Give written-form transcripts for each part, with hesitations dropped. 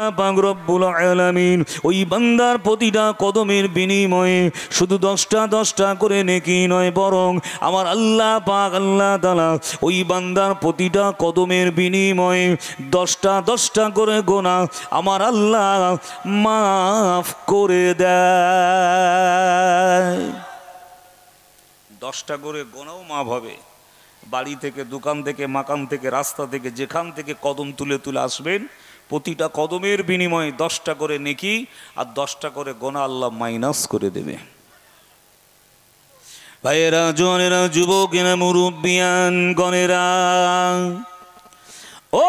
পাক রব্বুল আলামিন ওই বান্দার প্রতিটা কদমের বিনিময়ে শুধু 10টা করে নেকি নয়, বরং আমার আল্লাহ পাক আল্লাহ তাআলা ওই বান্দার প্রতিটা কদমের বিনিময়ে 10টা করে গুনাহ আমার আল্লাহ মাফ করে দেয়। 10টা করে গুনাহও মাফ হবে। বাড়ি থেকে, দোকান থেকে, মাকান থেকে, রাস্তা থেকে, যেখান থেকে কদম তুলে তুলে আসবেন, প্রতিটা কদমের বিনিময়ে 10টা করে নেকি আর 10টা করে গোনা আল্লাহ মাইনাস করে দেবে। ভাইয়েরা, জওয়ানেরা, যুবকেরা, মুরব্বিয়ান গণেরা, ও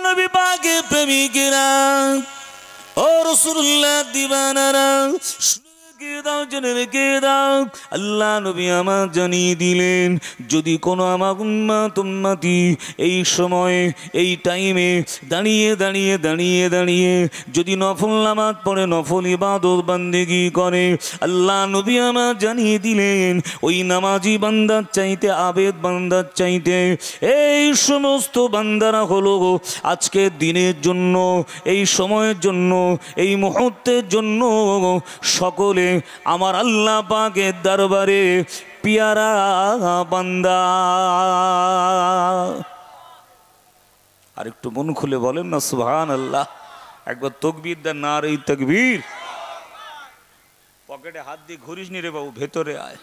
নবী পাকের প্রেমিকেরা, ও রাসূলুল্লাহ দিওয়ানারা, জেনে রেখে দাও, আল্লাহ নবী আমার জানিয়ে দিলেন, যদি কোনো আমার উম্মতি এই সময়ে এই টাইমে দাঁড়িয়ে দাঁড়িয়ে দাঁড়িয়ে দাঁড়িয়ে যদি নফল নামাজ পড়ে, নফল ইবাদত বান্দেগি করে, আল্লাহ নবী আমার জানিয়ে দিলেন ওই নামাজি বান্দার চাইতে, আবেদ বান্দার চাইতে এই সমস্ত বান্দারা হলো আজকের দিনের জন্য, এই সময়ের জন্য, এই মুহূর্তের জন্য সকলে আমার আল্লাহ পাকের দরবারে পিয়ারা বান্দা। আর একটু মন খুলে বলেন না সুবহানাল্লাহ। একবার তাকবীর দেন, নারে তাকবীর। পকেটে হাত দিয়ে ঘুরিস নি রে বাবু, ভেতরে আয়।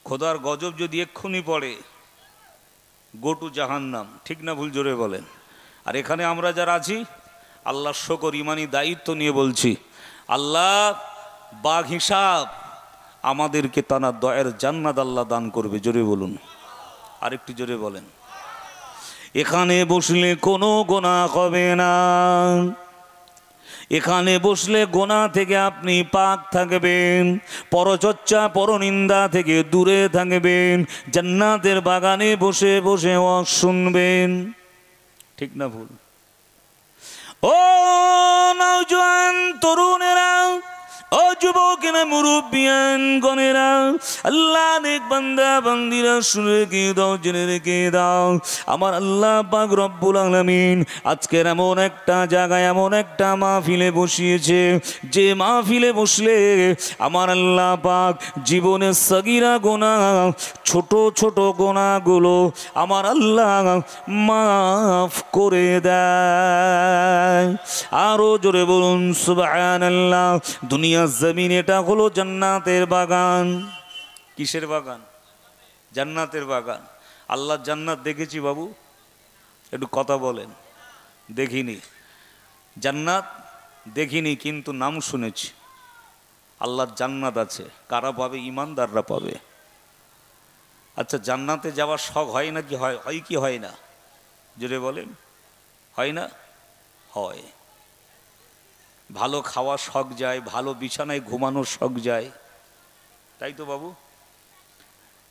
খোদার গজব যদি এক্ষুনি পড়ে, গো টু জাহান্নাম। ঠিক না ভুল? জোরে বলেন। আর এখানে আমরা যারা আছি, আল্লাহ শুকর, ইমানি দায়িত্ব নিয়ে বলছি, আল্লাহ বাঘ হিসাব আমাদেরকে তার দয়ার জান্নাত আল্লাহ দান করবে। জোরে বলুন, আর একটু জোরে বলেন। এখানে বসলে কোনো গুনাহ হবে না, এখানে বসলে গুনাহ থেকে আপনি পাক থাকবেন, পরচর্চা পরনিন্দা থেকে দূরে থাকবেন, জান্নাতের বাগানে বসে বসে ওয়াজ শুনবেন। ঠিক না ভুল? ও নওজোয়ান তরুণেরা, ও যুবকেরা, মুরব্বিয়ান গণেরা, আল্লাহ নেক বান্দা বান্দিরা, শুনে রেখে দাও, জেনে রেখে দাও, আমার আল্লাহ পাক রব্বুল আলামিন আজকের এমন একটা জায়গায়, এমন একটা মাহফিলে বসিয়েছে, যে মাহফিলে বসলে আমার আল্লাহ পাক জীবনের সগীরা গুনাহ, ছোট ছোট গুনাহগুলো আমার আল্লাহ মাফ করে দেয়। আরো জোরে বলুন সুবহানাল্লাহ। দুনিয়া জমিন এটা হলো জান্নাতের বাগান। কিসের বাগান? জান্নাতের বাগান। আল্লাহ জান্নাত দেখেছি বাবু? একটু কথা বলেন। দেখিনি। জান্নাত দেখিনি, কিন্তু নাম শুনেছি। আল্লাহর জান্নাত আছে। কারা পাবে? ইমানদাররা পাবে। আচ্ছা, জান্নাতে যাওয়ার শখ হয় না কি? হয় কি হয় না? জোরে বলেন। হয় না? হয়। ভালো খাওয়ার শখ যায়, ভালো বিছানায় ঘুমানোর শখ যায়, তাই তো বাবু?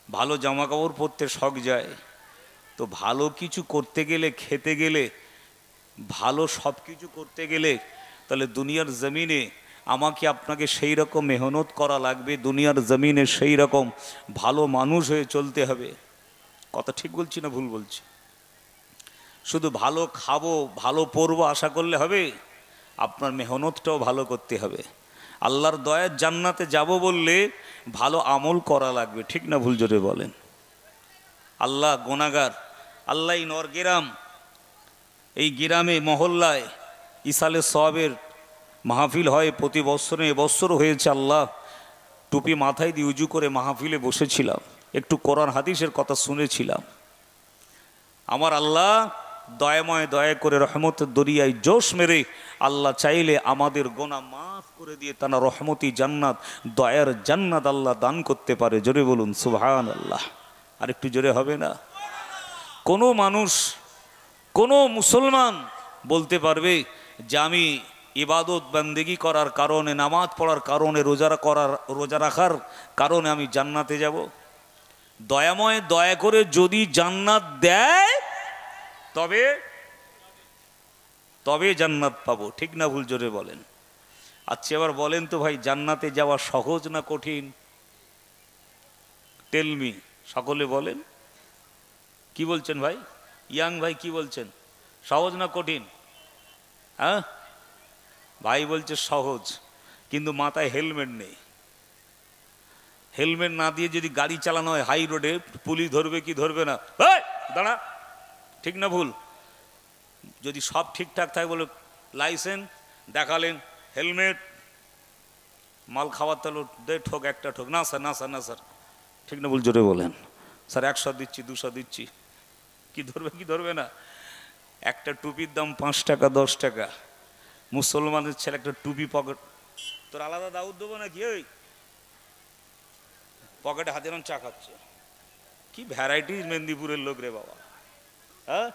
ভালো জামা কাপড় পরতে শখ যায়। তো ভালো কিছু করতে গেলে, খেতে গেলে, ভালো সব কিছু করতে গেলে তাহলে দুনিয়ার জমিনে আমাকে আপনাকে সেই রকম মেহনত করা লাগবে, দুনিয়ার জমিনে সেই রকম ভালো মানুষ হয়ে চলতে হবে। কথা ঠিক বলছি না ভুল বলছি? শুধু ভালো খাবো, ভালো পরবো আশা করলে হবে? আপনার মেহনতটাও ভালো করতে হবে। আল্লাহর দয়ার জান্নাতে যাব বললে ভালো আমল করা লাগবে। ঠিক না ভুল? জোরে বলেন। আল্লাহ গুনাহগার, আল্লাহ নরগ্রাম, এই গ্রামে মহল্লায় ইসালে সওয়াবের মাহফিল হয় প্রতি বছরে। এবছরও হয়েছে। আল্লাহ টুপি মাথায় দিয়ে উজু করে মাহফিলে বসেছিলাম, একটু কোরআন হাদিসের কথা শুনেছিলাম। আমার আল্লাহ দয়াময়, দয়া করে রহমতের দরিয়ায় জোশ মেরে আল্লাহ চাইলে আমাদের গোনা মাফ করে দিয়ে তারা রহমতি জান্নাত, দয়ার জান্নাত আল্লাহ দান করতে পারে। জোরে বলুন সুবহানাল্লাহ। আর একটু জোরে হবে না? কোনো মানুষ, কোনো মুসলমান বলতে পারবে যে আমি ইবাদত বান্দেগি করার কারণে, নামাজ পড়ার কারণে, রোজা রাখার কারণে আমি জান্নাতে যাব? দয়াময় দয়া করে যদি জান্নাত দেয় তবে জান্নাত পাবো। ঠিক না ভুল? জোরে বলেন। আচ্ছা এবার বলেন তো ভাই, জান্নাতে যাওয়া সহজ না কঠিন? টেল মি, সকলে বলেন। কি বলছেন ভাই? ইয়াং ভাই কি বলছেন? সহজ না কঠিন? হ্যাঁ, ভাই বলছে সহজ, কিন্তু মাথায় হেলমেট নেই। হেলমেট না দিয়ে যদি গাড়ি চালানো হয় হাই রোডে, পুলিশ ধরবে কি ধরবে না? দাঁড়া, ঠিক না ভুল? যদি সব ঠিকঠাক থাকে, বলে লাইসেন্স দেখালেন, হেলমেট, মাল খাওয়ার তাহলে দে, ঠোক একটা ঠোক, না স্যার না স্যার না স্যার, ঠিক না ভুল? জোরে বলেন। স্যার 100 দিচ্ছি, 200 দিচ্ছি, কি ধরবে কি ধরবে না? একটা টুপির দাম 5 টাকা 10 টাকা। মুসলমানের ছেলে একটা টুপি পকেট, তোর আলাদা দাউদ দেবো নাকি? ওই পকেটে হাতে চা খাচ্ছে, কি ভ্যারাইটিস মেদিনীপুরের লোক রে বাবা। হ্যাঁ,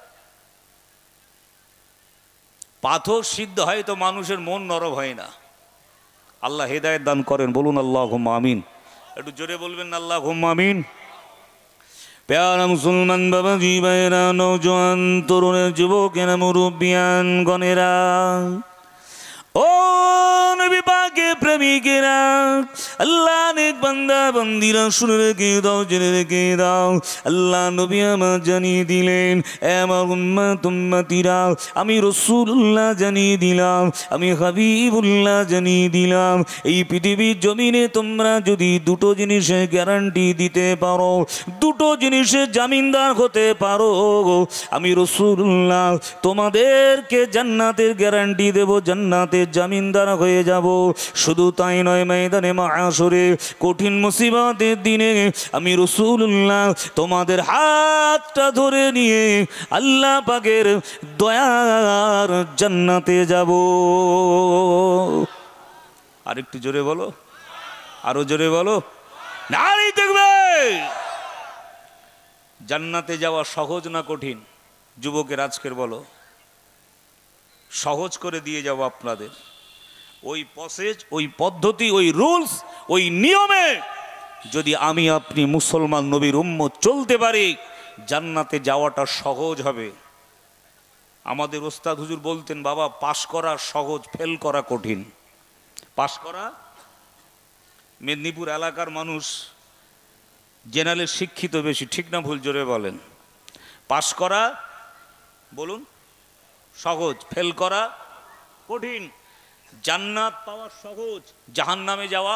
পাথর সিদ্ধ হয় তো মানুষের মন নরম হয় না। আল্লাহ হেদায়েত দান করেন, বলুন আল্লাহুম্মা আমিন। একটু জোরে বলবেন না আল্লাহুম্মা আমিন। প্যারা মুসলমান বাবাজি ভাইয়েরা, নওজোয়ান তরুণের যুবকেরা, মুরব্বিয়ান গণেরা, ও নবী পাকের প্রেমিকেরা, আল্লাহ নেক বান্দা বান্দিরা, শুনে রেখে দাও, জেনে রেখে দাও। আল্লাহ নবী আমার জানিয়ে দিলেন, আমার উম্মত উম্মতিরা, আমি রাসূলুল্লাহ জানিয়ে দিলাম, আমি হাবিবুল্লাহ জানিয়ে দিলাম, এই পৃথিবীর জমিনে তোমরা যদি দুটো জিনিসের গ্যারান্টি দিতে পারো, দুটো জিনিসের জামিনদার হতে পারো, আমি রাসূলুল্লাহ তোমাদেরকে জান্নাতের গ্যারান্টি দেব, জান্নাতের জামিনদার হয়ে যাব। শুধু তাই নয়, ময়দানে মাহশরে কঠিন মুসিবতের দিনে আমি রাসূলুল্লাহ তোমাদের হাতটা ধরে নিয়ে আল্লাহ পাকের দয়ার জান্নাতে যাব। আরেকটু জোরে বলো, আরো জোরে বলো, নারী দেখবে। জান্নাতে যাওয়া সহজ না কঠিন? যুবকের আজকের বলো, সহজ করে দিয়ে যাব আপনাদের। ওই প্রসেস, ওই পদ্ধতি, ওই রুলস, ওই নিয়মে যদি আমি আপনি মুসলমান নবীর উম্মত চলতে পারি, জান্নাতে যাওয়াটা সহজ হবে। আমাদের ওস্তাদ হুজুর বলতেন, বাবা পাস করা সহজ, ফেল করা কঠিন। পাস করা, মেদিনীপুর এলাকার মানুষ জেনারেল শিক্ষিত বেশি, ঠিক না ভুল? জোরে বলেন। পাস করা বলুন সহজ, ফেল করা কঠিন। জান্নাত পাওয়া সহজ, জাহান্নামে যাওয়া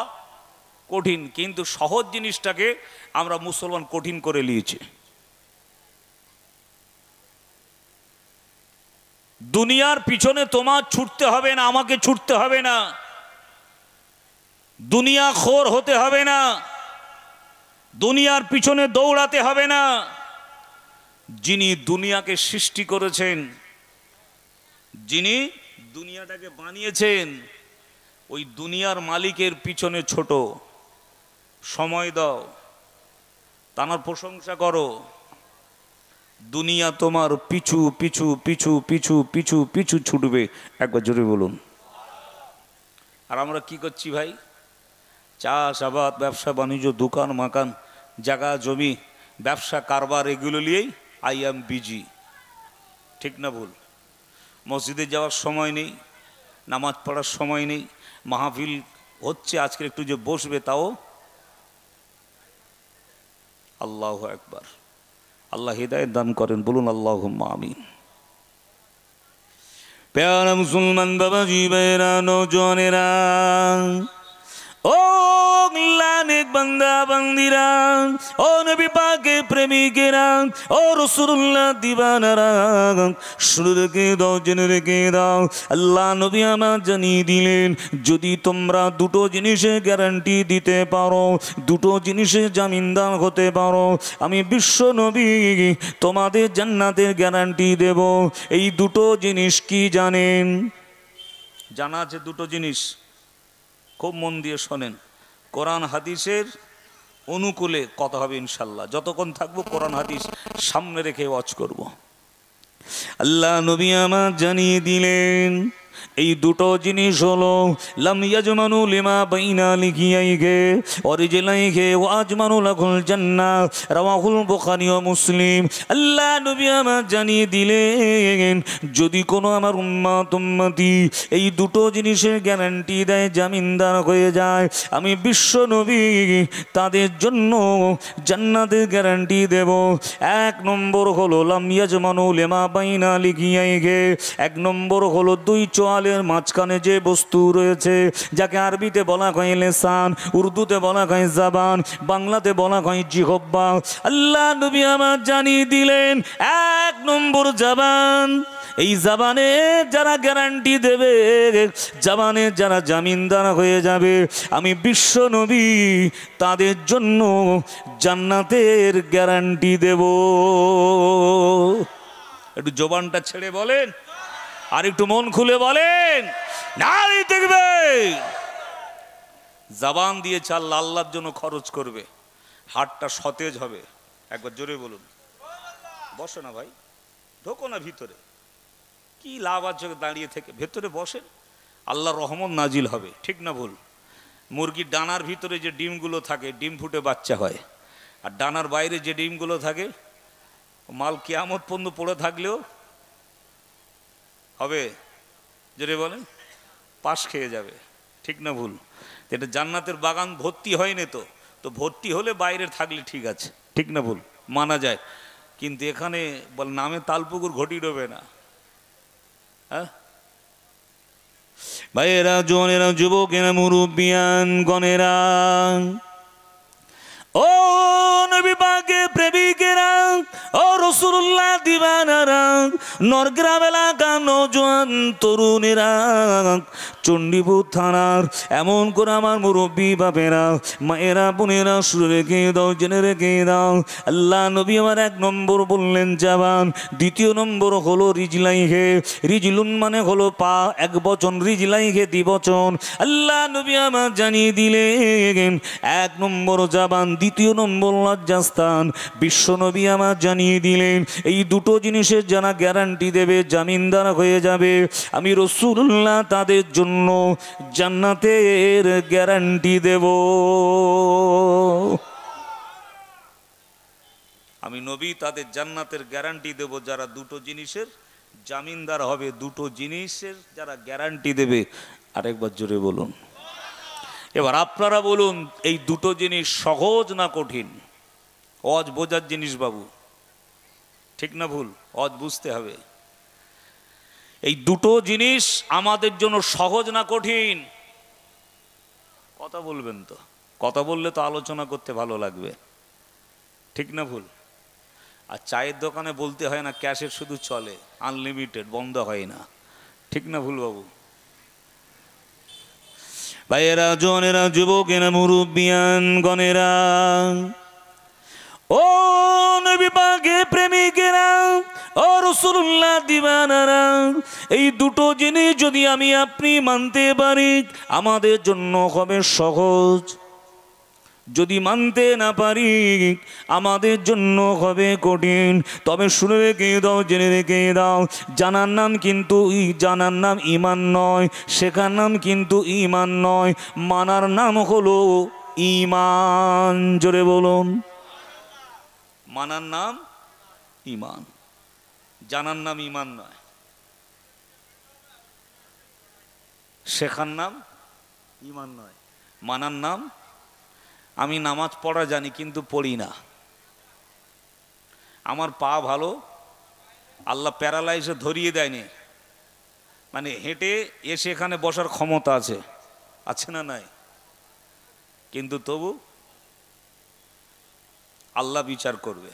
কঠিন। কিন্তু সহজ জিনিসটাকে আমরা মুসলমান কঠিন করে নিয়েছি। দুনিয়ার পিছনে তোমার ছুটতে হবে না, আমাকে ছুটতে হবে না, দুনিয়া খোর হতে হবে না, দুনিয়ার পিছনে দৌড়াতে হবে না। যিনি দুনিয়াকে সৃষ্টি করেছেন, যিনি দুনিয়াটাকে বানিয়েছেন, ওই দুনিয়ার মালিকের পিছনে ছোট, সময় দাও, তার প্রশংসা করো। দুনিয়া তোমার পিছু পিছু পিছু পিছু পিছু পিছু ছুটবে। একবার জোরে বলুন। আর আমরা কি করছি ভাই? চাষাবাদ, ব্যবসা বাণিজ্য, দোকান মাকান, জায়গা জমি, ব্যবসা কারবার, এগুলো নিয়েই আই এম বিজি, ঠিক না ভুল? মসজিদে যাওয়ার সময় নেই, নামাজ পড়ার সময় নেই, মাহফিল হচ্ছে আজকে একটু যে বসবে তাও। আল্লাহু আকবার। আল্লাহ হিদায়াত দান করেন, বলুন আল্লাহুম্মা আমিন। প্যারা মুসলমান বাবাজি ভাইয়েরা, নওজোয়ানেরা, ও নেক বান্দা বান্দিরা, ও নবী পাকের প্রেমিকেরা, ও রাসূলুল্লাহ দিবানারা, শুনে রেখে দাও, জেনে রেখে দাও। আল্লাহ নবী আমার জানিয়ে দিলেন, যদি তোমরা দুটো জিনিসের গ্যারান্টি দিতে পারো, দুটো জিনিসের জামিনদার হতে পারো, আমি বিশ্ব নবী তোমাদের জান্নাতের গ্যারান্টি দেব। এই দুটো জিনিস কি জানেন? জানা আছে দুটো জিনিস, খুব মন দিয়ে শোনেন। কোরআন হাদিসের অনুকূলে কথা হবে ইনশাল্লাহ। যতক্ষণ থাকবো কোরআন হাদিস সামনে রেখে ওয়াজ করব। আল্লাহ নবী আমার জানিয়ে দিলেন, এই দুটো জিনিস হলো লাম ইয়াজমানু লিমা বাইনা লিখিয়াইগে অরিজিলাইগে ওয়াজমানু লাকুল জান্নাহ, রাওয়াহুল বুখারী ও মুসলিম। আল্লাহ নবী আমার জানিয়ে দিলেন, যদি কোনো আমার উম্মতি এই দুটো জিনিসের গ্যারান্টি দেয়, জামিনদার হয়ে যায়, আমি বিশ্ব নবী তাদের জন্য জান্নাতের গ্যারান্টি দেব। এক নম্বর হলো লাম ইয়াজমানু লিমা বাইনা লিখিয়াইগে, এক নম্বর হলো দুই চোখ তোয়ালের মাঝখানে যে বস্তু রয়েছে, যাকে আরবিতে বলা হয় লিসান, উর্দুতে বলা হয় জবান, বাংলাতে বলা হয় জিহ্বা। আল্লাহ নবী আমার জানিয়ে দিলেন 1 নম্বর জবান। এই জবানে যারা গ্যারান্টি দেবে, জবানে যারা জামিনদার হয়ে যাবে, আমি বিশ্ব নবী তাদের জন্য জান্নাতের গ্যারান্টি দেব। একটু জবানটা ছেড়ে বলেন, আর একটু মন খুলে বলেন, নারী দেখবে জবান দিয়ে চাল আল্লাহর জন্য খরচ করবে, হাতটা সতেজ হবে। একবার জোরে বলুন। বসো না ভাই, ঢোকো না ভিতরে, কি লাভ আছে দাঁড়িয়ে থেকে? ভেতরে বসেন, আল্লাহর রহমত নাজিল হবে। ঠিক না ভুল? মুরগির ডানার ভিতরে যে ডিমগুলো থাকে, ডিম ফুটে বাচ্চা হয়, আর ডানার বাইরে যে ডিমগুলো থাকে, মাল কিয়ামত পর্যন্ত পড়ে থাকলেও হবে, জোরে বলেন, পাশ খেয়ে যাবে। ঠিক না ভুল? এটা জান্নাতের বাগান ভর্তি হয়নি তো ভর্তি হলে বাইরে থাকলে ঠিক আছে, ঠিক না ভুল? মানা যায়। কিন্তু এখানে বল নামে তালপুকুর ঘটি ডোবে না। হ্যাঁ ভাইয়েরা, জোনেরা, যুবকেরা, মুরব্বিয়ান গণেরা, ও নবী পাকের প্রেমিকেরা, ও রাসূলুল্লাহ দিওয়ানারা, নরগ্রাম এলাকার নওজোয়ান তরুণেরা, চণ্ডীপুর থানার এমন করে আমার মুরব্বী বাপেরা, মায়েরা, বোনেরা, শুনে রেখে দাও, জেনে রেখে দাও। আল্লাহ নবী আমার 1 নম্বর বললেন জবান, 2 নম্বর হলো রিজলাইহে। রিজলুন মানে হলো পা, 1 বচন, রিজলাইহে 2 বচন। আল্লাহ নবী আমার জানিয়ে দিলেন 1 নম্বর জবান, 2 নম্বর লজ্জাস্থান। বিশ্ব নবী আমার জানিয়ে দিলেন এই দুটো জিনিসের যারা গ্যারান্টি দেবে, জামিনদার হয়ে যাবে, আমি রাসূলুল্লাহ তাদের জন্য জান্নাতের গ্যারান্টি দেব। আমি নবী তাদের জান্নাতের গ্যারান্টি দেব যারা দুটো জিনিসের জামিনদার হবে, দুটো জিনিসের যারা গ্যারান্টি দেবে। আরেকবার জোরে বলুন। এবার আপনারা বলুন, এই দুটো জিনিস সহজ না কঠিন? অজ বোঝার জিনিস বাবু, ঠিক না ভুল? অজ বুঝতে হবে। এই দুটো জিনিস আমাদের জন্য সহজ না কঠিন? কথা বলবেন তো? কথা বললে তো আলোচনা করতে ভালো লাগবে, ঠিক না ভুল? আর চায়ের দোকানে বলতে হয় না ক্যাশের শুধু চলে, আনলিমিটেড, বন্ধ হয় না, ঠিক না ভুল বাবু? ভাইয়েরা, জনেরা, যুবকেরা, মুরব্বিয়ান গণেরা, ও নবী পাকের প্রেমিকেরা, ও রাসূলুল্লাহ দিওয়ানারা, এই দুটো জিনিস যদি আমি আপনি মানতে পারি আমাদের জন্য হবে সহজ। যদি মানতে না পারি আমাদের জন্য হবে কঠিন। তবে শুনে রেখে দাও, জেনে রেখে দাও, জানার নাম কিন্তু জানার নাম ঈমান নয়, শেখার নাম কিন্তু ঈমান নয়, মানার নাম হলো ঈমান। জোরে বলুন। মানার নাম ঈমান, জানার নাম ঈমান নয়, শেখার নাম ঈমান নয়, মানার নাম। আমি নামাজ পড়া জানি কিন্তু পড়ি না, আমার পা ভালো, আল্লাহ প্যারালাইজে ধরিয়ে দেয়নি, মানে হেঁটে এসে এখানে বসার ক্ষমতা আছে, আছে না নাই? কিন্তু তবু আল্লাহ বিচার করবে।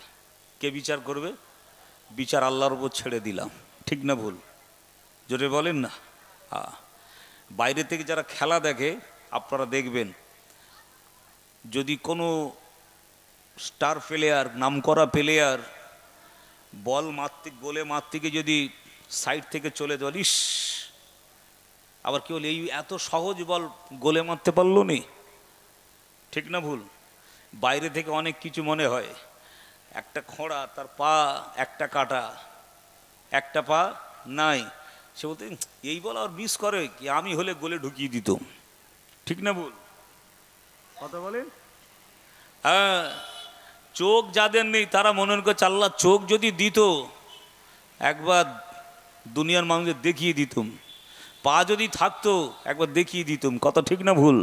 কে বিচার করবে? বিচার আল্লাহর উপর ছেড়ে দিলাম, ঠিক না ভুল? জোরে বলেন না। বাইরে থেকে যারা খেলা দেখে আপনারা দেখবেন, যদি কোনো স্টার প্লেয়ার, নামকরা প্লেয়ার বল মারতে, গোলে মারতে গিয়ে যদি সাইড থেকে চলে যাওয়ার, ইস, আবার কি বলে, এই এত সহজ বল গোলে মারতে পারলো নি, ঠিক না ভুল? বাইরে থেকে অনেক কিছু মনে হয়, একটা খোঁড়া, তার পা একটা কাটা, একটা পা নাই, সে বলতে এই বল আর মিস করে কি, আমি হলে গোলে ঢুকিয়ে দিতাম, ঠিক না ভুল? কথা বলেন। হ্যাঁ, চোখ যাদের নেই তারা মনে করছে আল্লাহ চোখ যদি দিত একবার দুনিয়ার মানুষদের দেখিয়ে দিতুম, পা যদি থাকতো একবার দেখিয়ে দিতুম, কথা ঠিক না ভুল?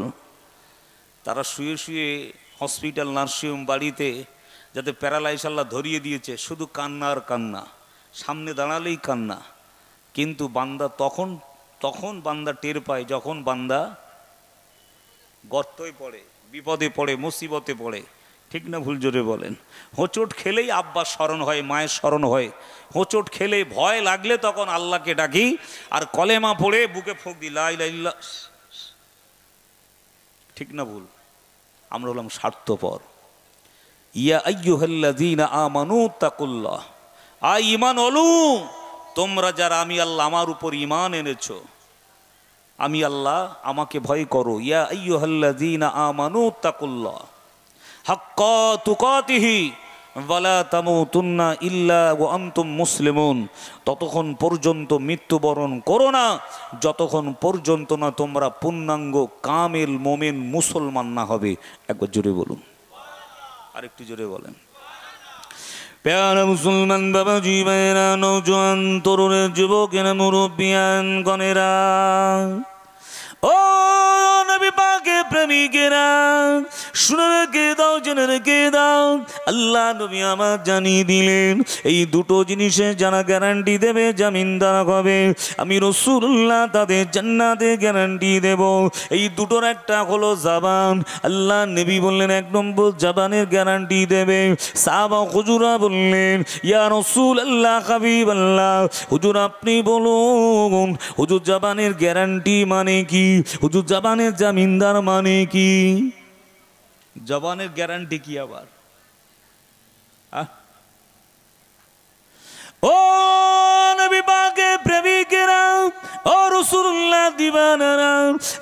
তারা শুয়ে শুয়ে হসপিটাল, নার্সিংহোম, বাড়িতে যাতে প্যারালাইজ আল্লাহ ধরিয়ে দিয়েছে, শুধু কান্না আর কান্না, সামনে দাঁড়ালেই কান্না। কিন্তু বান্দা তখন তখন বান্দা টের পায় যখন বান্দা গর্তই পড়ে, বিপদে পড়ে, মুসিবতে পড়ে। ঠিক না ভুল জোরে বলেন? হোঁচট খেলেই আব্বার স্মরণ হয়, মায়ের স্মরণ হয়। হোঁচট খেলে ভয় লাগলে তখন আল্লাহকে ডাকি, আর কলেমা পড়ে বুকে ফুঁক দিই লা ইলাহা ইল্লাল্লাহ। ঠিক না ভুল? আমরা হলাম স্বার্থপর। ইয়া আইয়ুহাল্লাযীনা আমানু তাকুল্লাহ, আই ঈমান ওলু, তোমরা যারা আমি আল্লাহ আমার উপর ঈমান এনেছো, আমি আল্লাহ আমাকে ভয় করো। ইয়া আইয়ুহাল্লাযীনা আমানু তাকুল্লাহ হাক্কা তুকাতিহি ওয়ালা তামুতুন্না ইল্লা ওয়া আনতুম মুসলিমুন। ততক্ষণ পর্যন্ত মৃত্যুবরণ করো না যতক্ষণ পর্যন্ত না তোমরা পূর্ণাঙ্গ কামেল মোমেন মুসলমান না হবে। একবার জোরে বলুন, আরেকটু জোরে বলেন। প্যারা মুসলমান বাবাজি ভাইয়েরা, নওজোয়ান তরুণের যুবকেরা, মুরব্বিয়ান গণেরা, ও নবী পাকের প্রেমিকেরা, শুনে রেখে দাও, জেনে রেখে দাও। আল্লাহ নবী আমার জানিয়ে দিলেন এই দুটো জিনিসে যারা গ্যারান্টি দেবে, জামিনদার হবে, আমি রাসূলুল্লাহ তাদের জান্নাতে গ্যারান্টি দেব। এই দুটোর একটা হলো জবান। আল্লাহ নবী বললেন এক নম্বর জবানের গ্যারান্টি দেবে। সাহাবা হুজুরা বললেন ইয়া রাসূলুল্লাহ, হাবিবাল্লাহ, হুজুর আপনি বলুন, হুজুর জবানের গ্যারান্টি মানে কি? হুজুর জবানের জামিনদার মানে কি? জবানের গ্যারান্টি কি আবার? ও নবী পাকের প্রেমিকেরা, ও রাসূলুল্লাহ দিওয়ানারা,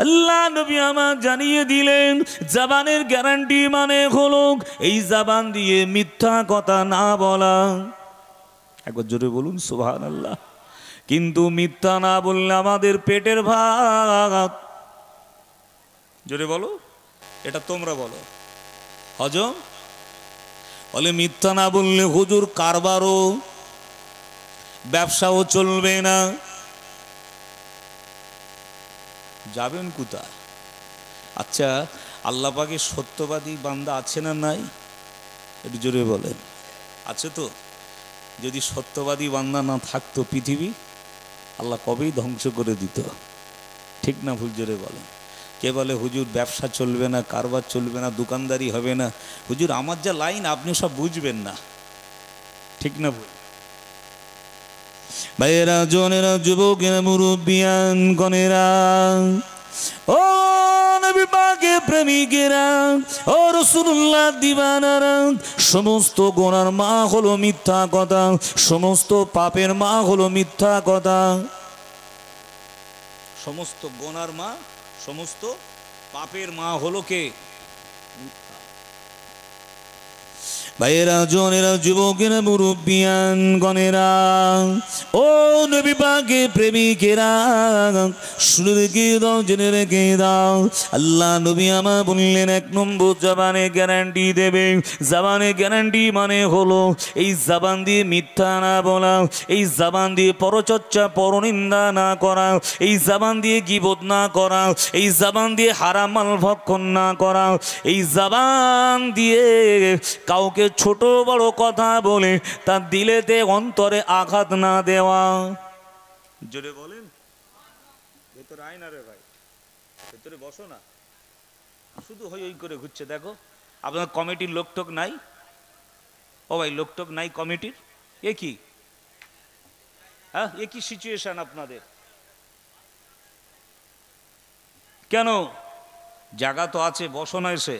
আল্লাহ নবী আমার জানিয়ে দিলেন জবানের গ্যারান্টি মানে হলো এই জবান দিয়ে মিথ্যা কথা না বলা। একবার জোরে বলুন সুবহানাল্লাহ। কিন্তু মিথ্যা না বললে আমাদের পেটের ভাত, জোরে বলো, এটা তোমরা বলো, হজম বলে। মিথ্যা না বললে হুজুর কারবারও ব্যবসাও চলবে না। যাবেন কোথায়? আচ্ছা, আল্লাহ পাকের সত্যবাদী বান্দা আছে না নাই? একটু জোরে বলেন, আছে তো? যদি সত্যবাদী বান্দা না থাকতো পৃথিবী আল্লাহ কবেই ধ্বংস করে দিত। ঠিক না ভুল জোরে বলেন? কে বলে হুজুর ব্যবসা চলবে না, কারবার চলবে না, দোকানদারি হবে না? হুজুর আমার যা লাইন আপনি সব বুঝবেন না। ঠিক না ভুল? ভাইয়েরা, জনেরা, যুবকেরা, মুরব্বিয়ান গণেরা, ও নবী পাকের প্রেমিকেরা, ও রাসূলুল্লাহ দিওয়ানারা, সমস্ত গুনার মা হলো মিথ্যা কথা, সমস্ত পাপের মা হলো মিথ্যা কথা। সমস্ত গুনার মা, সমস্ত পাপের মা হলো কে? ভাইয়েরা, জনেরা, যুবকেরা, মুরব্বিয়ান গণেরা, ও নবী পাকের প্রেমিকেরা, শুনে রেখে দাও, জেনে রেখে দাও। আল্লাহ নবী আমার বললেন এক নম্বর জবানে গ্যারান্টি দেবে। জবানে গ্যারান্টি মানে হলো এই জবান দিয়ে মিথ্যা না বলা, এই জবান দিয়ে পরচর্চা পরনিন্দা না করা, এই জবান দিয়ে গীবত না করা, এই জবান দিয়ে হারাম মাল ভক্ষণ না করা, এই জবান দিয়ে কাউকে ছোট বড় কথা বলে তার দিলেতে অন্তরে আঘাত না দেওয়া। জোরে বলেন। ভেতরে আয় না রে ভাই, ভেতরে বসো না, শুধু হই হই করে ঘুরছে। দেখো আপনার কমিটির লোকটোক নাই? ও ভাই লোকটোক নাই কমিটির? এ কি? হ্যাঁ, এ কি সিচুয়েশন আপনাদের? কেন? জায়গা তো আছে, বসো না, এসে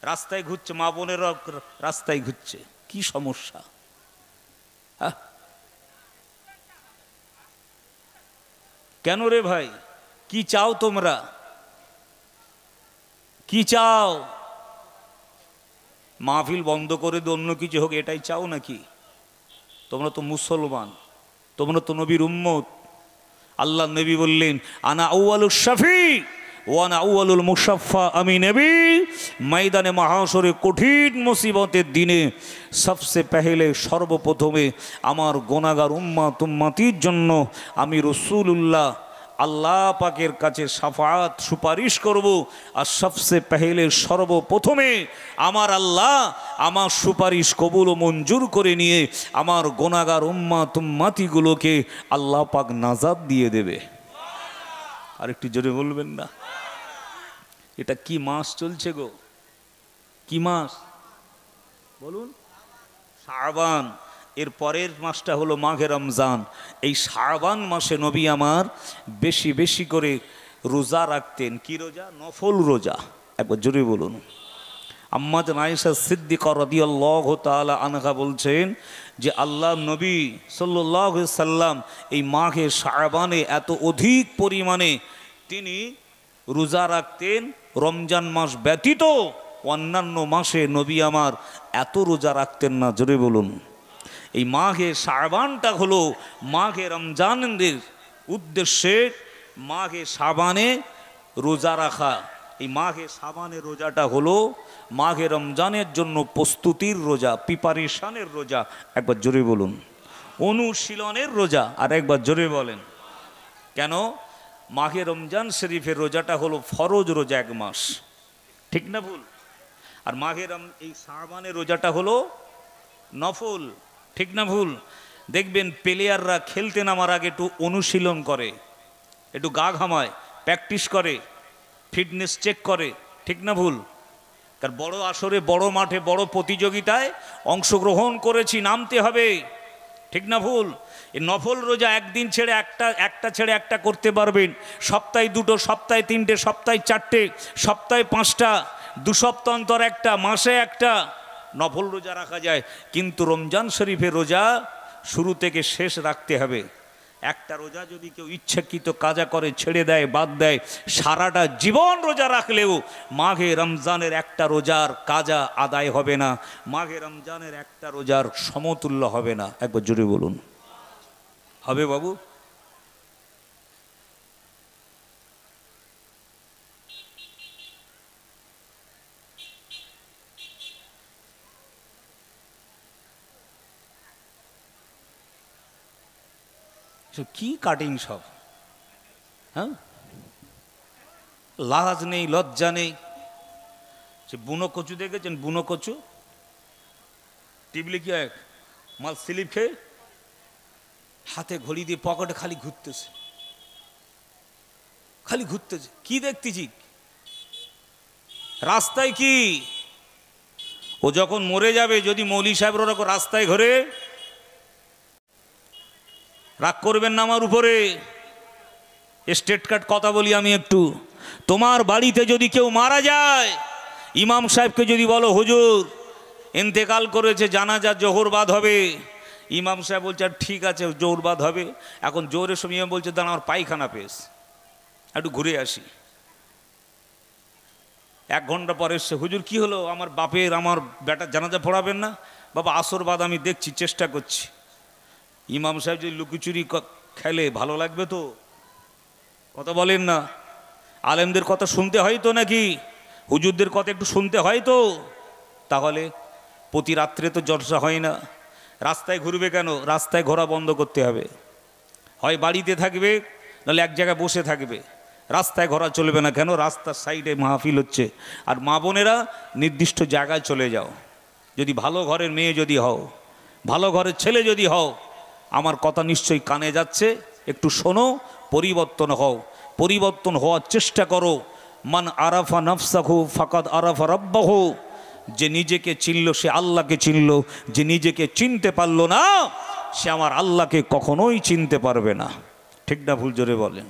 রাস্তায় ঘুরছে, মা বোনেরা রাস্তায় ঘুরছে, কি সমস্যা? কেন রে ভাই, কি চাও তোমরা? কি চাও? মাহফিল বন্ধ করে দিয়ে অন্য কিছু হোক এটাই চাও নাকি? তোমরা তো মুসলমান, তোমরা তো নবীর উম্মত। আল্লাহ নবী বললেন আনা আউয়ালুশ শাফি ওয়ানা আউয়ালুল মুশাফফা, আমি নবী ময়দানে মাহশরে কঠিন মুসিবতের দিনে সবসে পেহলে সর্বপ্রথমে আমার গুনাহগার উম্মতির জন্য আমি রাসূলুল্লাহ আল্লাহ পাকের কাছে শাফাআত সুপারিশ করব। আর সবসে পেহলে সর্বপ্রথমে আমার আল্লাহ আমার সুপারিশ কবুল ও মঞ্জুর করে নিয়ে আমার গুনাহগার উম্মতিগুলোকে আল্লাহ পাক নাজাত দিয়ে দেবে। আর একটু জোরে বলবেন না? এটা কি মাস চলছে গো? কি মাস বলুন? শাবান। এর পরের মাসটা হলো মাঘে রমজান। এই শাবান মাসে নবী আমার বেশি বেশি করে রোজা রাখতেন। কি রোজা? নফল রোজা। একবার জোরে বলুন। আম্মা জান আয়েশা সিদ্দিকা রাদিয়াল্লাহু তাআলা আনহা বলছেন যে আল্লাহ নবী সাল্লাল্লাহু আলাইহি সাল্লাম এই মাঘে শাবানে এত অধিক পরিমাণে তিনি রোজা রাখতেন, রমজান মাস ব্যতীত অন্যান্য মাসে নবী আমার এত রোজা রাখতেন না। জোরে বলুন। এই মাঘে শাবানটা হলো মাঘে রমজানের উদ্দেশ্যে মাঘে শাবানে রোজা রাখা। এই মাঘে শাবানের রোজাটা হলো মাঘে রমজানের জন্য প্রস্তুতির রোজা, প্রিপারেশনের রোজা। একবার জোরে বলুন। অনুশীলনের রোজা। আর একবার জোরে বলেন। কেন? মাঘে রমজান শরীফের রোজাটা হলো ফরজ রোজা, 1 মাস, ঠিক না ভুল? আর মাঘে এই শাবানের রোজাটা হলো নফল, ঠিক না ভুল? দেখবেন প্লেয়াররা খেলতে নামার আগে একটু অনুশীলন করে, একটু গা ঘামায়, প্র্যাকটিস করে, ফিটনেস চেক করে, ঠিক না ভুল? কারণ বড় আসরে, বড় মাঠে, বড় প্রতিযোগিতায় অংশগ্রহণ করেছি, নামতে হবে, ঠিক না ভুল? এই নফল রোজা একদিন ছেড়ে একটা ছেড়ে একটা করতে পারবেন, সপ্তাহে 2, সপ্তাহে 3, সপ্তাহে 4, সপ্তাহে 5টা, 2 সপ্তাহ অন্তর একটা, মাসে একটা নফল রোজা রাখা যায়। কিন্তু রমজান শরীফের রোজা শুরু থেকে শেষ রাখতে হবে। একটা রোজা যদি কেউ ইচ্ছাকৃত কাজা করে, ছেড়ে দেয়, বাদ দেয়, সারাটা জীবন রোজা রাখলেও মাঘে রমজানের একটা রোজার কাজা আদায় হবে না, মাঘে রমজানের একটা রোজার সমতুল্য হবে না। একবার জোরে বলুন। হবে বাবু? কি কাটিং সব, হ্যাঁ? লাজ নেই, লজ্জা নেই। সে বুনো কচু দেখেছেন? বুনো কচু টিবলি কি এক মাল স্লিপ খেয়ে হাতে ঘড়ি দিয়ে পকেটে খালি ঘুরতেছে, খালি ঘুরতেছে। কি দেখতেছি? রাস্তায় কি ও যখন মরে যাবে, যদি মৌলী সাহেব ওরকম রাস্তায় ঘরে, রাগ করবেন না আমার উপরে। স্টেট কাট কথা বলি আমি একটু। তোমার বাড়িতে যদি কেউ মারা যায়, ইমাম সাহেবকে যদি বলো হুজুর ইন্তেকাল করেছে, জানাজা জোহরবাদ হবে, ইমাম সাহেব বলছে ঠিক আছে জোহরবাদ হবে। এখন জোহরের সময় ইমাম বলছে দাঁড়া আমার পায়খানা পেস, একটু ঘুরে আসি। 1 ঘন্টা পরে এসছে, হুজুর কি হলো? আমার বাপের, আমার বেটার জানাজা পড়াবেন না? বাবা আসরবাদ আমি দেখছি, চেষ্টা করছি। ইমাম সাহেব যদি লুকিচুরি খেলে ভালো লাগবে তো? কথা বলেন না? আলেমদের কথা শুনতে হয় তো, নাকি হুজুরদের কথা একটু শুনতে হয় তো? তাহলে প্রতি রাত্রে তো জলসা হয় না। রাস্তায় ঘুরবে কেন? রাস্তায় ঘোরা বন্ধ করতে হবে। হয় বাড়িতে থাকবে, নাহলে এক জায়গায় বসে থাকবে। রাস্তায় ঘোরা চলবে না। কেন? রাস্তার সাইডে মাহফিল হচ্ছে। আর মা বোনেরা নির্দিষ্ট জায়গায় চলে যাও। যদি ভালো ঘরের মেয়ে যদি হও, ভালো ঘরের ছেলে যদি হও, আমার কথা নিশ্চয়ই কানে যাচ্ছে, একটু শোনো, পরিবর্তন হও, পরিবর্তন হওয়ার চেষ্টা করো। মান আরাফা নাফসাহু ফাকাদ আরাফা রাব্বাহু। যে নিজেকে চিনল সে আল্লাহকে চিনল, যে নিজেকে চিনতে পারল না সে আমার আল্লাহকে কখনোই চিনতে পারবে না। ঠিক না ভুল? জোরে বলেন।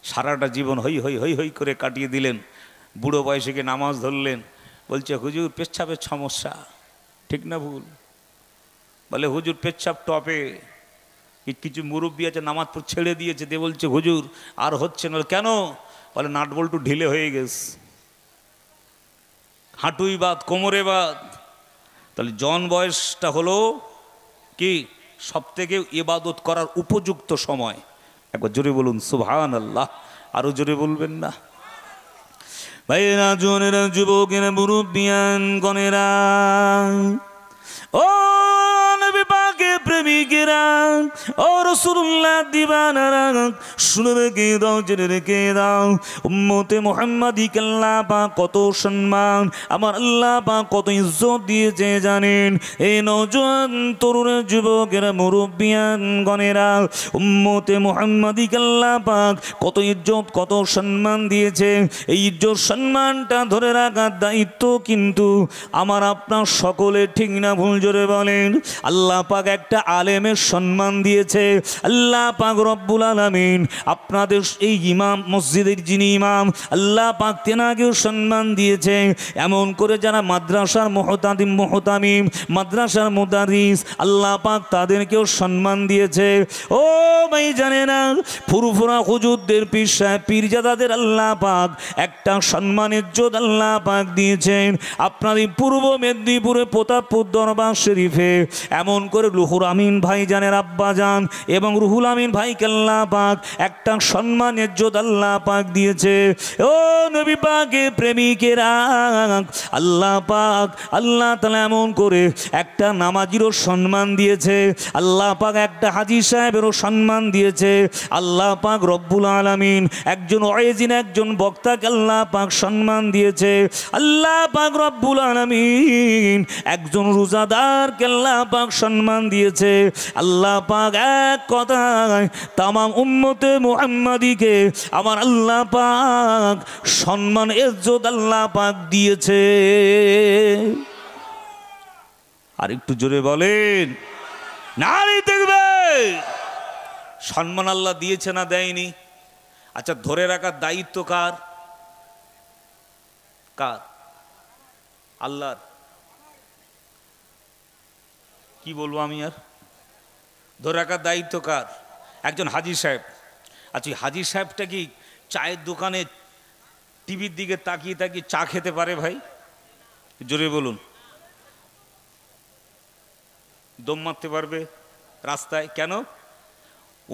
সারাটা জীবন হই হই হই হই করে কাটিয়ে দিলেন, বুড়ো বয়সে গিয়ে নামাজ ধরলেন, বলছে হুজুর পেচ্ছাপের সমস্যা। ঠিক না ভুল? বলে হুজুর পেচ্ছাপ টপে। কিছু মুরব্বী আছে নামাজ পড়ে ছেড়ে দিয়েছে, দিয়ে বলছে হুজুর আর হচ্ছে না। কেন? বলে নাট বল্টু ঢিলে হয়ে গেছে, হাঁটুই বাদ, কোমরে বাদ। তাহলে জন বয়সটা হলো কি সব থেকে ইবাদত করার উপযুক্ত সময়। একবার জোরে বলুন সুবহানাল্লাহ। আরো জোরে বলবেন না? ভাইয়েরা, জোনেরা, যুবকেরা, মুরব্বিয়ান গণেরা, ও নবী পাকের প্রেমিক প্রেমিকেরা, ও রাসূলুল্লাহ দিবানারা, শুনে রেখে দাও, জেনে রেখে দাও, উম্মতে মুহাম্মাদীকে আল্লাহ পাক কত সম্মান, আমার আল্লাহ পাক কত ইজ্জত দিয়েছে জানেন? এই নওজোয়ান তরুণের যুবকেরা, মুরব্বিয়ান গণেরা, উম্মতে মুহাম্মাদীকে আল্লাহ পাক কত ইজ্জত কত সম্মান দিয়েছে। এই ইজ্জত সম্মানটা ধরে রাখার দায়িত্ব কিন্তু আমার আপনার সকলে, ঠিক না ভুল জোরে বলেন? আল্লাহ পাক একটা আলেমের সম্মান দিয়েছে, আল্লাহ পাক রব্বুল আলামিন আপনাদের এই ইমাম, মসজিদের যিনি ইমাম, আল্লাহ পাক তেনাকেও সম্মান দিয়েছে। এমন করে যারা মাদ্রাসার মুহতামিম, মাদ্রাসার মুদারিস, আল্লাহ পাক তাদেরকেও সম্মান দিয়েছে। ও ভাই জানে না, ফুরফুরা হুজুরদের, পীর সাহেব, পীরজাদাদের আল্লাহ পাক একটা সম্মানের ইজ্জত আল্লাহ পাক দিয়েছেন। আপনার এই পূর্ব মেদিনীপুরে প্রতাপপুর দরবার শরীফে এমন করে রুহুল আমিন ভাই জানের আব্বা জান এবং রুহুল আমিন ভাইকে আল্লাহ পাক একটা সম্মান ইজ্জত আল্লাহ পাক দিয়েছে। ও নবী পাকের প্রেমিকেরা, আল্লাহ পাক আল্লাহ তাআলা এমন করে একটা নামাজিরও সম্মান দিয়েছে, আল্লাহ পাক একটা হাজী সাহেবেরও সম্মান দিয়েছে, আল্লাহ পাক রব্বুল আলামিন একজন ওয়াইজিন, একজন বক্তাকে আল্লাহ পাক সম্মান দিয়েছে, আল্লাহ পাক রব্বুল আলামিন একজন রোজাদারকে আল্লাহ পাক সম্মান দিয়েছে। আল্লাহ পাক এক কথায় তামাম উম্মতে মুহাম্মাদীকে আমার আল্লাহ পাক সম্মান ইজ্জত আল্লাহ পাক দিয়েছে। আর একটু জোরে বলেন নারী দেখবে। সম্মান আল্লাহ দিয়েছে না দেয়নি? আচ্ছা, ধরে রাখার দায়িত্ব কার? কার? আল্লাহর। কি বলবো আমি আর? ধরে রাখার দায়িত্ব কার? একজন হাজী সাহেব। আচ্ছা, হাজী সাহেবটা কি চায়ের দোকানে টিভির দিকে তাকিয়ে তাকিয়ে চা খেতে পারে ভাই? জোরে বলুন। দম মারতে পারবে রাস্তায়? কেন?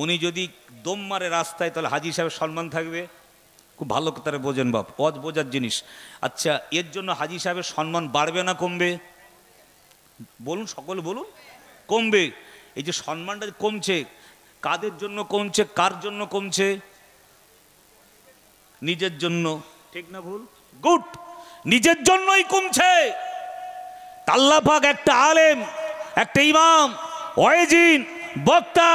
উনি যদি দম মারে রাস্তায়, তাহলে হাজী সাহেবের সম্মান থাকবে? খুব ভালো তারা বোঝেন বাপ, অজ বোঝার জিনিস। আচ্ছা, এর জন্য হাজী সাহেবের সম্মান বাড়বে না কমবে? বলুন, সকলে বলুন। কমবে। এই যে সম্মানটা কমছে, কাদের জন্য কমছে? কার জন্য কমছে? নিজের জন্য। ঠিক না ভুল? গুড। নিজের জন্যই কমছে। আল্লাহ পাক একটা আলেম, একটা ইমাম, ওয়াইজিন, বক্তা,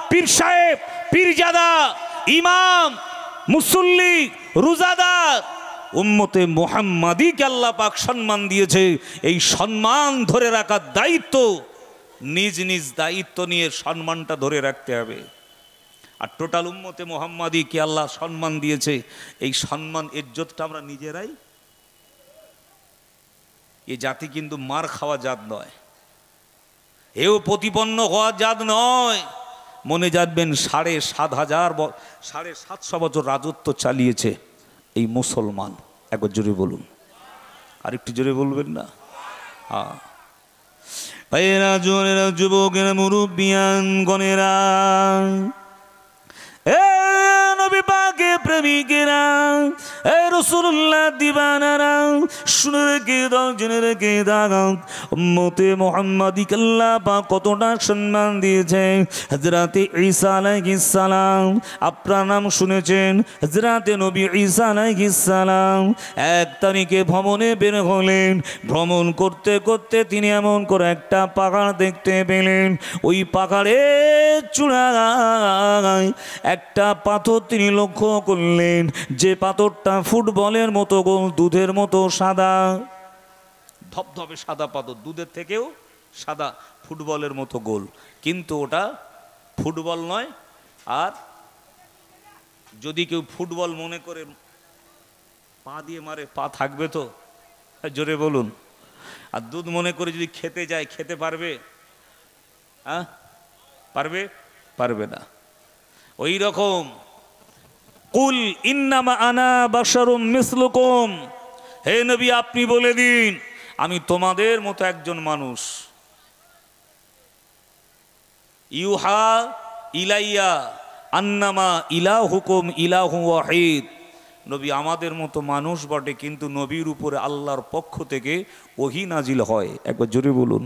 পীর সাহেব, পীরজাদা, ইমাম, মুসল্লি, রোজাদার, উম্মতে মুহাম্মাদীকে আল্লাহ পাক সম্মান দিয়েছে। এই সম্মান ধরে রাখার দায়িত্ব, নিজ নিজ দায়িত্ব নিয়ে সম্মানটা ধরে রাখতে হবে। আর টোটাল উম্মতে মুহাম্মাদীকে আল্লাহ সম্মান দিয়েছে, এই সম্মান ইজ্জতটা আমরা নিজেরাই। এ জাতি কিন্তু মার খাওয়া জাত নয়, এও প্রতিপন্ন হওয়া জাত নয়। মনে যাবেন 7,500 বছর রাজত্ব চালিয়েছে এই মুসলমান। একবার জোরে বলুন। আর একটু জোরে বলবেন না? হ্যাঁ ভাইয়েরা, জোরেরা, যুবকেরা, মুরব্বিয়ান গণেরা, এ নবী পাকের প্রেমিকেরা, এ রাসূলুল্লাহ দিবানারা, শুনে রেখে দাও, জেনে রেখে দাও, উম্মতে মুহাম্মাদীকে আল্লাহ পাক কতটা সম্মান দিয়েছে। হযরতে ঈসা আলাইহিস সালাম, আপনার নাম শুনেছেন, হযরতে নবী ঈসা আলাইহিস সালাম এক তারিখে ভ্রমণে বের হলেন। ভ্রমণ করতে করতে তিনি এমন করে একটা পাহাড় দেখতে পেলেন। ওই পাহাড়ের চূড়ায় একটা পাথর তিনি লক্ষ্য করলেন, যে পাথরটা ফুটবলের মতো গোল, দুধের মতো সাদা, ধবধবে সাদা পাথর, দুধের থেকেও সাদা, ফুটবলের মতো গোল। কিন্তু ওটা ফুটবল নয়। আর যদি কেউ ফুটবল মনে করে পা দিয়ে মারে, পা থাকবে তো? জোরে বলুন। আর দুধ মনে করে যদি খেতে যায়, খেতে পারবে? হ্যাঁ, পারবে? পারবে না। ওই রকম কুল ইন্নামা আনা বাশারুম মিসলুকুম, হে নবী আপনি বলে দিন আমি তোমাদের মতো একজন মানুষ। ইউহা ইলাইয়া আন্নামা ইলাহুকুম ইলাহু ওয়াহিদ, নবী আমাদের মতো মানুষ বটে, কিন্তু নবীর উপরে আল্লাহর পক্ষ থেকে ওহী নাজিল হয়। একবার জোরে বলুন।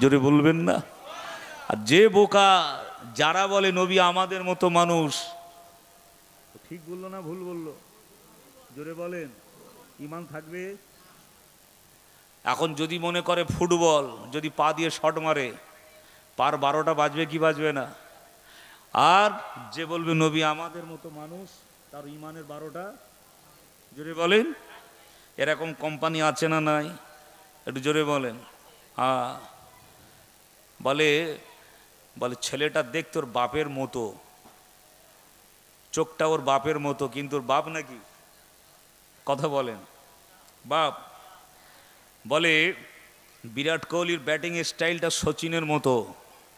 জোরে বলবেন না? আর যে বোকা যারা বলে নবী আমাদের মতো মানুষ, ঠিক বললো না ভুল বললো? জোরে বলেন, ইমান থাকবে? এখন যদি মনে করে ফুটবল যদি পা দিয়ে শট মারে, পার 12টা বাজবে কি বাজবে না? আর যে বলবে নবী আমাদের মতো মানুষ, তার ইমানের 12টা। জোরে বলেন, এরকম কোম্পানি আছে না নাই? একটু জোরে বলেন। হ্যাঁ, বলে বলে ছেলেটা দেখতে ওর বাপের মতো, চোখটা ওর বাপের মতো, কিন্তু ওর বাপ নাকি? কথা বলেন, বাপ। বলে বিরাট কোহলির ব্যাটিং স্টাইলটা সচিনের মতো,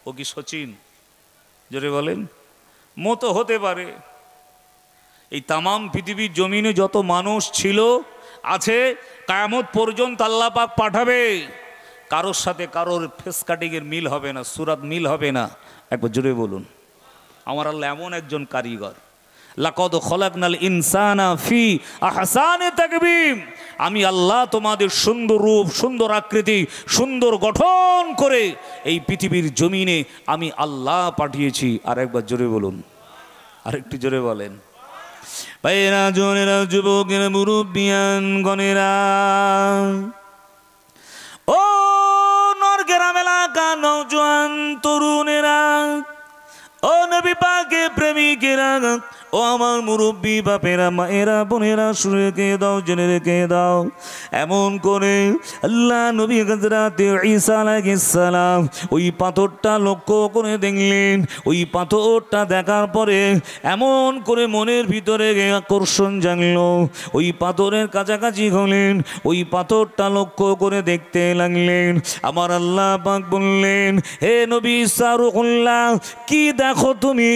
ও কি সচিন? জোরে বলেন, মতো হতে পারে। এই তামাম পৃথিবীর জমিনে যত মানুষ ছিল আছে, কিয়ামত পর্যন্ত আল্লাহ পাক পাঠাবে, কারোর সাথে কারোর ফেস কাটিংয়ের মিল হবে না, সুরাত মিল হবে না। একবার জোরে বলুন, আমার আল্লাহ এমন একজন কারিগর। লাকাদ খলাকনাল ইনসানা ফি আহসানি তাকবীম, আমি আল্লাহ তোমাদের সুন্দর রূপ, সুন্দর আকৃতি, সুন্দর গঠন করে এই পৃথিবীর জমিনে আমি আল্লাহ পাঠিয়েছি। আর একবার জোরে বলুন, আরেকটু জোরে বলেন। ভাইয়েরা, জোনেরা, যুবকেরা, মুরব্বিয়ান গণেরা, ও নরগ্রাম এলাকা নওজোয়ান তরুণেরা, ও নবী পাকের প্রেমিকেরা, ও আমার মুরব্বী বাপেরা, মায়েরা, বোনেরা, শুনে রেখে দাও, জেনে রেখে দাও। এমন করে আল্লাহ নবী হযরতে ঈসা আলাইহিস সালাম ওই পাথরটা লক্ষ্য করে দেখলেন। ওই পাথরটা দেখার পরে এমন করে মনের ভিতরে আকর্ষণ জাগলো। ওই পাথরের কাছাকাছি হলেন, ওই পাথরটা লক্ষ্য করে দেখতে লাগলেন। আমার আল্লাহ পাক বললেন, হে নবী ঈসা রূহুল্লাহ, কি দেখো তুমি?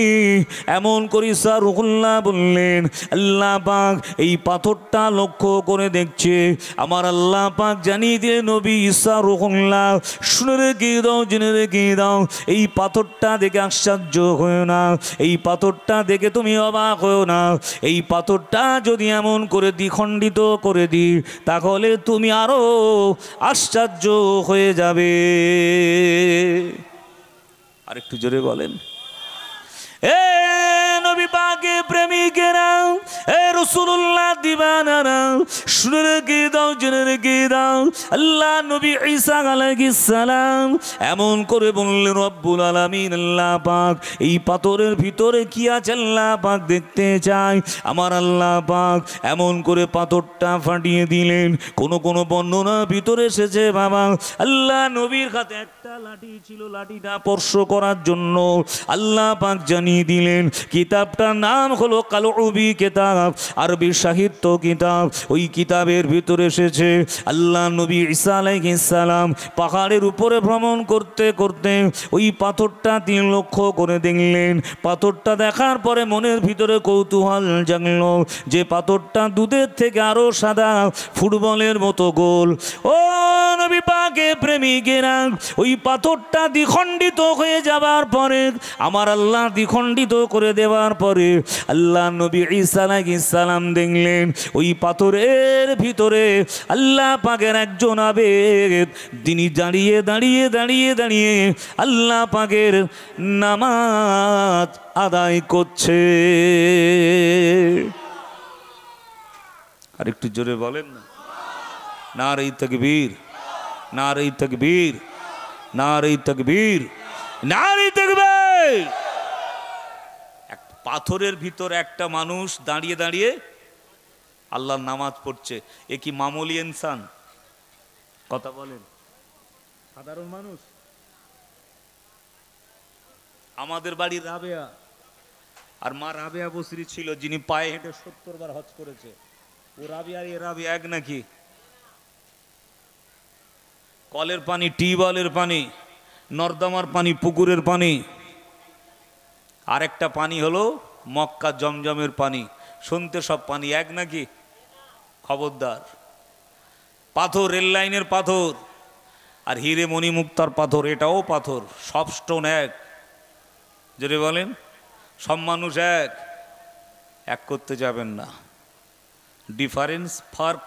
এমন করে ঈসা রূহুল্লাহ বললেন, আল্লাহ পাক এই পাথরটা লক্ষ্য করে দেখছে। আমার আল্লাহ পাক জানিয়ে দিলেন, নবী ঈসা রূহুল্লাহ, শুনে রেখে দাও, জেনে রেখে দাও, এই পাথরটা দেখে আশ্চর্য হয়েও না, এই পাথরটা দেখে তুমি অবাক হয়েও না। এই পাথরটা যদি এমন করে দ্বিখণ্ডিত করে দিই, তাহলে তুমি আরো আশ্চর্য হয়ে যাবে। আরেকটু জোরে বলেন। এ নবী পাকের প্রেমিকেরা, এ রাসূলুল্লাহ দিবানারা, শুনে রেখে দাও, জেনে রেখে দাও, আল্লাহ নবী ঈসা আলাইহিস সালাম এমন করে বললেন, রব্বুল আলামিন আল্লাহ পাক এই পাথরের ভিতরে কি আছে আল্লাহ পাক দেখতে চাই। আমার আল্লাহ পাক এমন করে পাথরটা ফাটিয়ে দিলেন। কোন কোন বর্ণনা ভিতরে এসেছে, বাবা আল্লাহ নবীর হাতে একটা লাঠি ছিল, লাঠিটা স্পর্শ করার জন্য আল্লাহ পাক জানিয়ে দিলেন। কিতাবটার নাম হলো কালউবি কিতাব, আরবি সাহিত্য কিতাব। ওই কিতাবের ভিতরে এসেছে আল্লাহ নবী ঈসা আলাইহিস সালাম পাহাড়ের উপরে ভ্রমণ করতে করতে ওই পাথরটা তিনি লক্ষ্য করে দেখলেন। পাথরটা দেখার পরে মনের ভিতরে কৌতূহল জাগলো যে পাথরটা দুধের থেকে আরো সাদা, ফুটবলের মতো গোল। ও নবী পাকের প্রেমিকেরা, ওই পাথরটা দ্বিখণ্ডিত হয়ে যাবার পরে, আমার আল্লাহ দ্বিখণ্ডিত করে দেওয়ার পরে আল্লাহ নবী ঈসা আলাইহিস সালাম দেখলেন ওই পাথরের ভিতরে আল্লাহ পাকের একজন আবেদ, তিনি দাঁড়িয়ে দাঁড়িয়ে দাঁড়িয়ে দাঁড়িয়ে আল্লাহ পাকের নামাজ আদায় করছে। আর একটু জোরে বলেন না, নারে তাকবীর, নারে তাকবীর, নারে তাকবীর, নারে তাকবীর। পাথরের ভিতর একটা মানুষ দাঁড়িয়ে দাঁড়িয়ে আল্লাহর নামাজ পড়ছে। এ কি মামুলি ইনসান? কথা বলেন, সাধারণ মানুষ। আমাদের বাড়ির রাবেয়া, আর মা রাবেয়া বসরি ছিল, যিনি পায়ে হেঁটে 70 বার হজ করেছে। ও রাবেয়া আর এ রাবেয়া এক নাকি? কলের পানি, টিউবওয়েলের পানি, নর্দমার পানি, পুকুরের পানি, আরেকটা পানি হলো মক্কা জমজমের পানি। শুনতে সব পানি এক নাকি? খবরদার। পাথর, রেল লাইনের পাথর আর হিরে মণি মুক্তার পাথর, এটাও পাথর, সব স্টোন এক। যদি বলেন সব মানুষ এক, এক করতে যাবেন না। ডিফারেন্স, ফার্ক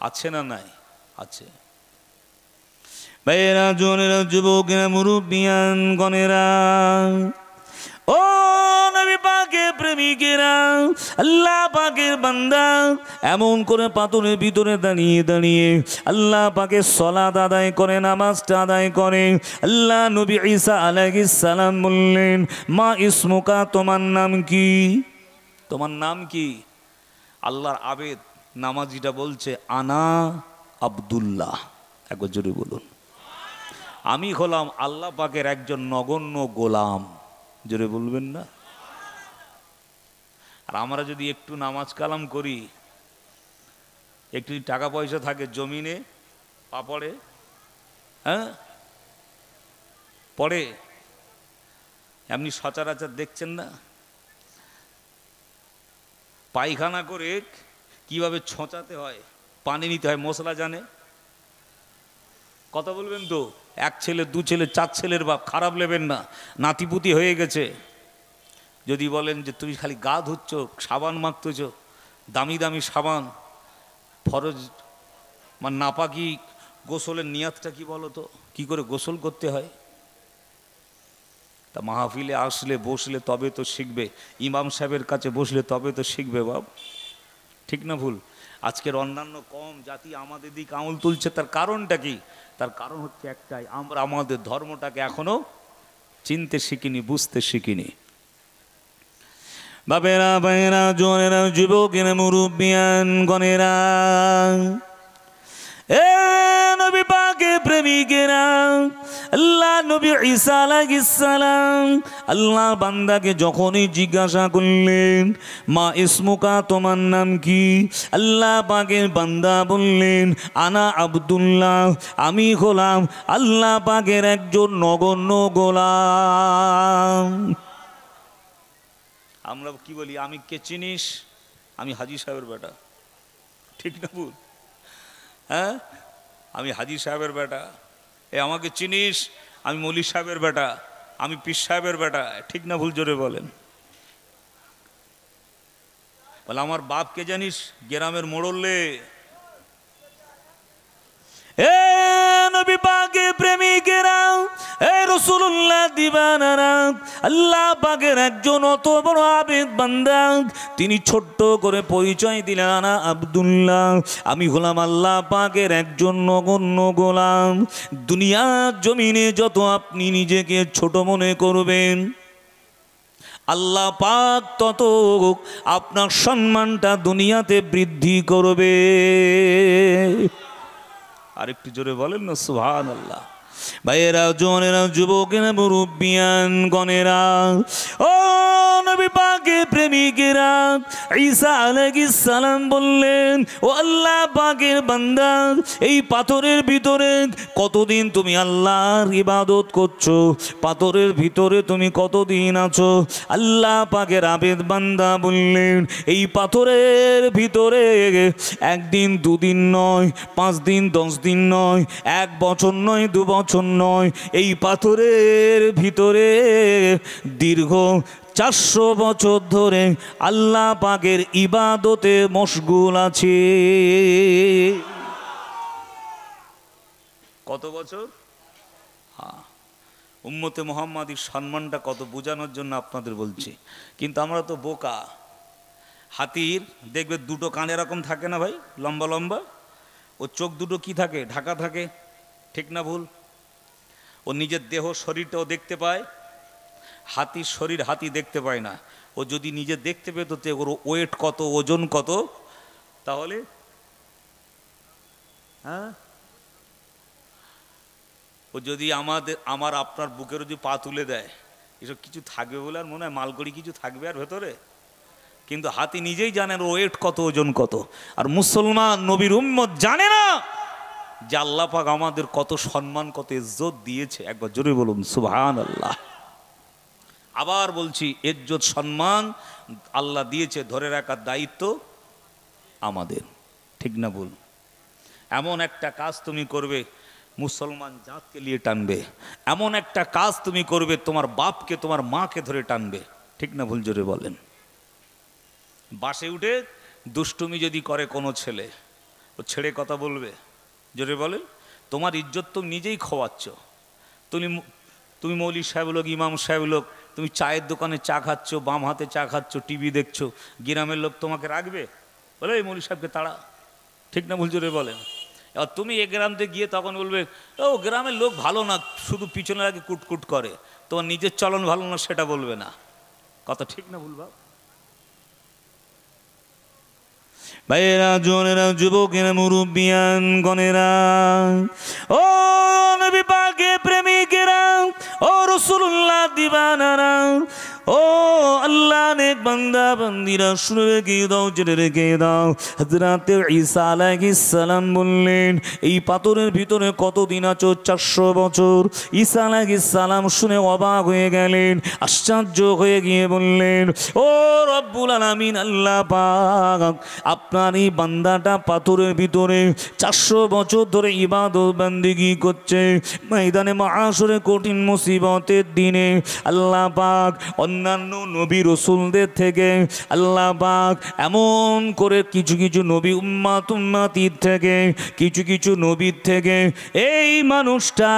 আছে না নাই? আছে। ভাইয়েরা, জোনেরা, যুবকেরা, মুরব্বিয়ান গণেরা, ও নবী পাকের প্রেমিকেরা, আল্লাহ পাকের বান্দা, এমন করে পাথরের ভিতরে দাঁড়িয়ে দাঁড়িয়ে আল্লাহ পাকের সালাত আদায় করে, নামাজটা আদায় করে। আল্লাহ নবী ঈসা আলাইহিস সালাম বললেন, মা ইসমুকা, তোমার নাম কি? তোমার নাম কি? আল্লাহর আবেদ নামাজিটা বলছে, আনা আব্দুল্লাহ। একবার জোরে বলুন, আমি হলাম আল্লাহ পাকের একজন নগণ্য গোলাম। জোরে বলবেন না? আর আমরা যদি একটু নামাজ কালাম করি, একটু টাকা পয়সা থাকে জমিনে পাপড়ে, হ্যাঁ পড়ে, এমনি সচরাচর দেখছেন না পায়খানা করে কিভাবে ছোঁচাতে হয়, পানি নিতে হয়, মশলা জানে। কথা বলবেন তো? এক ছেলে, দু ছেলে, চার ছেলের বাপ, খারাপ নেবেন না, নাতিপুতি হয়ে গেছে। যদি বলেন যে তুমি খালি গা ধুচ্ছ, সাবান মাখতেছ, দামি দামি সাবান, ফরজ মানে নাপাকি গোসলের নিয়াতটা কি বলো তো, কি করে গোসল করতে হয়? তা মাহফিলে আসলে বসলে তবে তো শিখবে, ইমাম সাহেবের কাছে বসলে তবে তো শিখবে বাপ। ঠিক না ভুল? আজকের অন্যান্য কম জাতি আমাদের দিক আঙুল তুলছে, তার কারণটা কি? তার কারণ হচ্ছে একটাই, আমরা আমাদের ধর্মটাকে এখনো চিনতে শিখিনি, বুঝতে শিখিনি। বাবেরা, ভাইয়েরা, জোনেরা, যুবকেরা, মুরব্বিয়ান গণেরা, এ নবী পাকের প্রেমিকেরা, আল্লাহ নবী ঈসা আলাইহিস সালাম আল্লাহ বান্দাকে যখনই জিজ্ঞাসা করলেন, মা ইসমুকা, তোমার নাম কি? আল্লাহ পাকের বান্দা বললেন, আনা আব্দুল্লাহ, আমি হলাম আল্লাহ পাকের একজন নগণ্য গোলাম। আমরা কি বলি, আমি কে চিনিস? আমি হাজী সাহেবের বেটা। ঠিক না ভুল? হ্যাঁ, আমি হাজী সাহেবের বেটা। এ আমাকে চিনিস? আমি মৌলী সাহেবের বেটা, আমি পীর সাহেবের বেটা। ঠিক না ভুল? জোরে বলেন। বলে আমার বাপকে জানিস? গ্রামের মোড়লে। এ নবী পাকের প্রেমিকেরা, এ রাসূলুল্লাহ দিবানারা, আল্লাহ পাকের একজন অত বড় আবেদ বান্দা, তিনি ছোট্ট করে পরিচয় দিলেন, আনা আব্দুল্লাহ, আমি হলাম আল্লাহ পাকের একজন নগণ্য গোলাম। দুনিয়ার জমিনে যত আপনি নিজেকে ছোট মনে করবেন, আল্লাহ পাক তত আপনার সম্মানটা দুনিয়াতে বৃদ্ধি করবে। আরেকটু জোরে বলেন না সুবহানাল্লাহ। ভাইয়েরা, জোনেরা, যুবকেরা, মুরব্বিয়ান গণেরা, ও নবী পাকের প্রেমিকেরা, ঈসা আলাইহিস সালাম বললেন, ও আল্লাহ পাকের বান্দা, এই পাথরের ভিতরে কতদিন তুমি আল্লাহর ইবাদত করছো? পাথরের ভিতরে তুমি কতদিন আছো? আল্লাহ পাকের আবেদ বান্দা বললেন, এই পাথরের ভিতরে একদিন, দুদিন নয়, 5 দিন, 10 দিন নয়, 1 বছর নয়, 2 বছর নয়, এই পাথরের ভিতরে দীর্ঘ 400 বছর ধরে আল্লাহ পাকের ইবাদতে মশগুল আছে। কত বছর? উম্মতে মুহাম্মাদির সম্মানটা কত বোঝানোর জন্য আপনাদের বলছি। কিন্তু আমরা তো বোকা। হাতির দেখবে 2টো কান এরকম থাকে না ভাই, লম্বা লম্বা, ও চোখ দুটো কি থাকে? ঢাকা থাকে। ঠিক না ভুল? ও নিজের দেহ শরীরটাও দেখতে পায়। হাতির শরীর হাতি দেখতে পায় না। ও যদি নিজে দেখতে পেত তো ওর ওয়েট কত, ওজন কত, তাহলে হ্যাঁ, ও যদি আমার আপনার বুকের যদি পা তুলে দেয়, এসব কিছু থাকবে বলে আর মনে হয়? মালগড়ি কিছু থাকবে আর ভেতরে? কিন্তু হাতি নিজেই জানে ওর ওয়েট কত, ওজন কত। আর মুসলমান নবীর উম্মত জানে না যে আল্লাহ পাক আমাদের কত সম্মান, কত ইজ্জত দিয়েছে। একবার জোরে বলুন সুবহানাল্লাহ। আবার বলছি, ইজ্জত সম্মান আল্লাহ দিয়েছে, ধরে রাখার দায়িত্ব আমাদের। ঠিক না ভুল? এমন একটা কাজ তুমি করবে মুসলমান জাতকে নিয়ে টানবে, এমন একটা কাজ তুমি করবে তোমার বাপকে, তোমার মাকে ধরে টানবে। ঠিক না ভুল? জোরে বলেন। বাসে উঠে দুষ্টুমি যদি করে কোনো ছেলে, ও ছেড়ে কথা বলবে? জোরে বলেন। তোমার ইজ্জত তুমি নিজেই খোয়াচ্ছ। তুমি তুমি মৌলী সাহেব লোক, ইমাম সাহেব লোক, তুমি চায়ের দোকানে চা খাচ্ছ, বাম হাতে চা খাচ্ছ, টিভি দেখছো, গ্রামের লোক তোমাকে রাখবে? বলে এই মৌলী সাহেবকে তাড়া, ঠিক না ভুল জোরে বলেন? এবার তুমি এ গ্রামতে গিয়ে তখন বলবে ও গ্রামের লোক ভালো না, শুধু পিছনে আগে কুটকুট করে, তোমার নিজের চলন ভালো না সেটা বলবে না। কথা ঠিক না ভুল বাবা? ভাইয়েরা, জোনেরা, যুবকেরা, মুরব্বিয়ান গণেরা, ও নবী পাকের প্রেমিকেরা, ও রাসূলুল্লাহ দিবানারা, ও আল্লাহ নেক বান্দা বান্দিরা, শুনে রেখে দাও, জেনে রেখে দাও। হযরত ঈসা আলাইহিস সালাম বললেন এই পাথরের ভিতরে কতদিন আছো? 400 বছর। ঈসা আলাইহিস সালাম শুনে অবাক হয়ে গেলেন, আশ্চর্য হয়ে গিয়ে বললেন ও রব্বুল আলামিন, আল্লাহ পাক আপনার এই বান্দাটা পাথরের ভিতরে 400 বছর ধরে ইবাদত বান্দিগি করছে, ময়দানে মাহশরে কঠিন মুসিবতের দিনে আল্লাহ পাক অন্যান্য নবী রসুলদের থেকে আল্লাহ পাক এমন করে কিছু কিছু নবী উম্মাতির থেকে কিছু কিছু নবীর থেকে এই মানুষটা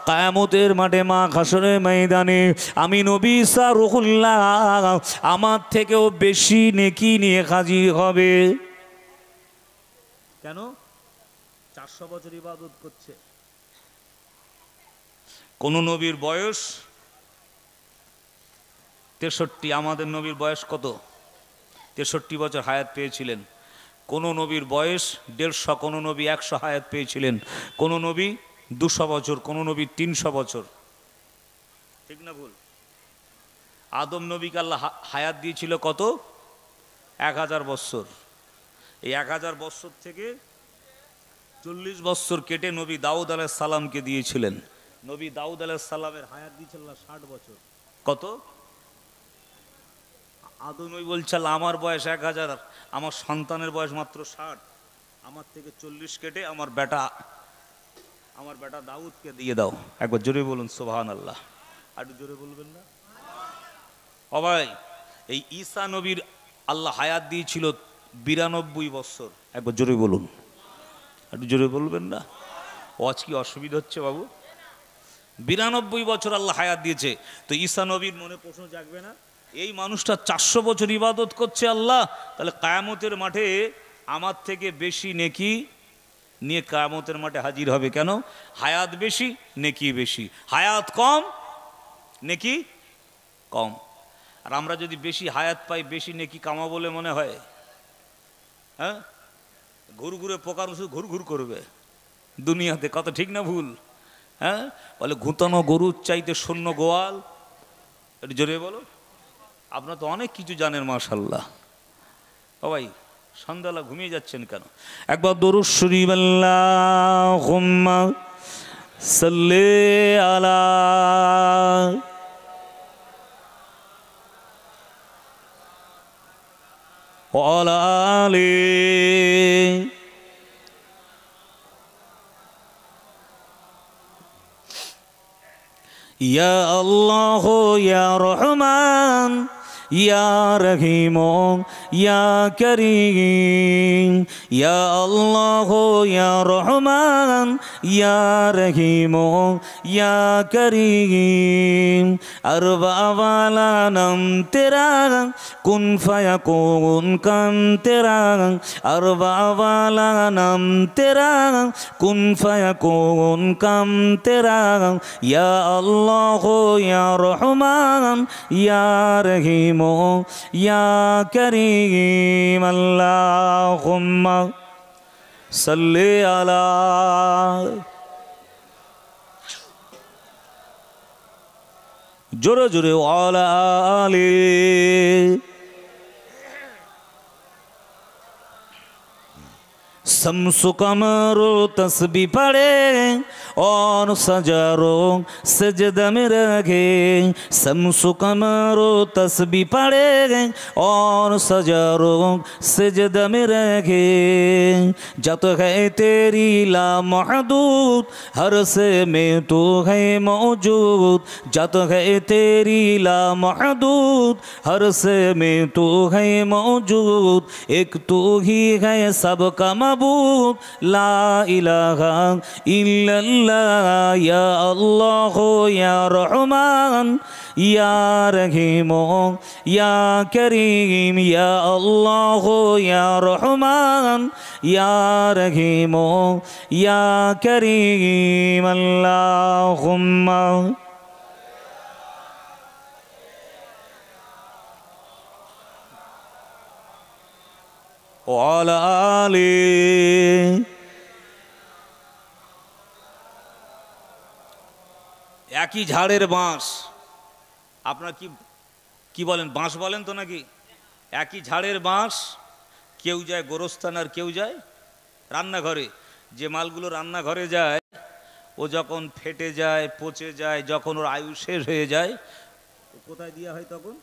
কিয়ামতের মাঠে মাহশরের ময়দানে আমি নবী ঈসা রূহুল্লাহ আমার থেকেও বেশি নেকি নিয়ে হাজির হবে। কেন? 400 বছর ইবাদত করছে। কোন নবীর বয়স 63, আমাদের নবীর বয়স কত? 63 বছর হায়াত পেয়েছিলেন। কোন নবীর বয়স 150, কোন নবী 100 হায়াত পেয়েছিলেন, কোন নবী 200 বছর, কোন নবী 300 বছর, ঠিক না ভুল? আদম নবীকে আল্লাহ হায়াত দিয়েছিল কত? 1000 বছর। এই 1000 বছর থেকে 40 বছর কেটে নবী দাউদ আলাইহিস সালামকে দিয়েছিলেন। নবী দাউদ আলাইহিস সালামের হায়াত দিয়েছিল 60 বছর। কত? আদম নবী বলছে আমার বয়স 1000, আমার সন্তানের বয়স মাত্র 60, আমার থেকে 40 কেটে আমার বেটা দাউদকে দিয়ে দাও। একবার জোরে বলুন সুবহানাল্লাহ। আর একটু জোরে বলবেন না? ও ভাই, এই ঈসা নবীর আল্লাহ হায়াত দিয়েছিল 92 বছর। একবার জোরে বলুন, একটু জোরে বলবেন না? আজ কি অসুবিধা হচ্ছে বাবু? 92 বছর আল্লাহ হায়াত দিয়েছে। তো ঈসা নবীর মনে প্রশ্ন জাগবে না, এই মানুষটা 400 বছর ইবাদত করছে আল্লাহ, তাহলে কিয়ামতের মাঠে আমার থেকে বেশি নেকি নিয়ে কিয়ামতের মাঠে হাজির হবে কেন? হায়াত বেশি, নেকি বেশি। হায়াত কম, নেকি কম। আর আমরা যদি বেশি হায়াত পাই, বেশি নেকি কামা বলে মনে হয়? হ্যাঁ, ঘুরঘুরে পোকার ওষুধ ঘুরঘুর করবে দুনিয়াতে। কত ঠিক না ভুল? হ্যাঁ, বলে ঘুতানো গরুর চাইতে শূন্য গোয়াল। একটু জোরে বলো। আপনারা তো অনেক কিছু জানেন মাশাআল্লাহ। ও ভাই, সন্ধ্যাবেলা ঘুমিয়ে যাচ্ছেন কেন? একবার দরুদ শরীফ আল্লাহুম্মা সাল্লি আলা ওয়ালা আলি ইয়া আল্লাহ ইয়া রহমান ইয়া রহিম ইয়া করিম, ইয়া আল্লাহ ইয়া রহমান ইয়া রহিম ইয়া করিম। अरबा वाला नाम तेरा कुन फयकून कम तेरा, अरबा वाला नाम तेरा कुन फयकून कम तेरा, या अल्लाह या रहमान या रहीम या करीम। अल्लाहुम्मा सल्ली अला जोरे जोरे वाला आले। शम्सु कमरो तस्बीह पढ़े और सजारों सजदा में रखे, शम्सु कमरो तस्बीह पढ़े और सजारों सजदा में रखे। जत है तेरी ला महदूद हर से में तो है मौजूद, जत है तेरी ला महदूद हर से में तो है मौजूद, एक तू ही है सबका महबूब লা ইলাহা ইল্লাল্লাহ ইয়া আল্লাহ ইয়া রহমান ইয়া রহিম ইয়া করিম ইয়া আল্লাহ ইয়া রহমান ইয়া রহিম ইয়া করিম আল্লাহুম্মা ওয়ালা আলি। একই ঝাড়ের বাঁশ, আপনার কি কি বলেন, বাঁশ বলেন তো নাকি? একই ঝাড়ের বাঁশ, কেউ যায় গোরস্থান আর কেউ যায় রান্নাঘরে। যে মালগুলো রান্নাঘরে যায় ও যখন ফেটে যায়, পচে যায়, যখন ওর আয়ু শেষ হয়ে যায়, কোথায় দেওয়া হয় তখন?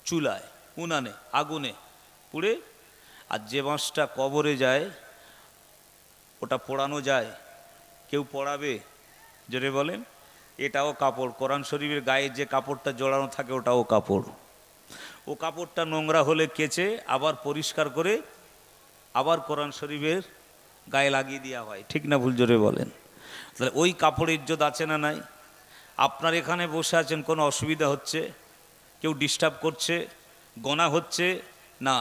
চুলায়, উনানে, আগুনে পুড়ে। আর যে বাঁশটা কবরে যায় ওটা পোড়ানো যায়। কেউ পড়াবে? জোরে বলেন। এটাও কাপড়, কোরআন শরীফের গায়ে যে কাপড়টা জড়ানো থাকে ওটাও কাপড়। ও কাপড়টা নোংরা হলে কেচে আবার পরিষ্কার করে আবার কোরআন শরীফের গায়ে লাগিয়ে দেওয়া হয়, ঠিক না ভুল? জোরে বলেন। তাহলে ওই কাপড়ের ইজ্জত আছে না নাই? আপনার এখানে বসে আছেন, কোনো অসুবিধা হচ্ছে? কেউ ডিস্টার্ব করছে? গোনা হচ্ছে না?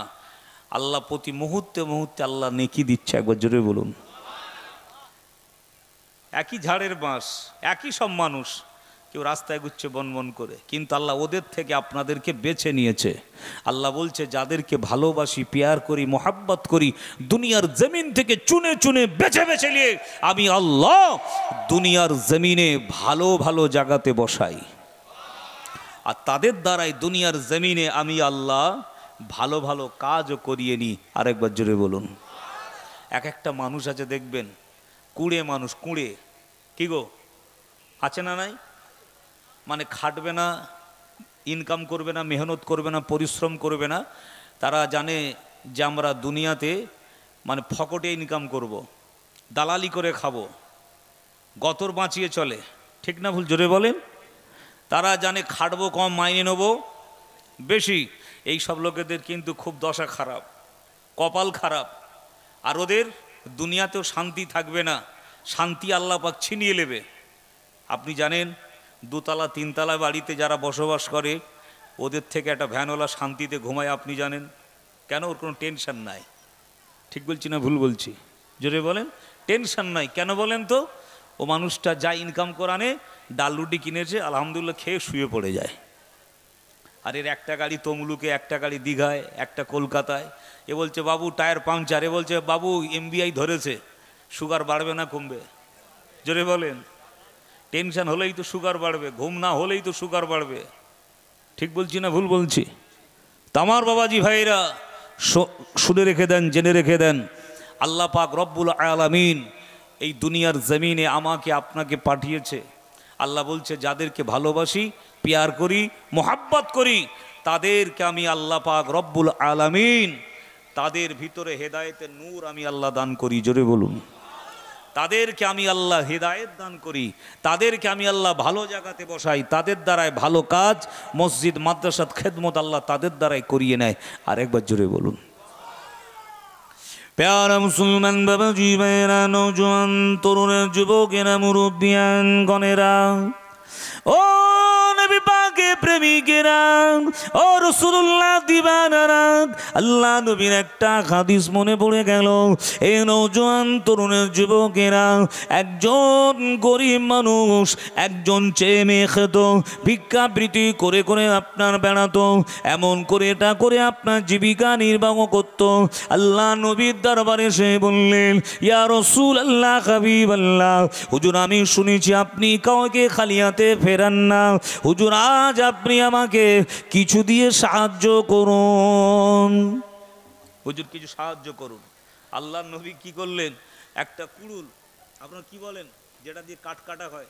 আল্লাহ প্রতি মুহূর্তে মুহূর্তে আল্লাহ নেকি দিচ্ছে, একবার জোরে বলুন। একই ঝাড়ের বাঁশ, একই সব মানুষ, কেউ রাস্তায় ঘুরছে বনবন করে, কিন্তু আল্লাহ ওদের থেকে আপনাদেরকে বেছে নিয়েছে। আল্লাহ বলছে, যাদেরকে ভালোবাসি, পেয়ার করি, মোহাব্বত করি, দুনিয়ার জমিন থেকে চুনে চুনে বেছে বেছে নিয়ে আমি আল্লাহ দুনিয়ার জমিনে ভালো ভালো জায়গাতে বসাই। আর তাদের দ্বারাই দুনিয়ার জমিনে আমি আল্লাহ ভালো ভালো কাজও করিয়ে নিই। আরেকবার জোরে বলুন। এক একটা মানুষ আছে দেখবেন, কুঁড়ে মানুষ, কুঁড়ে, কি গো, আছে না নাই? মানে খাটবে না, ইনকাম করবে না, মেহনত করবে না, পরিশ্রম করবে না। তারা জানে যে আমরা দুনিয়াতে মানে ফকটে ইনকাম করব, দালালি করে খাবো, গতর বাঁচিয়ে চলে, ঠিক না ভুল? জোরে বলেন। তারা জানে খাটবো কম, মাইনে নেবো বেশি। এই সব লোকেদের কিন্তু খুব দশা খারাপ, কপাল খারাপ। আর ওদের দুনিয়াতেও শান্তি থাকবে না, শান্তি আল্লাহ পাক ছিনিয়ে নেবে। আপনি জানেন, দুতলা তিনতলা বাড়িতে যারা বসবাস করে ওদের থেকে একটা ভ্যানওয়ালা শান্তিতে ঘুমায়, আপনি জানেন কেন? ওর কোনো টেনশন নাই। ঠিক বলছি না ভুল বলছি? জোরে বলেন। টেনশন নাই কেন বলেন তো? ও মানুষটা যা ইনকাম করানে, ডাল রুটি কিনেছে, আলহামদুলিল্লাহ খেয়ে শুয়ে পড়ে যায়। আর এর একটা গাড়ি তমলুকে, একটা গাড়ি দীঘায়, একটা কলকাতায়। এ বলছে বাবু টায়ার পাংচার, এ বলছে বাবু এমবিআই ধরেছে, সুগার বাড়বে না কমবে? জোরে বলেন। টেনশন হলেই তো সুগার বাড়বে, ঘুম না হলেই তো সুগার বাড়বে। ঠিক বলছি না ভুল বলছি? তামার বাবাজি ভাইরা শুনে রেখে দেন, জেনে রেখে দেন, আল্লাহ পাক রব্বুল আলামিন এই দুনিয়ার জমিনে আমাকে আপনাকে পাঠিয়েছে। আল্লাহ বলছে, যাদেরকে ভালোবাসি, পেয়ার করি, মোহাব্বত করি, তাদেরকে আমি আল্লাহ পাক রব্বুল আলামিন তাদের ভিতরে হেদায়েতের নূর আমি আল্লাহ দান করি। জোরে বলুন। তাদেরকে আমি আল্লাহ হেদায়েত দান করি, তাদেরকে আমি আল্লাহ ভালো জায়গাতে বসাই, তাদের দ্বারাই ভালো কাজ, মসজিদ মাদ্রাসাত খেদমত আল্লাহ তাদের দ্বারাই করিয়ে নেয়। আর একবার জোরে বলুন। প্যারা মুসলমান বাবাজি ভাইয়েরা, নওজোয়ান তরুণের, যুবকেরা, মুরব্বিয়ান গণেরা, ও নবী পাকে প্রেমিকেরা, ও রাসূলুল্লাহ দিবানারা, আল্লাহ নবীর একটা হাদিস মনে পড়ে গেল। এই নওজোয়ান তরুণের, যুবকেরা, একজন গরিব মানুষ, একজন চেয়ে মেয়ে খেত, ভিক্ষাবৃত্তি করে করে আপনার বেড়াতো, এমন করে এটা করে আপনার জীবিকা নির্বাহ করত। আল্লাহ নবীর দরবারে সে বললেন, ইয়া রাসূলুল্লাহ, হাবিবাল্লাহ, হুজুর আমি শুনেছি আপনি কাউকে খালি হাতে ফেরান না, হুজুর আজ আপনি আমাকে কিছু দিয়ে সাহায্য করুন, হুজুর কিছু সাহায্য করুন। আল্লাহ নবী কি করলেন? একটা কুড়ুল, আপনারা কি বলেন যেটা দিয়ে কাঠ কাটা হয়,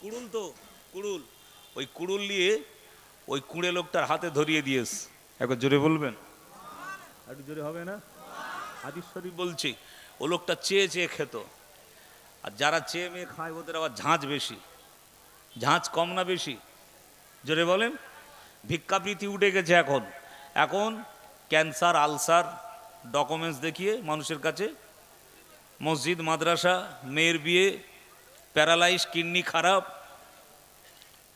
কুড়ুল তো, কুড়ুল, ওই কুড়ুল নিয়ে ওই কুড়ে লোকটার হাতে ধরিয়ে দিয়েছে। একবার জোরে বলবেন, একটু জোরে হবে না? হাদিস শরীফ বলছি, ও লোকটা চেয়ে চেয়ে খেত। আর যারা চেয়ে মেয়ে খায় ওদের আবার ঝাঁঝ বেশি, ঝাঁঝ কম না বেশি? জোরে বলেন। ভিক্ষাবৃত্তি উঠে গেছে এখন, এখন ক্যান্সার, আলসার, ডকুমেন্টস দেখিয়ে মানুষের কাছে মসজিদ মাদ্রাসা, মেয়ের বিয়ে, প্যারালাইজ, কিডনি খারাপ,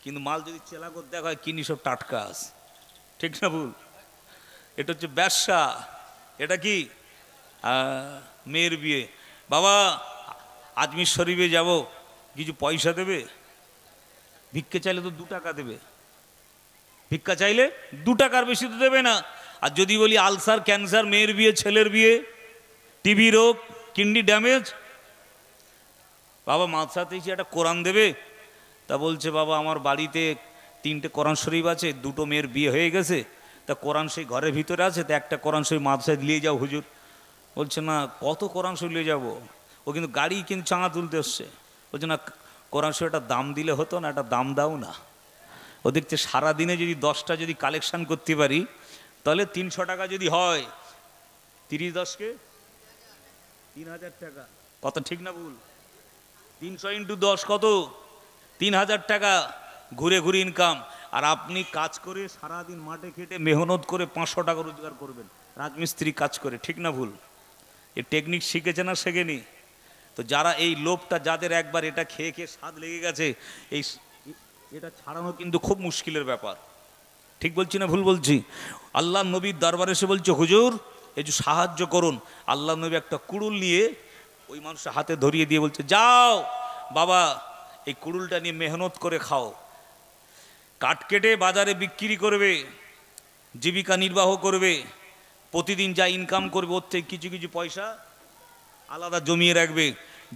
কিন্তু মাল যদি চেলা করে দেখা হয় কিডনি সব টাটকা আছে। ঠিক না ভুল? এটা হচ্ছে ব্যবসা। এটা কি মেয়ের বিয়ে, বাবা আজমির শরীফে যাব, কিছু পয়সা দেবে? ভিক্ষে চাইলে তো 2 টাকা দেবে, ভিক্ষা চাইলে 2 টাকার বেশি তো দেবে না। আর যদি বলি আলসার, ক্যান্সার, মেয়ের বিয়ে, ছেলের বিয়ে, টিবি রোগ, কিডনি ড্যামেজ, বাবা মাদ্রাসাতে এসে একটা কোরআন দেবে? তা বলছে বাবা আমার বাড়িতে 3টে কোরআন শরীফ আছে, 2টো মেয়ের বিয়ে হয়ে গেছে, তা কোরআন সেই ঘরের ভিতরে আছে, তা একটা কোরআন শরীফ মাদ্রাসায় নিয়ে যাও হুজুর। বলছে না, কত কোরআন শরীফ নিয়ে যাবো? ও কিন্তু গাড়ি কিন্তু চাঙা তুলতে এসছে। বলছে না, কোরআন শরীফ একটা দাম দিলে হতো না, একটা দাম দাও না। ও দেখছে সারাদিনে যদি 10টা যদি কালেকশান করতে পারি তাহলে 300 টাকা যদি হয়, 30 10কে 3000 টাকা। কত ঠিক না ভুল? 300 × 10 কত? 3000 টাকা ঘুরে ঘুরে ইনকাম। আর আপনি কাজ করে সারাদিন মাঠে খেটে মেহনত করে 500 টাকা রোজগার করবেন, রাজমিস্ত্রি কাজ করে। ঠিক না ভুল? এই টেকনিক শিখেছে না শেখেনি? তো যারা এই লোভটা, যাদের একবার এটা খেয়ে খেয়ে স্বাদ লেগে গেছে, এটা ছাড়ানো কিন্তু খুব মুশকিলের ব্যাপার। ঠিক বলছি না ভুল বলছি? আল্লাহ নবীর দরবারে এসে বলছে হুজুর একটু সাহায্য করুন। আল্লাহ নবী একটা কুড়ুল নিয়ে ওই মানুষের হাতে ধরিয়ে দিয়ে বলছে, যাও বাবা এই কুড়ুলটা নিয়ে মেহনত করে খাও, কাঠ কেটে বাজারে বিক্রি করবে, জীবিকা নির্বাহ করবে, প্রতিদিন যা ইনকাম করবে ওর থেকে কিছু কিছু পয়সা আলাদা জমিয়ে রাখবে।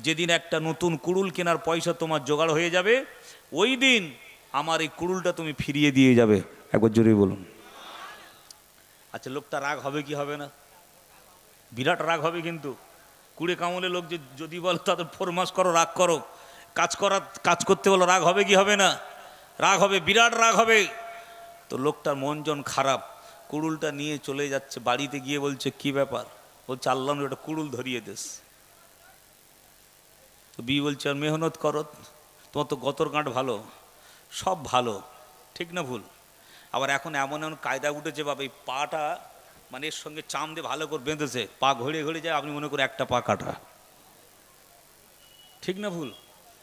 যেদিন একটা নতুন কুড়ুল কেনার পয়সা তোমার জোগাড় হয়ে যাবে, ওই দিন আমার এই কুড়ুলটা তুমি ফিরিয়ে দিয়ে যাবে। একবার জোরে বলুন। আচ্ছা, লোকটা রাগ হবে কি হবে না? বিরাট রাগ হবে। কিন্তু কুড়ে কামলে লোক যদি বলো তাদের ফরমাস করো, রাগ করো, কাজ করতে বলো, রাগ হবে কি হবে না? রাগ হবে, বিরাট রাগ হবে। তো লোকটার মন জন খারাপ, কুড়ুলটা নিয়ে চলে যাচ্ছে। বাড়িতে গিয়ে বলছে কি ব্যাপার? বলছে আল্লাহ ওটা কুড়ুল ধরিয়ে দেস। তো বি বলছে আর মেহনত করো, তোমার তো গতর গাঁট ভালো, সব ভালো। ঠিক না ভুল? আবার এখন এমন এমন কায়দা উঠেছে বাবা, এই পাটা মানে এর সঙ্গে চাম দিয়ে ভালো করে বেঁধেছে, পা ঘড়ে ঘড়ে যায়, আপনি মনে করে একটা পা কাটা। ঠিক না ভুল?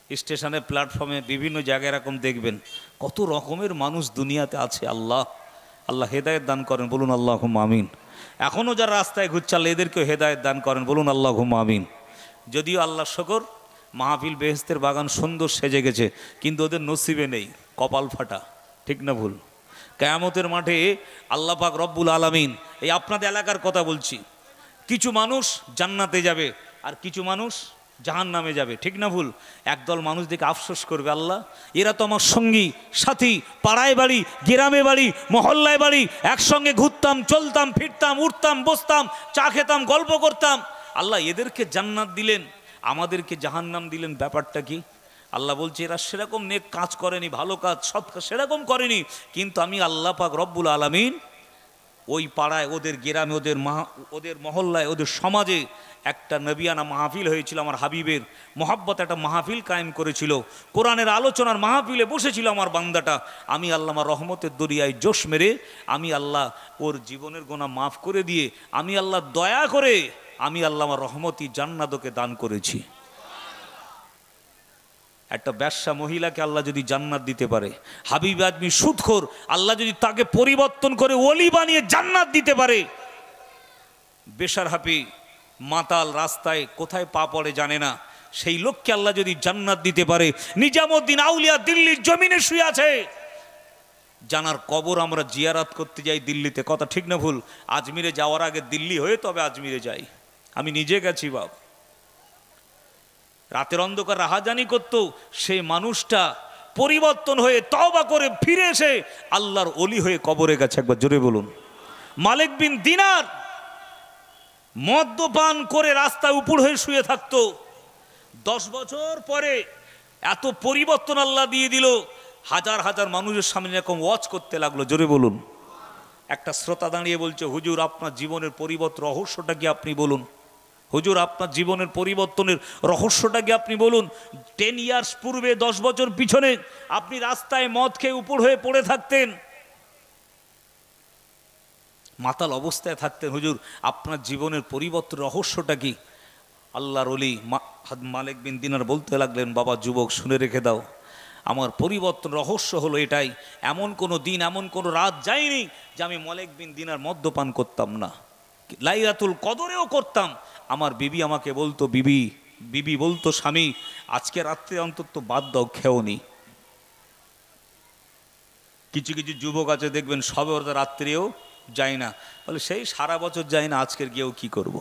স্টেশনে, প্ল্যাটফর্মে, বিভিন্ন জায়গায় এরকম দেখবেন। কত রকমের মানুষ দুনিয়াতে আছে। আল্লাহ আল্লাহ হেদায়েত দান করেন, বলুন আল্লাহুম্মা আমিন। এখনও যারা রাস্তায় ঘুরছে আল্লাহ এদেরকেও হেদায়েত দান করেন, বলুন আল্লাহুম্মা আমিন। যদিও আল্লাহ শকর মাহফিল বেহেশতের বাগান সুন্দর সেজে গেছে, কিন্তু ওদের নসিবে নেই, কপাল ফাটা। ঠিক না ভুল? কিয়ামতের মাঠে আল্লাহ পাক রব্বুল আলামিন, এই আপনাদের এলাকার কথা বলছি, কিছু মানুষ জান্নাতে যাবে আর কিছু মানুষ জাহান্নামে যাবে। ঠিক না ভুল? একদল মানুষ দেখে আফসোস করবে, আল্লাহ এরা তো আমার সঙ্গী সাথী, পাড়ায় বাড়ি, গ্রামে বাড়ি, মহল্লায় বাড়ি, একসঙ্গে ঘুরতাম, চলতাম, ফিরতাম, উঠতাম, বসতাম, চা খেতাম, গল্প করতাম। আল্লাহ এদেরকে জান্নাত দিলেন, আমাদেরকে জাহান্নাম দিলেন, ব্যাপারটা কি? আল্লাহ বলছে এরা সেরকম নেক কাজ করেনি, ভালো কাজ, সৎ কাজ সেরকম করেনি, কিন্তু আমি আল্লাহ পাক রব্বুল আলামিন ওই পাড়ায়, ওদের গ্রামে, ওদের মহল্লায়, ওদের সমাজে একটা নবিয়ানা মাহফিল হয়েছিল, আমার হাবিবের মোহাব্বত একটা মাহফিল কায়েম করেছিল, কোরআনের আলোচনার মাহফিলে বসেছিল আমার বান্দাটা। আমি আল্লাহ আমার রহমতের দরিয়ায় জোশ মেরে আমি আল্লাহ ওর জীবনের গোনা মাফ করে দিয়ে, আমি আল্লাহ দয়া করে আমি আল্লাহ আমার রহমতি জান্নাতকে দান করেছি। একটা ব্যবসা মহিলাকে আল্লাহ যদি জান্নাত দিতে পারে, হাবিব আদমি সুদখোর আল্লাহ যদি তাকে পরিবর্তন করে ওলি বানিয়ে জান্নাত দিতে পারে, বেশার হাপি মাতাল রাস্তায় কোথায় পা পড়ে জানে না, সেই লোককে আল্লাহ যদি জান্নাত দিতে পারে। নিজামুদ্দিন আউলিয়া দিল্লির জমিনে শুয়ে আছে, জানার কবর আমরা জিয়ারাত করতে যাই দিল্লিতে, কথা ঠিক না ভুল? আজমিরে যাওয়ার আগে দিল্লি হয়ে তবে আজমিরে যাই। আমি নিজে গেছি বাপ, রাতের অন্ধকার রাহাজানি করত, সেই মানুষটা পরিবর্তন হয়ে তওবা করে ফিরে এসে আল্লাহর ওলি হয়ে কবরে গেছে। একবার জোরে বলুন। মালিক বিন দিনার মদ্যপান করে রাস্তায় উপুড় হয়ে শুয়ে থাকতো, 10 বছর পরে এত পরিবর্তন আল্লাহ দিয়ে দিল, হাজার হাজার মানুষের সামনে এরকম ওয়াজ করতে লাগলো। জোরে বলুন। একটা শ্রোতা দাঁড়িয়ে বলছে, হুজুর আপনার জীবনের পরিবর্তন রহস্যটা কি আপনি বলুন। হুজুর আপনার জীবনের পরিবর্তনের রহস্যটা কি আপনি বলুন। 10 ইয়ার্স পূর্বে, 10 বছর পিছনে আপনি রাস্তায় মদ খেয়ে উপুড় হয়ে পড়ে থাকতেন, মাতাল অবস্থায় থাকতেন। হুজুর আপনার জীবনের পরিবর্তন রহস্যটা কি? আল্লাহর ওলি মালিক বিন দিনার বলতে লাগলেন, বাবা যুবক শুনে রেখে দাও, আমার পরিবর্তন রহস্য হলো এটাই, এমন কোনো দিন এমন কোনো রাত যায়নি যে আমি মালিক বিন দিনার মদ্যপান করতাম না, লাইলাতুল কদরেও করতাম। আমার বিবি আমাকে বলতো, বিবি বলতো, স্বামী আজকে রাত্রে অন্তত বাদ দাও, খেওনি। কিছু কিছু যুবক আছে দেখবেন সবে ওরা রাত্রেও যায় না, বলে সেই সারা বছর যায় না, আজকের গিয়েও কি করব।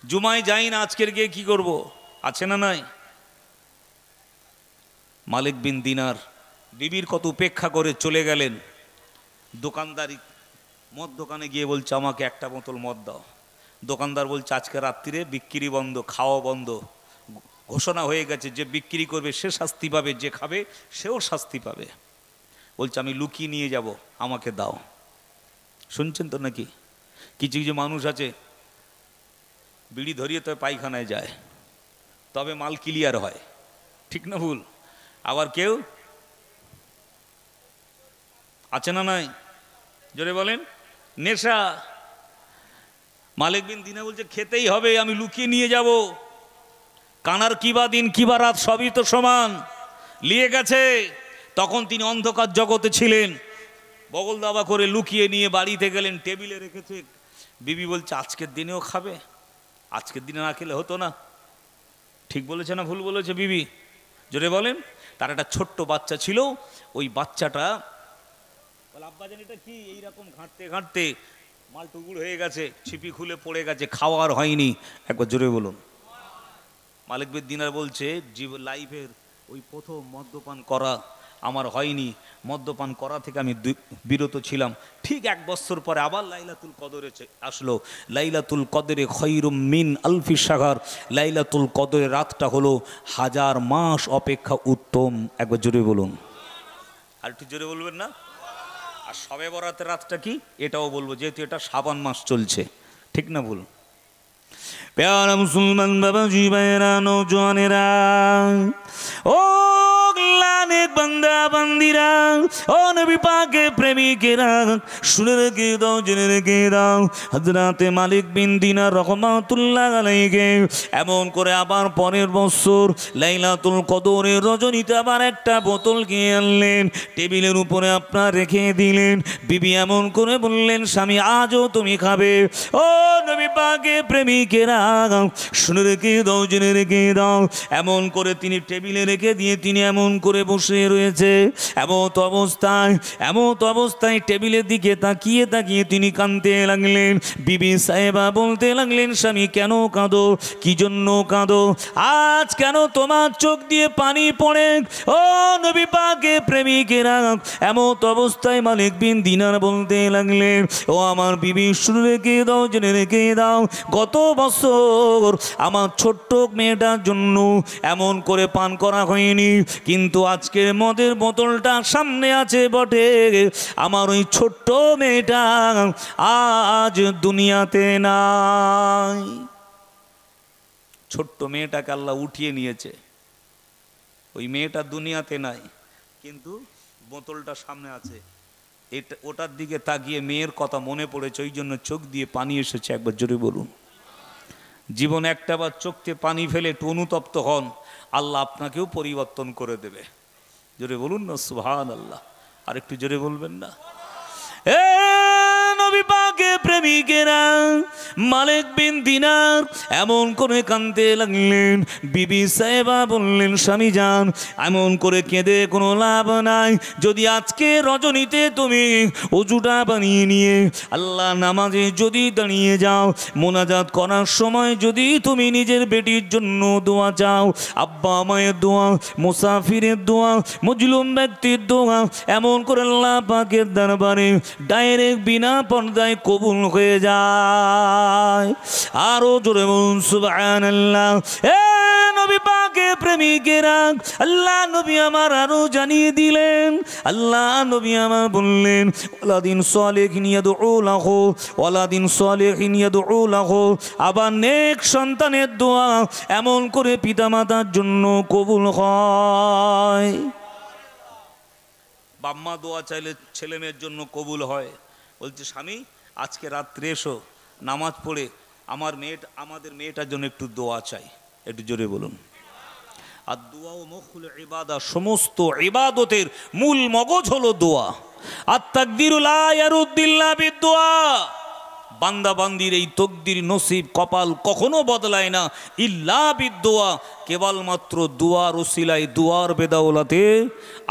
জুমায় যাই না, আজকের গিয়ে কি করব, আছে না নাই? মালিক বিন দিনার বিবির কত উপেক্ষা করে চলে গেলেন। দোকানদারি মদ দোকানে গিয়ে বলছে আমাকে একটা বোতল মদ দাও। দোকানদার বলছে আজকে রাত্রিরে বিক্রি বন্ধ, খাওয়া বন্ধ, ঘোষণা হয়ে গেছে, যে বিক্রি করবে সে শাস্তি পাবে, যে খাবে সেও শাস্তি পাবে। বলছে আমি লুকিয়ে নিয়ে যাব, আমাকে দাও। শুনছেন তো নাকি? কিছু কিছু মানুষ আছে বিড়ি ধরিয়ে তো পায়খানায় যায়, তবে মাল ক্লিয়ার হয়, ঠিক না ভুল? আবার কেউ আছে না নাই, জোরে বলেন, নেশা। মালিক বিন দিনা বলছে খেতেই হবে, আমি লুকিয়ে নিয়ে যাব। কানার কিবা দিন কিবা রাত সবই তো সমান, নিয়ে গেছে। তখন তিনি অন্ধকার জগতে ছিলেন, বগল দাবা করে লুকিয়ে নিয়ে বাড়িতে গেলেন, টেবিলে রেখেছে। বিবি বলছে আজকের দিনেও খাবে? আজকের দিনে না খেলে হতো না। ঠিক বলেছে না ভুল বলেছে বিবি? জোরে বলেন। তার একটা ছোট্ট বাচ্চা ছিল, ওই বাচ্চাটা বলে আব্বা জানি এটা কি, এইরকম ঘাঁটতে ঘাঁটতে মাল টুকুর হয়ে গেছে, ছিপি খুলে পড়ে গেছে, খাওয়ার হয়নি। একবার জোরে বলুন। মালিক বিন দিনার বলছে লাইফের ওই প্রথম মদ্যপান করা আমার হয়নি, মদ্যপান করা থেকে আমি বিরত ছিলাম। ঠিক 1 বছর পরে আবার লাইলাতুল কদরে আসলো। লাইলাতুল কদরে খৈরুম মিন আলফি শাহর, লাইলাতুল কদরের রাতটা হলো 1000 মাস অপেক্ষা উত্তম। একবার জোরে বলুন। আর একটু জোরে বলবেন না? আর শবে বরাতের রাতটা কি এটাও বলবো, যেহেতু এটা শাবান মাস চলছে, ঠিক না ভুল? প্যারা মুসলমান বাবাজি ভাইরা নওজওয়ানেরা, ও গ্লানিক বান্দা বান্দিরা, ও নবী পাকের প্রেমিকেরা, শুনে রেখে দাও, জেনে রেখে দাও, হযরতে মালিক বিন দিনার রাহমাতুল্লাহ আলাইহি এমন করে আবার পরের বছর লাইলাতুল কদরের রজনীতে আবার একটা বোতল কিনে আনলেন, টেবিলের উপরে আপনার রেখে দিলেন। বিবি এমন করে বললেন স্বামী আজও তুমি খাবে। ও নবী পাকের প্রেমিকেরা, শুনে রেখে দাও, জেনে রেখে দাও, এমন করে তিনি টেবিলে রেখে দিয়ে তিনি এমন করে বসে রয়েছে। এমত অবস্থায় টেবিলের দিকে তাকিয়ে তাকিয়ে তিনি কাঁদতে লাগলেন। বিবি সাহেবা বলতে লাগলেন স্বামী কেন কাঁদো, কি জন্য কাঁদো, আজ কেন তোমার চোখ দিয়ে পানি পড়ে? ও নবী পাকের প্রেমিকেরা, এমত অবস্থায় মালিক বিন দিনার বলতে লাগলেন ও আমার বিবি শুনে রেখে দাও, জেনে রেখে দাও, গত বছর আমার ছোট্ট মেয়েটার জন্য এমন করে পান করা হয়নি, কিন্তু আজকের মদের বোতলটা সামনে আছে বটে, আমার ওই ছোট্ট মেয়েটা আজ দুনিয়াতে নাই। ছোট্ট মেয়েটাকে আল্লাহ উঠিয়ে নিয়েছে, ওই মেয়েটা দুনিয়াতে নাই, কিন্তু বোতলটা সামনে আছে। এটা ওটার দিকে তাকিয়ে মেয়ের কথা মনে পড়েছে, ওই জন্য চোখ দিয়ে পানি এসেছে। একবার জোরে বলুন। জীবন একটাবার চোখ দিয়ে পানি ফেলে একটু অনুতপ্ত হন, আল্লাহ আপনাকেও পরিবর্তন করে দেবে। জোরে বলুন না সুবহানাল্লাহ। আর একটু জোরে বলবেন না? এ নবী পাকের প্রেমিকেরা, মালিক বিন দিনার এমন করে কাঁদতে লাগলেন। বিবি সাহেবা বললেন স্বামী যান, এমন করে কেঁদে কোনো লাভ নাই। যদি আজকে রজনীতে তুমি ওযুটা বানিয়ে নিয়ে আল্লাহ নামাজে যদি দাঁড়িয়ে যাও, মোনাজাত করার সময় যদি তুমি নিজের বেটির জন্য দোয়া চাও, আব্বা মায়ের দোয়া, মুসাফিরের দোয়া, মজলুম ব্যক্তির দোয়া, এমন করে আল্লাহ পাকের দরবারে ডাইরেক্ট বিনা পর্দায় কবুল হয়ে যায়। আরো জোরে বলুন সুবহানাল্লাহ। এ নবী পাকের প্রেমিকেরা, আল্লাহ নবী আমার আরো জানিয়ে দিলেন, আল্লাহ নবী আমার বললেন ওয়ালাদিন সালিহিন ইয়াদউ লাহু, ওয়ালাদিন সালিহিন ইয়াদউ লাহু, আবার নেক সন্তানের দোয়া এমন করে পিতামাতার জন্য কবুল হয়। বাম্মা দোয়া চাইলে ছেলে মেয়ের জন্য কবুল হয়। বলছে স্বামী আজকে রাত্রে এসো, নামাজ পড়ে আমাদের মেয়েটার জন্য একটু দোয়া চাই, একটু জোরে বলুন। আর দোয়া ও মুখুল ইবাদা, সমস্ত ইবাদতের মূল মগজ হলো দোয়া। আর তাকদিরু লা ইয়ারুদ্দিল্লা বিদুয়া, বান্দা বান্দির এই তকদির নসিব কপাল কখনো বদলায় না ইল্লা বিদুয়া, কেবলমাত্র দুয়ার ওসিলায় দুয়ার বেদাওলাতে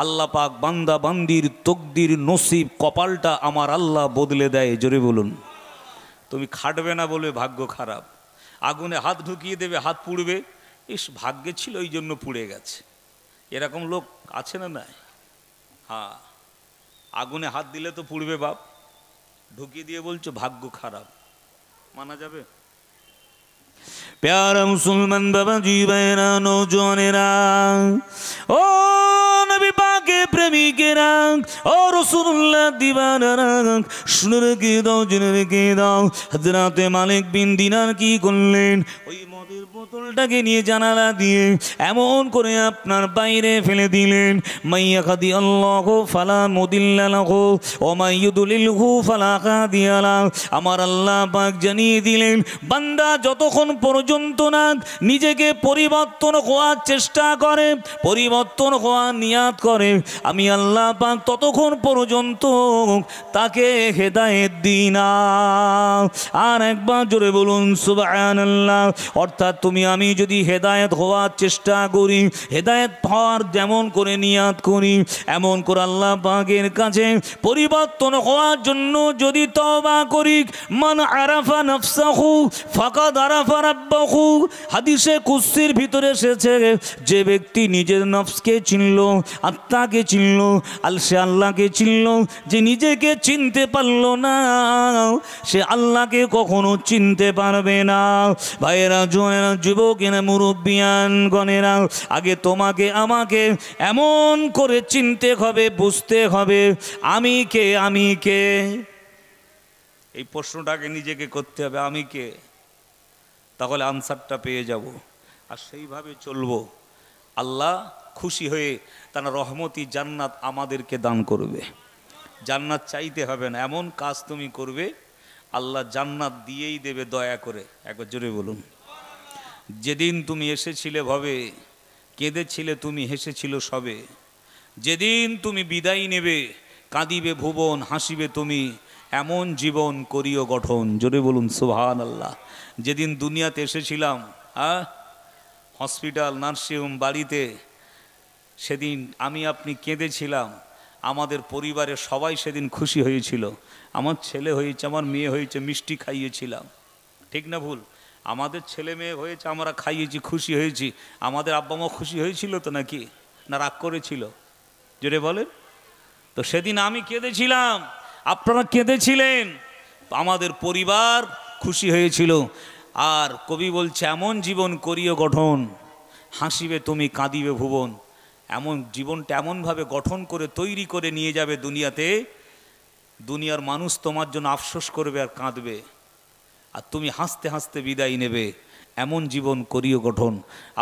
আল্লাহ পাক বান্দা বান্দির তকদির নসিব কপালটা আমার আল্লাহ বদলে দেয়। জোরে বলুন। তুমি খাটবে না বলে ভাগ্য খারাপ, আগুনে হাত ঢুকিয়ে দেবে, হাত পুড়বে, ইস ভাগ্যে ছিল এই জন্য পুড়ে গেছে, এরকম লোক আছে না নাই? হ্যাঁ, আগুনে হাত দিলে তো পুড়বে বাপ, ঢুকিয়ে দিয়ে বলছো ভাগ্য খারাপ, মানা যাবে? প্যারা মুসলমান বাবা জি ভাইরা নৌজওয়ানেরা, ও নবী পাকে প্রেমিকেরা, ও রাসূলুল্লাহ দিওয়ানারা, শুনে রেখে দাও, জেনে রেখে দাও, হযরতে মালিক বিন দিনার কি করলেন? ওই মদের বোতলটাকে নিয়ে জানালা দিয়ে এমন করে আপনার বাইরে ফেলে দিলেন। মাইয়াকাদি আল্লাহু ফালা মুদিল্লা লাহু ওয়া মাইয়ুদলিলহু ফালা হাদিয়া লাহু। আমার আল্লাহ পাক জানিয়ে দিলেন, বান্দা যতক্ষণ পর্যন্ত না নিজেকে পরিবর্তন হওয়ার চেষ্টা করে, পরিবর্তন হওয়ার নিয়াত করে, আমি আল্লাহ পাক ততক্ষণ পর্যন্ত তাকে হেদায়েত দিই না। আর একবার জোরে বলুন সুবহানাল্লাহ। অর্থাৎ তুমি আমি যদি হেদায়েত হওয়ার চেষ্টা করি, হেদায়েত হওয়ার যেমন করে নিয়াত করি, এমন করে আল্লাহ পাকের কাছে পরিবর্তন হওয়ার জন্য যদি তওবা করি, মান আরাফা নাফসাহু ফাকাদ আরাফা রাব্বাহু। হাদিসে কুদসির ভিতরে এসেছে, যে ব্যক্তি নিজের নফসকে চিনল, আত্মাকে চিনল, সে আল্লাহকে চিনল। যে নিজেকে চিনতে পারল না, সে আল্লাহকে কখনো চিনতে পারবে না। ভাইয়েরা, জোয়ানেরা, যুবকেরা, মুরব্বিয়ান গণেরা, আগে তোমাকে আমাকে এমন করে চিনতে হবে, বুঝতে হবে আমি কে, আমি কে। এই প্রশ্নটাকে নিজেকে করতে হবে, আমি কে, তাহলে আনসারটা পেয়ে যাব, আর সেইভাবে চলবো। আল্লাহ খুশি হয়ে তার রহমতি জান্নাত আমাদেরকে দান করবে। জান্নাত চাইতে হবে না, এমন কাজ তুমি করবে আল্লাহ জান্নাত দিয়েই দেবে দয়া করে। একবার জোরে বলুন। যেদিন তুমি এসেছিলে ভবে, কেঁদেছিলে তুমি, হেসেছিল সবে। যেদিন তুমি বিদায় নেবে, কাঁদিবে ভুবন, হাসিবে তুমি, এমন জীবন করিও গঠন। জোরে বলুন সুবহানাল্লাহ। যেদিন দুনিয়াতে এসেছিলাম, হসপিটাল, নার্সিংহোম, বাড়িতে, সেদিন আমি আপনি কেঁদেছিলাম, আমাদের পরিবারের সবাই সেদিন খুশি হয়েছিল। আমার ছেলে হয়েছে, আমার মেয়ে হয়েছে, মিষ্টি খাইয়েছিলাম, ঠিক না ভুল? আমাদের ছেলে মেয়ে হয়েছে, আমরা খাইয়েছি, খুশি হয়েছি। আমাদের আব্বা মা খুশি হয়েছিল তো নাকি, না রাগ করেছিল? জোরে বলেন। তো সেদিন আমি কেঁদেছিলাম, আপনারা কেঁদেছিলেন, আমাদের পরিবার খুশি হয়েছিল। আর কবি বলছে, এমন জীবন করিও গঠন, হাসিবে তুমি, কাঁদিবে ভুবন। এমন জীবনটা এমনভাবে গঠন করে তৈরি করে নিয়ে যাবে দুনিয়াতে, দুনিয়ার মানুষ তোমার জন্য আফসোস করবে আর কাঁদবে, আর তুমি হাসতে হাসতে বিদায় নেবে। এমন জীবন করিও গঠন।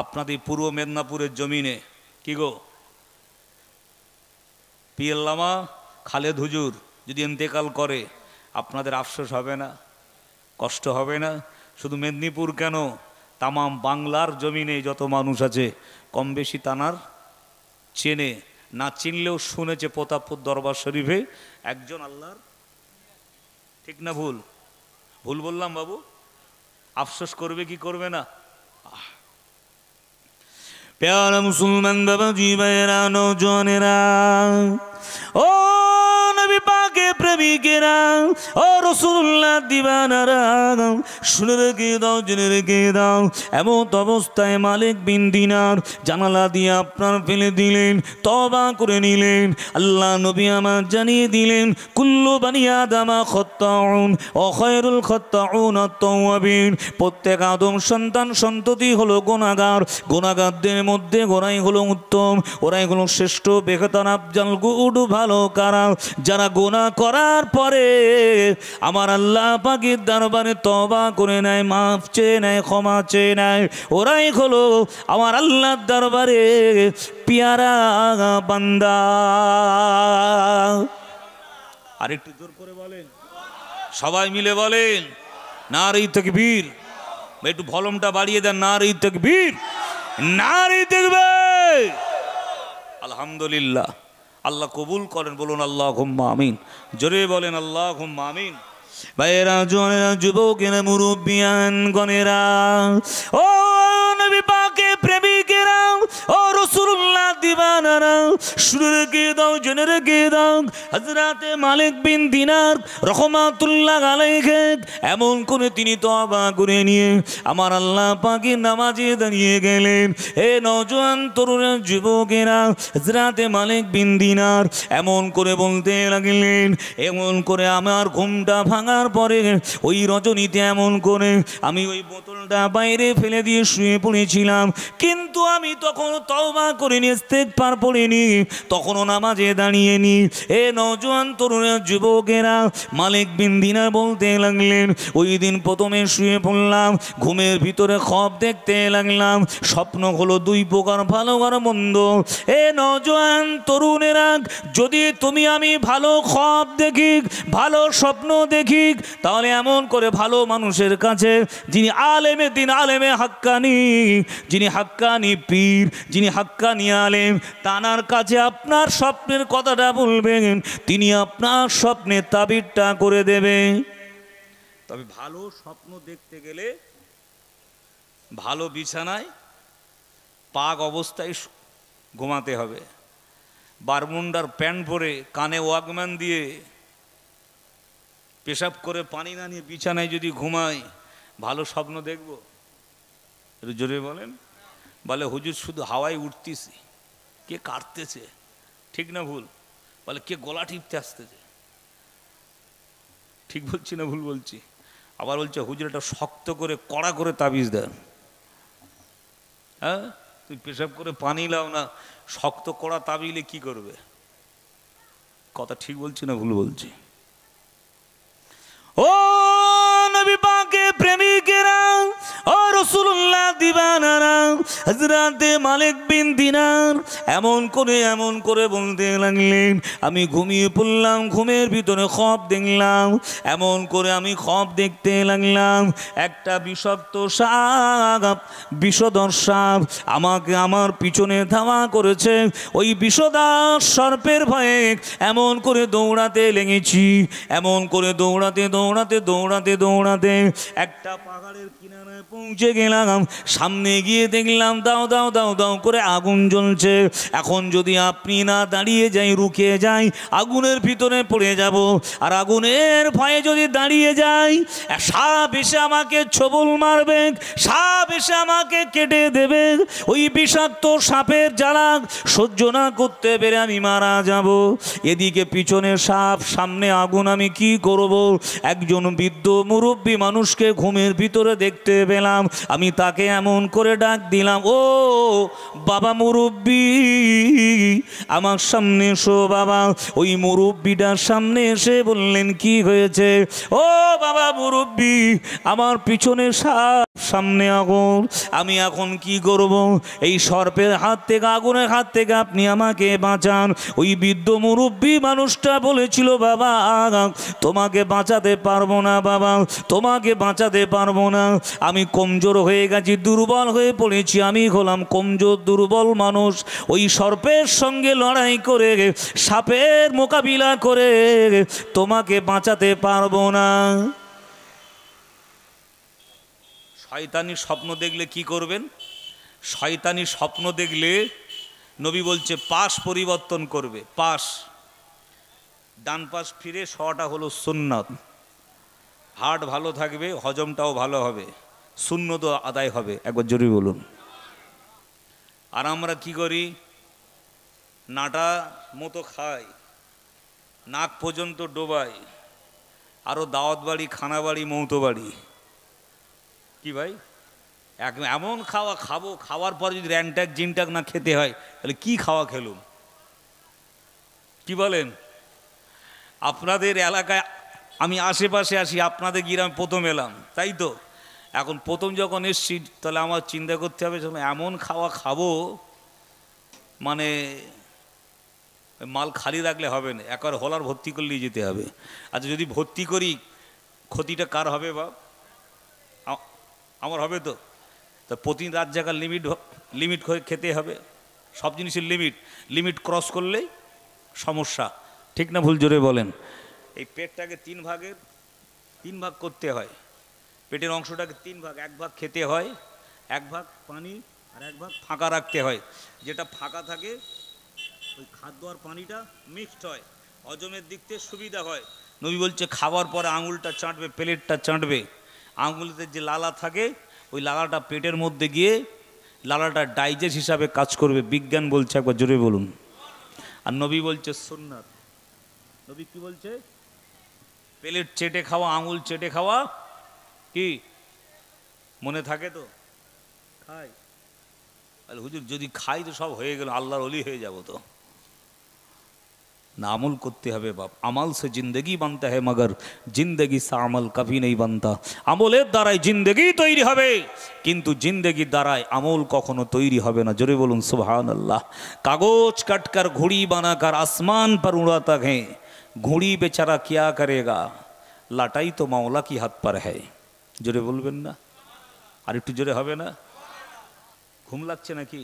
আপনাদের পূর্ব মেদিনীপুরের জমিনে কি গো, পিয়াল্লামা খালেদ হুজুর যদি ইন্তেকাল করে, আপনাদের আফসোস হবে না, কষ্ট হবে না? শুধু মেদিনীপুর কেন, তামাম বাংলার জমিনে যত মানুষ আছে কম বেশি তানার চেনে, না চিনলেও শুনেছে প্রতাপপুর দরবার শরীফে একজন আল্লাহর, ঠিক না ভুল? ভুল বললাম বাবু? আফসোস করবে কি করবে না? প্যারা মুসলমান বাবা জি ভাইয়েরা, নওজওয়ানেরা, ও নবী পাকে প্রেমিকেরা, ও রাসূলুল্লাহ দিওয়ানারা, শুনে রেখে দাও, জেনে রেখে দাও। এমন অবস্থায় মালিক বিন দিনার জানালা দিয়ে আপনার ফেলে দিলেন, তওবা করে নিলেন। আল্লাহ নবী আমার জানিয়ে দিলেন, কুল্লু বানি আদামা খাত্তাউন ওয়া খায়রুল খাত্তাউন আত-তাওয়াবিন। প্রত্যেক আদম সন্তান সন্ততি হলো গুনাহগার, গুনাহগারদের মধ্যে ওরাই হলো উত্তম, ওরাই হলো শ্রেষ্ঠ, বেহতর, আফজাল, গুড, ভালো কারা, যারা গুনাহ করার পরে আমার আল্লাহ পাকের দরবারে তওবা করে নেয়, মাফ চেয়ে নেয়, ক্ষমা চেয়ে নেয়, ওরাই হলো আমার আল্লাহর দরবারে পিয়ারা বান্দা। আর একটু জোর করে বলেন সবাই মিলে বলেন নারে তাকবীর। একটু ভলিউমটা বাড়িয়ে দেন, নারে তাকবীর, নারে তাকবীর। আলহামদুলিল্লাহ, আল্লাহ কবুল করেন, বলুন আল্লাহুম্মা আমিন। জোরে বলেন আল্লাহুম্মা আমিন। ভাইয়েরা, জোয়ানেরা, যুবকেরা, মুরব্বিয়ান গণেরা, ও নবী পাকের প্রেমিকেরা, ও রাসূলুল্লাহ দিওয়ানারা, শুনে রেখে দাও, জেনে রেখে দাও, হযরতে মালিক বিন দিনার রাহমাতুল্লাহ আলাইহি এমন করে তিনি তওবা করে নিয়ে আমার আল্লাহ পাকের নামাজে দাঁড়িয়ে গেলেন। এ নওজোয়ান তরুণ যুবকেরা, হযরতে মালিক বিন দিনার এমন করে বলতে লাগলেন, এমন করে আমার ঘুমটা ভাঙার পরে ওই রজনীতে এমন করে আমি ওই বোতলটা বাইরে ফেলে দিয়ে শুয়ে পড়েছিলাম, কিন্তু আমি তখন তওবা করিনি, ইস্তেগফার পড়িনি, তখনও নামাজে দাঁড়িয়ে নি। এ নওজোয়ান তরুণ যুবকেরা, মালিক বিন দিনার বলতে লাগলেন, ওই দিন প্রথমে শুয়ে পড়লাম, ঘুমের ভিতরে খ্বব দেখতে লাগলাম, স্বপ্ন হলো দুই প্রকার, ভালো আর মন্দ। এ নওজোয়ান তরুণেরা, যদি তুমি আমি ভালো খ্বব দেখি, ভালো স্বপ্ন দেখি, তাহলে এমন করে ভালো মানুষের কাছে, যিনি আলেমে দিন, আলেমে হাক্কানি, যিনি হাক্কানি পীর, যিনি হাক্কানি আলেম, তানার কাছে আপনার স্বপ্নের কথাটা বলবেন, তিনি আপনার স্বপ্নের তাবিরটা করে দেবে। তবে ভালো স্বপ্ন দেখতে গেলে ভালো বিছানায় পাক অবস্থায় ঘুমাতে হবে। বারমুন্ডার প্যান্ট পরে কানে ওয়াকম্যান দিয়ে পেশাব করে পানি না নিয়ে বিছানায় যদি ঘুমাই, ভালো স্বপ্ন দেখব? একটু জোরে বলেন। বলে হুজুর শুধু হাওয়ায় উঠতেছি, কে কাটতেছে, ঠিক না ভুল? বলে কে গলা টিপতে আসতেছে, ঠিক বলছি না ভুল বলছি? আবার বলছে হুজুর এটা শক্ত করে কড়া করে তাবিজ দেন। হ্যাঁ, তুই পেশাব করে পানি লাও না, শক্ত কড়া তাবিলে কি করবে? কথা ঠিক বলছি না ভুল বলছি? ও নবী পাকের প্রেমিকেরা, ও রাসূলুল্লাহ দিওয়ানারা, হযরতে মালিক বিন দিনার এমন করে বলতে লাগলেন, আমি ঘুমিয়ে পড়লাম, ঘুমের ভিতরে খ্বব দেখলাম, এমন করে আমি খ্বব দেখতে লাগলাম, একটা বিষাক্ত সাপ, বিষধর সাপ আমাকে আমার পিছনে ধাওয়া করেছে। ওই বিষধর সর্পের ভয়ে এমন করে দৌড়াতে লেগেছি, এমন করে দৌড়াতে একটা পাহাড়ের কিনারায় পৌঁছে গেলাম। সামনে গিয়ে দেখলাম দাও দাও দাও দাও করে আগুন জ্বলছে। এখন যদি আপনি না দাঁড়িয়ে যাই, রুকে যাই, আগুনের ভিতরে পড়ে যাব। আর আগুনের ভয়ে যদি দাঁড়িয়ে যাই, সাপ এসে আমাকে ছোবল মারবে, সাপ এসে আমাকে কেটে দেবে। ওই বিষাক্ত সাপের জ্বালা সহ্য না করতে পেরে আমি মারা যাব। এদিকে পিছনে সাপ, সামনে আগুন, আমি কি করব? একজন বৃদ্ধ মুরব্বী মানুষকে ঘুমের ভিতরে দেখতে পেলাম। আমি তাকে এমন করে ডাক দিলাম, ও বাবা মুরব্বী, আমার সামনে এসো বাবা। ওই মুরব্বীটার সামনে এসে বললেন, কি হয়েছে? ও বাবা মুরব্বী, আমার পিছনে সাপ, সামনে আগুন, আমি এখন কি করব? এই সর্পের হাত থেকে, আগুনের হাত থেকে আপনি আমাকে বাঁচান। ওই বৃদ্ধ মুরব্বী মানুষটা বলেছিল, বাবা তোমাকে বাঁচাতে পারবো না, বাবা তোমাকে বাঁচাতে পারবো না, আমি কমজোর হয়ে গেছি, দুর্বল হয়ে পড়েছি, আমি হলাম কমজোর দুর্বল মানুষ। ওই সর্পের সঙ্গে লড়াই করে, সাপের মোকাবিলা করে তোমাকে বাঁচাতে পারবো না। শয়তানি স্বপ্ন দেখলে কি করবেন? শয়তানি স্বপ্ন দেখলে নবী বলছে পাশ পরিবর্তন করবে। পাশ, ডান পাশ ফিরে শোয়াটা হলো সুন্নাত। হার্ট ভালো থাকবে, হজমটাও ভালো হবে, সুন্নত আদায় হবে। একবার জরুরি বলুন। আর আমরা কি করি? নাটা মতো খাই, নাক পর্যন্ত ডোবাই, আরও দাওয়াত বাড়ি, খানা বাড়ি, মৌতো বাড়ি। কি ভাই, এমন খাওয়া খাবো, খাওয়ার পর যদি র্যানট্যাক জিনট্যাক না খেতে হয়, তাহলে কি খাওয়া খেলুম? কি বলেন? আপনাদের এলাকায় আমি আশেপাশে আসি, আপনাদের গ্রামে প্রথম এলাম, তাই তো? এখন প্রথম যখন এসছি, তাহলে আমার চিন্তা করতে হবে এমন খাওয়া খাবো, মানে মাল খালি রাখলে হবে না, একবার হলার ভর্তি করলেই যেতে হবে। আচ্ছা যদি ভর্তি করি, ক্ষতিটা কার হবে বাপ? আমার হবে তো। তা প্রতিদিন রাত জায়গার লিমিট হয়ে খেতে হবে। সব জিনিসের লিমিট ক্রস করলেই সমস্যা। ঠিক না ভুল জোরে বলেন? এই পেটটাকে তিন ভাগ করতে হয়। পেটের অংশটাকে তিন ভাগ, এক ভাগ খেতে হয়, এক ভাগ পানি, আর এক ভাগ ফাঁকা রাখতে হয়। যেটা ফাঁকা থাকে ওই খাদ্য আর পানিটা মিক্সড হয়, হজমের দিক থেকে সুবিধা হয়। নবী বলছে খাওয়ার পরে আঙুলটা চাটবে, প্লেটটা চাটবে, আঙুলতে যে লালা থাকে ওই লালাটা পেটের মধ্যে গিয়ে লালাটা ডাইজেস্ট হিসাবে কাজ করবে। বিজ্ঞান বলছে, একবার জোরে বলুন। আর নবী বলছে সুন্নাত। নবী কি বলছে? প্লেট চেটে খাওয়া, আঙুল চেটে খাওয়া কি মনে থাকে তো? খাই। তাহলে হুজুর যদি খাই তো সব হয়ে গেল, আল্লাহর ওলি হয়ে যাব তো? না, আমল করতে হবে বাপ। আমল সে জিন্দগি বানতা হ্যায়, মগর জিন্দগি সে আমল কভি নেই বানতা। আমলের দ্বারাই জিন্দগি তৈরি হবে, কিন্তু জিন্দগির দ্বারাই আমল কখনো তৈরি হবে না। জোরে বলুন সুবহানাল্লাহ। কাগজ কাটकर घुड़ी बनाकर आसमान पर उड़ाता है, घुड़ी बेचारा क्या करेगा, लाटाई तो मौला की हाथ पर है। জোরে বলবেন না? আর একটু জোরে হবে না? ঘুম লাগছে নাকি?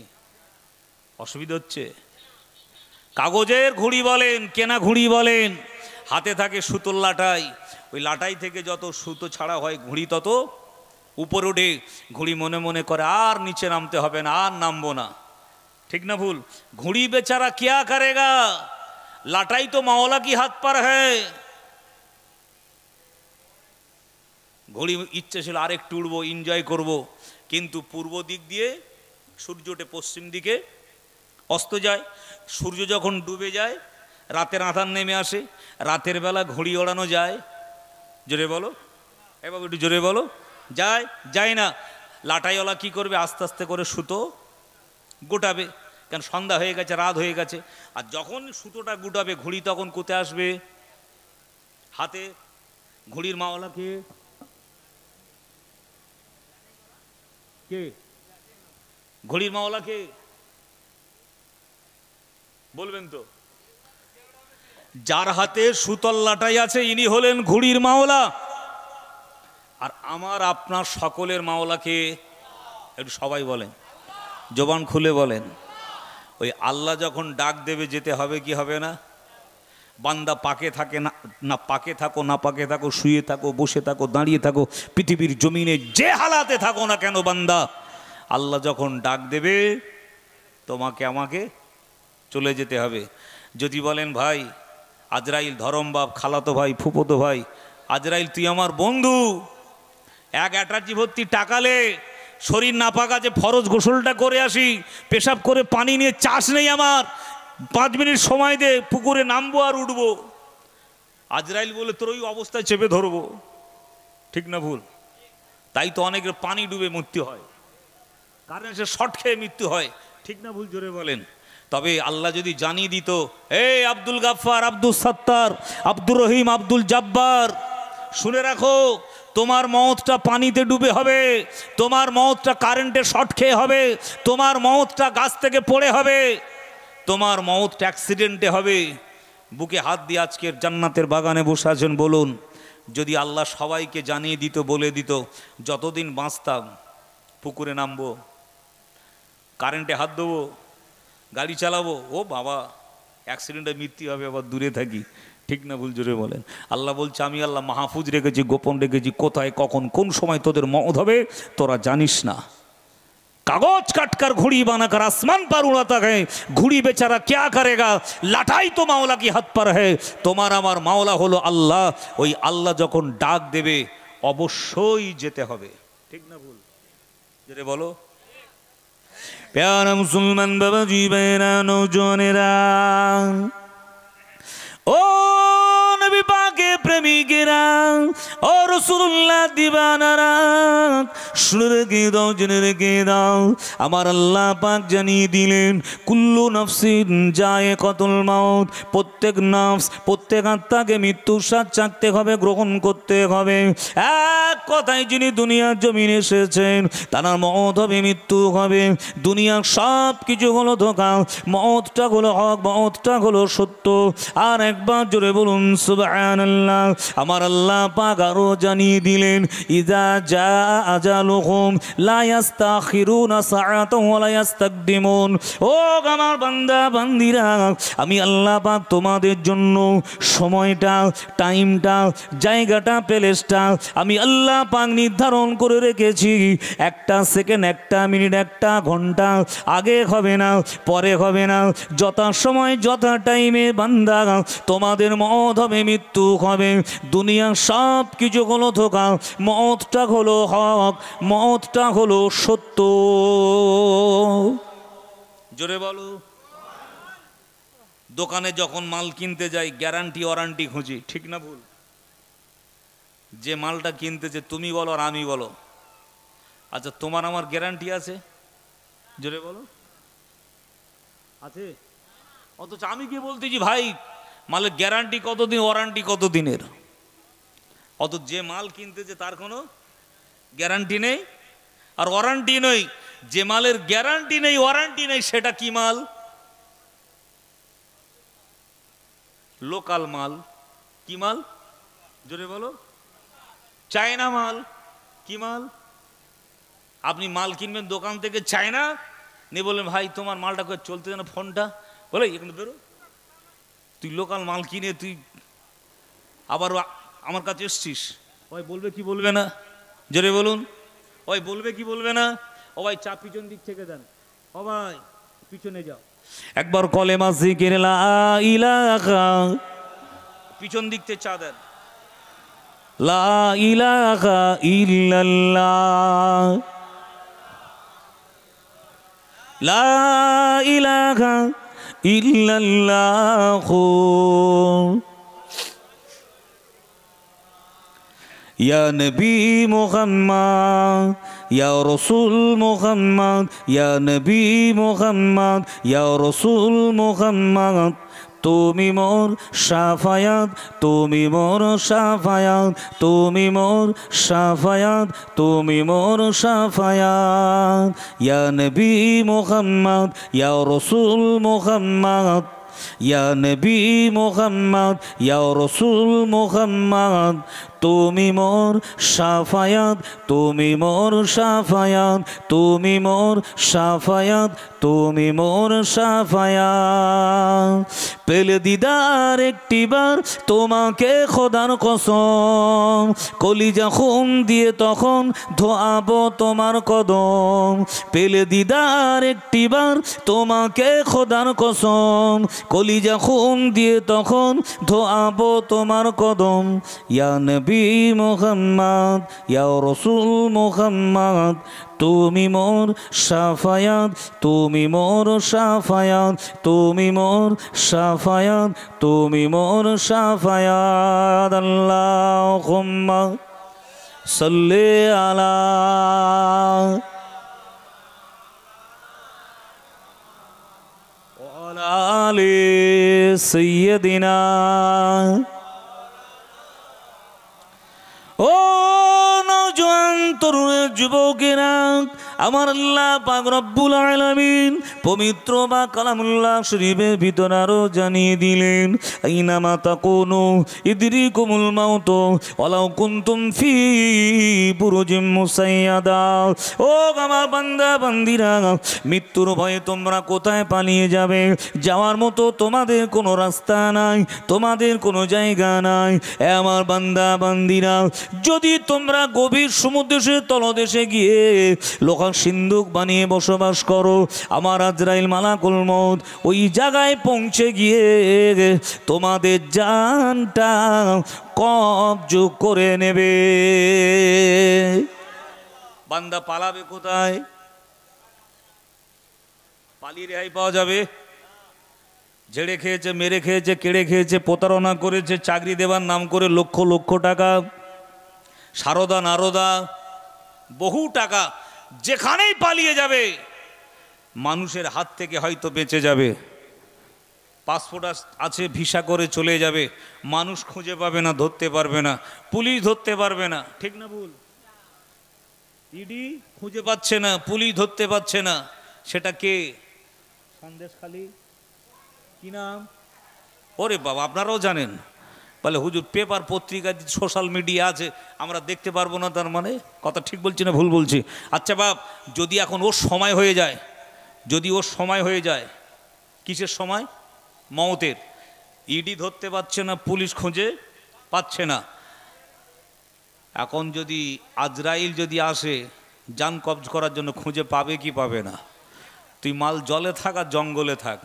অসুবিধা হচ্ছে? কাগজের ঘুড়ি বলেন, কেনা ঘুড়ি বলেন, হাতে থাকে সুতোর লাটাই। ওই লাটাই থেকে যত সুতো ছাড়া হয় ঘুড়ি তত উপরে ওঠে। ঘুড়ি মনে মনে করে আর নিচে নামতে হবে না, আর নামবো না। ঠিক না ভুল? ঘুড়ি বেচারা কিয়া করেগা, লাটাই তো মাওলা কি হাত পার হ্যায়। ঘুড়ি ইচ্ছে ছিল আর একটু উড়বো, এনজয় করব, কিন্তু পূর্ব দিক দিয়ে সূর্য ওঠে, পশ্চিম দিকে অস্ত যায়। সূর্য যখন ডুবে যায় রাতের আঁধার নেমে আসে, রাতের বেলা ঘুড়ি ওড়ানো যায়? জোরে বলো এবার, একটু জোরে বলো। যায় না। লাটাইওয়ালা কি করবে? আস্তে আস্তে করে সুতো গোটাবে, কেন সন্ধ্যা হয়ে গেছে, রাত হয়ে গেছে। আর যখন সুতোটা গুটাবে ঘুড়ি তখন কোথায় আসবে? হাতে। ঘুড়ির মাওলা কে? ঘুড়ির মাওলা কে বলবেন তো? যার হাতে সুতোর লাটাই আছে ইনি হলেন ঘুড়ির মাওলা। আর আমার আপনার সকলের মাওলা কে? একটু সবাই বলেন, জবান খুলে বলেন। ওই আল্লাহ যখন ডাক দেবে যেতে হবে কি হবে না? বান্দা পাকে থাকে না পাকে থাকো, না পাকে থাকো, শুয়ে থাকো, বসে থাকো, দাঁড়িয়ে থাকো, পৃথিবীর জমিনে যে হালাতে থাকো না কেন বান্দা, আল্লাহ যখন ডাক দেবে তোমাকে আমাকে চলে যেতে হবে। যদি বলেন ভাই আজরাইল ধরম বাপ, খালাতো ভাই, ফুফতো ভাই, আজরাইল তুই আমার বন্ধু, এক অ্যাটাচি ভর্তি টাকালে, শরীর নাপাক আছে, ফরজ গোসলটা করে আসি, পেশাব করে পানি নিয়ে চাষ নেই আমার, 5 মিনিট সময় দে, পুকুরে নামবো আর উঠবো। আজরাইল বলে তোর ওই অবস্থায় চেপে ধরবো। ঠিক না ভুল? তাই তো অনেকের পানি ডুবে মৃত্যু হয়, কারেন্টে শর্ট খেয়ে মৃত্যু হয়। ঠিক না ভুল জোরে বলেন? তবে আল্লাহ যদি জানিয়ে দিত, এই আব্দুল গাফফার, আব্দুল সত্তার, আব্দুর রহিম, আব্দুল জব্বার, শুনে রাখো তোমার মওতটা পানিতে ডুবে হবে, তোমার মওতটা কারেন্টে শর্ট খেয়ে হবে, তোমার মওতটা গাছ থেকে পড়ে হবে, তোমার মওতটা অ্যাক্সিডেন্টে হবে। বুকে হাত দিয়ে আজকের জান্নাতের বাগানে বসে আছেন, বলুন যদি আল্লাহ সবাইকে জানিয়ে দিত, বলে দিত যতদিন বাঁচতাম পুকুরে নামবো, কারেন্টে হাত দেবো, গাড়ি চালাবো, ও বাবা অ্যাক্সিডেন্টে মৃত্যু হবে, আবার দূরে থাকি। ঠিক না ভুল জোরে বলেন? আল্লাহ বলছে আমি আল্লাহ মাহফুজ রেখেছি, গোপন রেখেছি, কোথায় কখন কোন সময় তোদের মওত হবে তোরা জানিস না। কাগজ কাটकर घुड़ी बनाकर आसमान पर उड़ाता है, घुड़ी बेचारा क्या करेगा, लाटाई तो माওলা की हाथ पर है। তোমার আমার মাওলা হলো আল্লাহ। ওই আল্লাহ যখন ডাক দেবে অবশ্যই যেতে হবে। ঠিক না ভুল জোরে বলো। প্যারা মুসলমান বাবাজি বেরা নওজোয়ানেরা, ও নবী পাকে প্রেমিকেরা, ও রাসূলুল্লাহ দিবানারা, শুনে রেখে দাও, জেনে রেখে দাও, আমার আল্লাহ পাক জানিয়ে দিলেন কুল্লু নাফসিন যায়কাতুল মাউত, প্রত্যেক নাফস, প্রত্যেক আত্মাকে মৃত্যুর স্বাদ চাখতে হবে, গ্রহণ করতে হবে। এক কথায় যিনি দুনিয়ার জমিন এসেছেন তার মওত হবে, মৃত্যু হবে। দুনিয়ার সব কিছু হলো ধোঁকা, মওতটা হলো হক, মওতটা হলো সত্য। আর একবার জোরে বলুন সুবহানাল্লাহ। আমার আল্লাহ পাক আরো জানিয়ে দিলেন ইযা জা আজালুহুম লা ইস্তাখিরুনা সাআতান ওয়া লা ইস্তাকদিমুন। ও আমার বান্দা বান্দিরা, আমি আল্লাহ পাক তোমাদের জন্য সময়টা, টাইমটা, জায়গাটা, প্লেসটা আমি আল্লাহ পাক নির্ধারণ করে রেখেছি। একটা সেকেন্ড, একটা মিনিট, একটা ঘন্টা আগে হবে না, পরে হবে না, যথা সময় যথা টাইমে বান্দা তোমাদের মওত হবে, মৃত্যু হবে। দুনিয়ার সব কিছু হলো ধোঁকা, মওতটা হলো হক, মওতটা হলো সত্য। জোরে বলো। দোকানে যখন মাল কিনতে যাই গ্যারান্টি ওয়ারান্টি খুঁজি, ঠিক না ভুল? যে মালটা কিনতেছে তুমি বলো আর আমি বলো, আচ্ছা তোমার আমার গ্যারান্টি আছে? জোরে বলো, আছে? অথচ আমি কি বলতেছি ভাই মালের গ্যারান্টি কতদিন, ওয়ারান্টি কতদিনের? অথচ যে মাল কিনতেছে তার কোনো গ্যারান্টি নেই আর ওয়ারান্টি নেই। যে মালের গ্যারান্টি নেই, ওয়ারান্টি নেই, সেটা কি মাল? লোকাল মাল। কি মাল? জোরে বলো। চায়না মাল। কি মাল? আপনি মাল কিনবেন দোকান থেকে, চায়না নিয়ে বললেন ভাই তোমার মালটা করে চলতে না, ফোনটা বলে এখানে বেরো, তুই লোকাল মাল কিনে তুই আবার আমার কাছে এসছিস। ওই বলবে কি বলবে না? জোরে বলুন। ওই বলবে কি বলবে না? ও ভাই চা পিছন দিক থেকে দেন, ও ভাই পিছনে যাও, একবার কলেমা জিকির লা ইলাহা, পিছন দিক থেকে চা দেন, লা ইলাহা ইল্লাল্লাহ, লা ইলাহা ইল্লাল্লাহ, ইয়া নবী মুহাম্মদ, ইয়া রাসূল মুহাম্মদ, ইয়া নবী মুহাম্মদ, ইয়া রাসূল মুহাম্মদ, তুমি মোর শাফায়াত, তুমি মোর শাফায়াত, তুমি মোর শাফায়াত, তুমি মোর শাফায়াত, ইয়া নবী মুহাম্মদ, ইয়া রাসূল মুহাম্মদ, ইয়া নবী মুহাম্মদ, ইয়া রাসূল মুহাম্মদ, তুমি মোর শাফায়াত, তুমি মোর শাফায়াত, তুমি মোর শাফায়াত, তুমি মোর শাফায়াত। পেলে দিদার একটিবার তোমাকে খোদার কসম, কলিজা খুন দিয়ে তখন ধোয়াবো তোমার কদম। পেলে দিদার একটিবার তোমাকে খোদার কসম, কলিজা খুন দিয়ে তখন ধোয়াবো তোমার কদম। ইয়া নবী মুহাম্মদ, ইয়া রাসূল মুহাম্মদ, তুমি মোর শাফায়াত, তুমি মোর শাফায়াত, তুমি মোর শাফায়াত, তুমি মোর শাফায়াত। আল্লাহুম্মা সাল্লি আলা ওয়া আলা আলি সাইয়্যিদিনা। ও নওজোয়ান তরুণ যুবকেরা, আমার আল্লাহ পাক রব্বুল আলামিন পবিত্র বা কালামুল্লাহ শরীফের ভিতর আরো জানিয়ে দিলেন আইনামা তাকুনু ইদরিকুমুল মাউত ওয়ালাউ কুনতুম ফি বুরুজিম মুসাইয়াদা। ও আমার বান্দা বান্দিরা, মৃত্যুর ভয়ে তোমরা কোথায় পালিয়ে যাবে? যাওয়ার মতো তোমাদের কোনো রাস্তা নাই, তোমাদের কোনো জায়গা নাই। এ আমার বান্দা বান্দিরা, যদি তোমরা গভীর সমুদ্রের তলদেশে গিয়ে লোহা সিন্ধুক বানিয়ে বসবাস করো, আমার আজরাইল মালাকুল মউত ওই জায়গায় পৌঁছে গিয়ে তোমাদের জানটা কবজ করে নেবে। বান্দা পালাবে কোথায়? পালিয়ে রেহাই পাওয়া যাবে? ঝেড়ে খেয়েছে, মেরে খেয়েছে, কেড়ে খেয়েছে, প্রতারণা করেছে, চাকরি দেবার নাম করে লক্ষ লক্ষ টাকা, সারদা নারদা বহু টাকা যেখানেই পালিয়ে যাবে, মানুষের হাত থেকে হয়তো বেঁচে যাবে। পাসপোর্ট আছে, ভিসা করে চলে যাবে, মানুষ খুঁজে পাবে না, ধরতে পারবে না, পুলিশ ধরতে পারবে না, ঠিক না ভুল? ইডি খুঁজে পাচ্ছে না, পুলিশ ধরতে পারছে না। সেটা কে? সন্দেশখালী। কি নাম? ওরে বাবা, আপনারাও জানেন? বলে হুজুর পেপার পত্রিকা সোশ্যাল মিডিয়া আছে, আমরা দেখতে পারবো না, তার মানে কথা ঠিক বলছি না ভুল বলছি? আচ্ছা বাপ, যদি এখন ওর সময় হয়ে যায়, যদি ওর সময় হয়ে যায়, কিসের সময়? মওতের। ইডি ধরতে পারছে না, পুলিশ খুঁজে পাচ্ছে না। এখন যদি আজরাইল যদি আসে জান কবজ করার জন্য, খুঁজে পাবে কি পাবে না? তুই মাল জলে থাক আর জঙ্গলে থাক,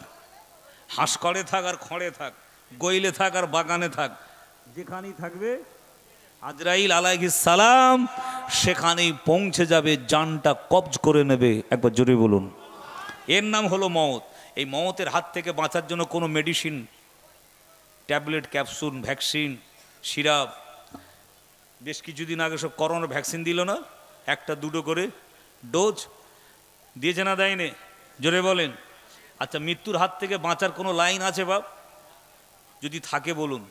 হাঁসকড়ে থাক আর খড়ে থাক, গইলে থাক আর বাগানে থাক, যেখানেই থাকবে আজরাইল আলাইহিস সালাম সেখানেই পৌঁছে যাবে, জানটা কবজ করে নেবে। একবার জোরে বলুন। এর নাম হলো মওত। এই মওতের হাত থেকে বাঁচার জন্য কোনো medicine, tablet, capsule, vaccine, syrup, বেশ কিছুদিন আগে সব করোনা ভ্যাকসিন দিল না, একটা দুটো করে ডোজ দিয়েছে না, দেয়নি? জোরে বলেন। আচ্ছা, মৃত্যুর হাত থেকে বাঁচার কোনো লাইন আছে বাপ? যদি থাকে বলুন।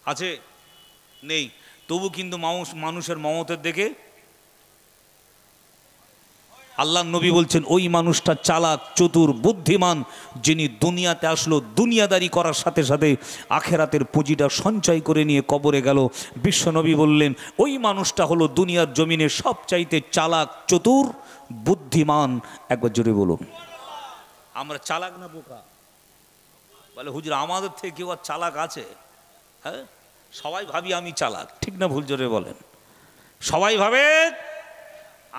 আছে? নেই। তবু কিন্তু মানুষের মওতের দেখে আল্লাহ নবী বলছেন, ওই মানুষটা চালাক, চতুর, বুদ্ধিমান, যিনি দুনিয়াতে আসলো দুনিয়াদারি করার সাথে সাথে আখেরাতের পুঁজিটা সঞ্চয় করে নিয়ে কবরে গেল। বিশ্বনবী বললেন, ওই মানুষটা হলো দুনিয়ার জমিনে সবচাইতে চালাক, চতুর, বুদ্ধিমান। একবার জোরে বলুন। আমরা চালাক না বোকা? বলে হুজুর আমাদের থেকে কেউ আর চালাক আছে? হ্যাঁ, সবাই ভাবি আমি চালাক, ঠিক না ভুল? জোরে বলেন। সবাই ভাবে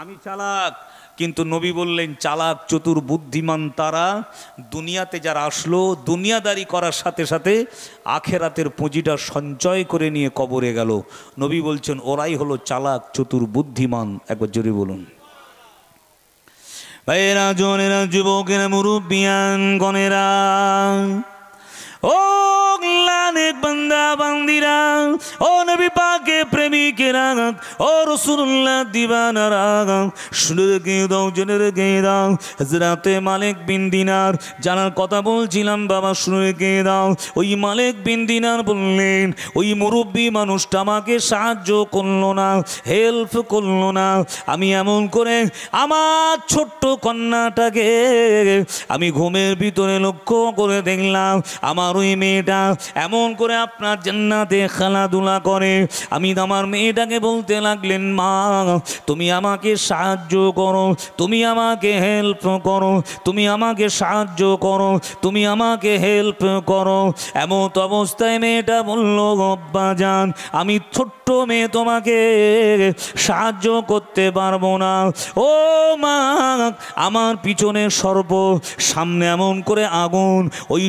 আমি চালাক, কিন্তু নবী বললেন চালাক, চতুর, বুদ্ধিমান তারা দুনিয়াতে যারা আসলো দুনিয়াদারি করার সাথে সাথে আখেরাতের পুঁজিটা সঞ্চয় করে নিয়ে কবরে গেল। নবী বলছেন ওরাই হলো চালাক, চতুর, বুদ্ধিমান। একবার জোরে বলুন। ভাইয়েরা, জনেরা, যুবকেরা, মুরব্বিয়ান গণেরা, ও লানেক বান্দা বান্দিরা, ও নবী পাকে প্রেমিকেরা, ও রাসূলুল্লাহ দিওয়ানারা, শুনে রেখে দাও, জেনে রেখে দাও। হযরতে মালিক বিন দিনার জানার কথা বলছিলাম বাবা, শুনে রেখে দাও। ওই মালিক বিন দিনার বললেন, ওই মুরব্বী মানুষটা আমাকে সাহায্য করলো না, হেল্প করলো না। আমি এমন করে আমার ছোট্ট কন্যাটাকে আমি ঘুমের ভিতরে লক্ষ্য করে দেখলাম, আমার ওই মেয়েটা এমন করে আপনার জান্নাতে খেলাধুলা করে। আমি আমার মেয়েটাকে বলতে লাগলেন, মা তুমি আমাকে সাহায্য করো, তুমি আমাকে হেল্প করো, তুমি আমাকে সাহায্য করো, তুমি আমাকে হেল্প করো। এমন অবস্থায় মেয়েটা বলল, আব্বা জান আমি ছোট্ট মেয়ে, তোমাকে সাহায্য করতে পারবো না। ও মা, আমার পিছনে সর্প, সামনে এমন করে আগুন। ওই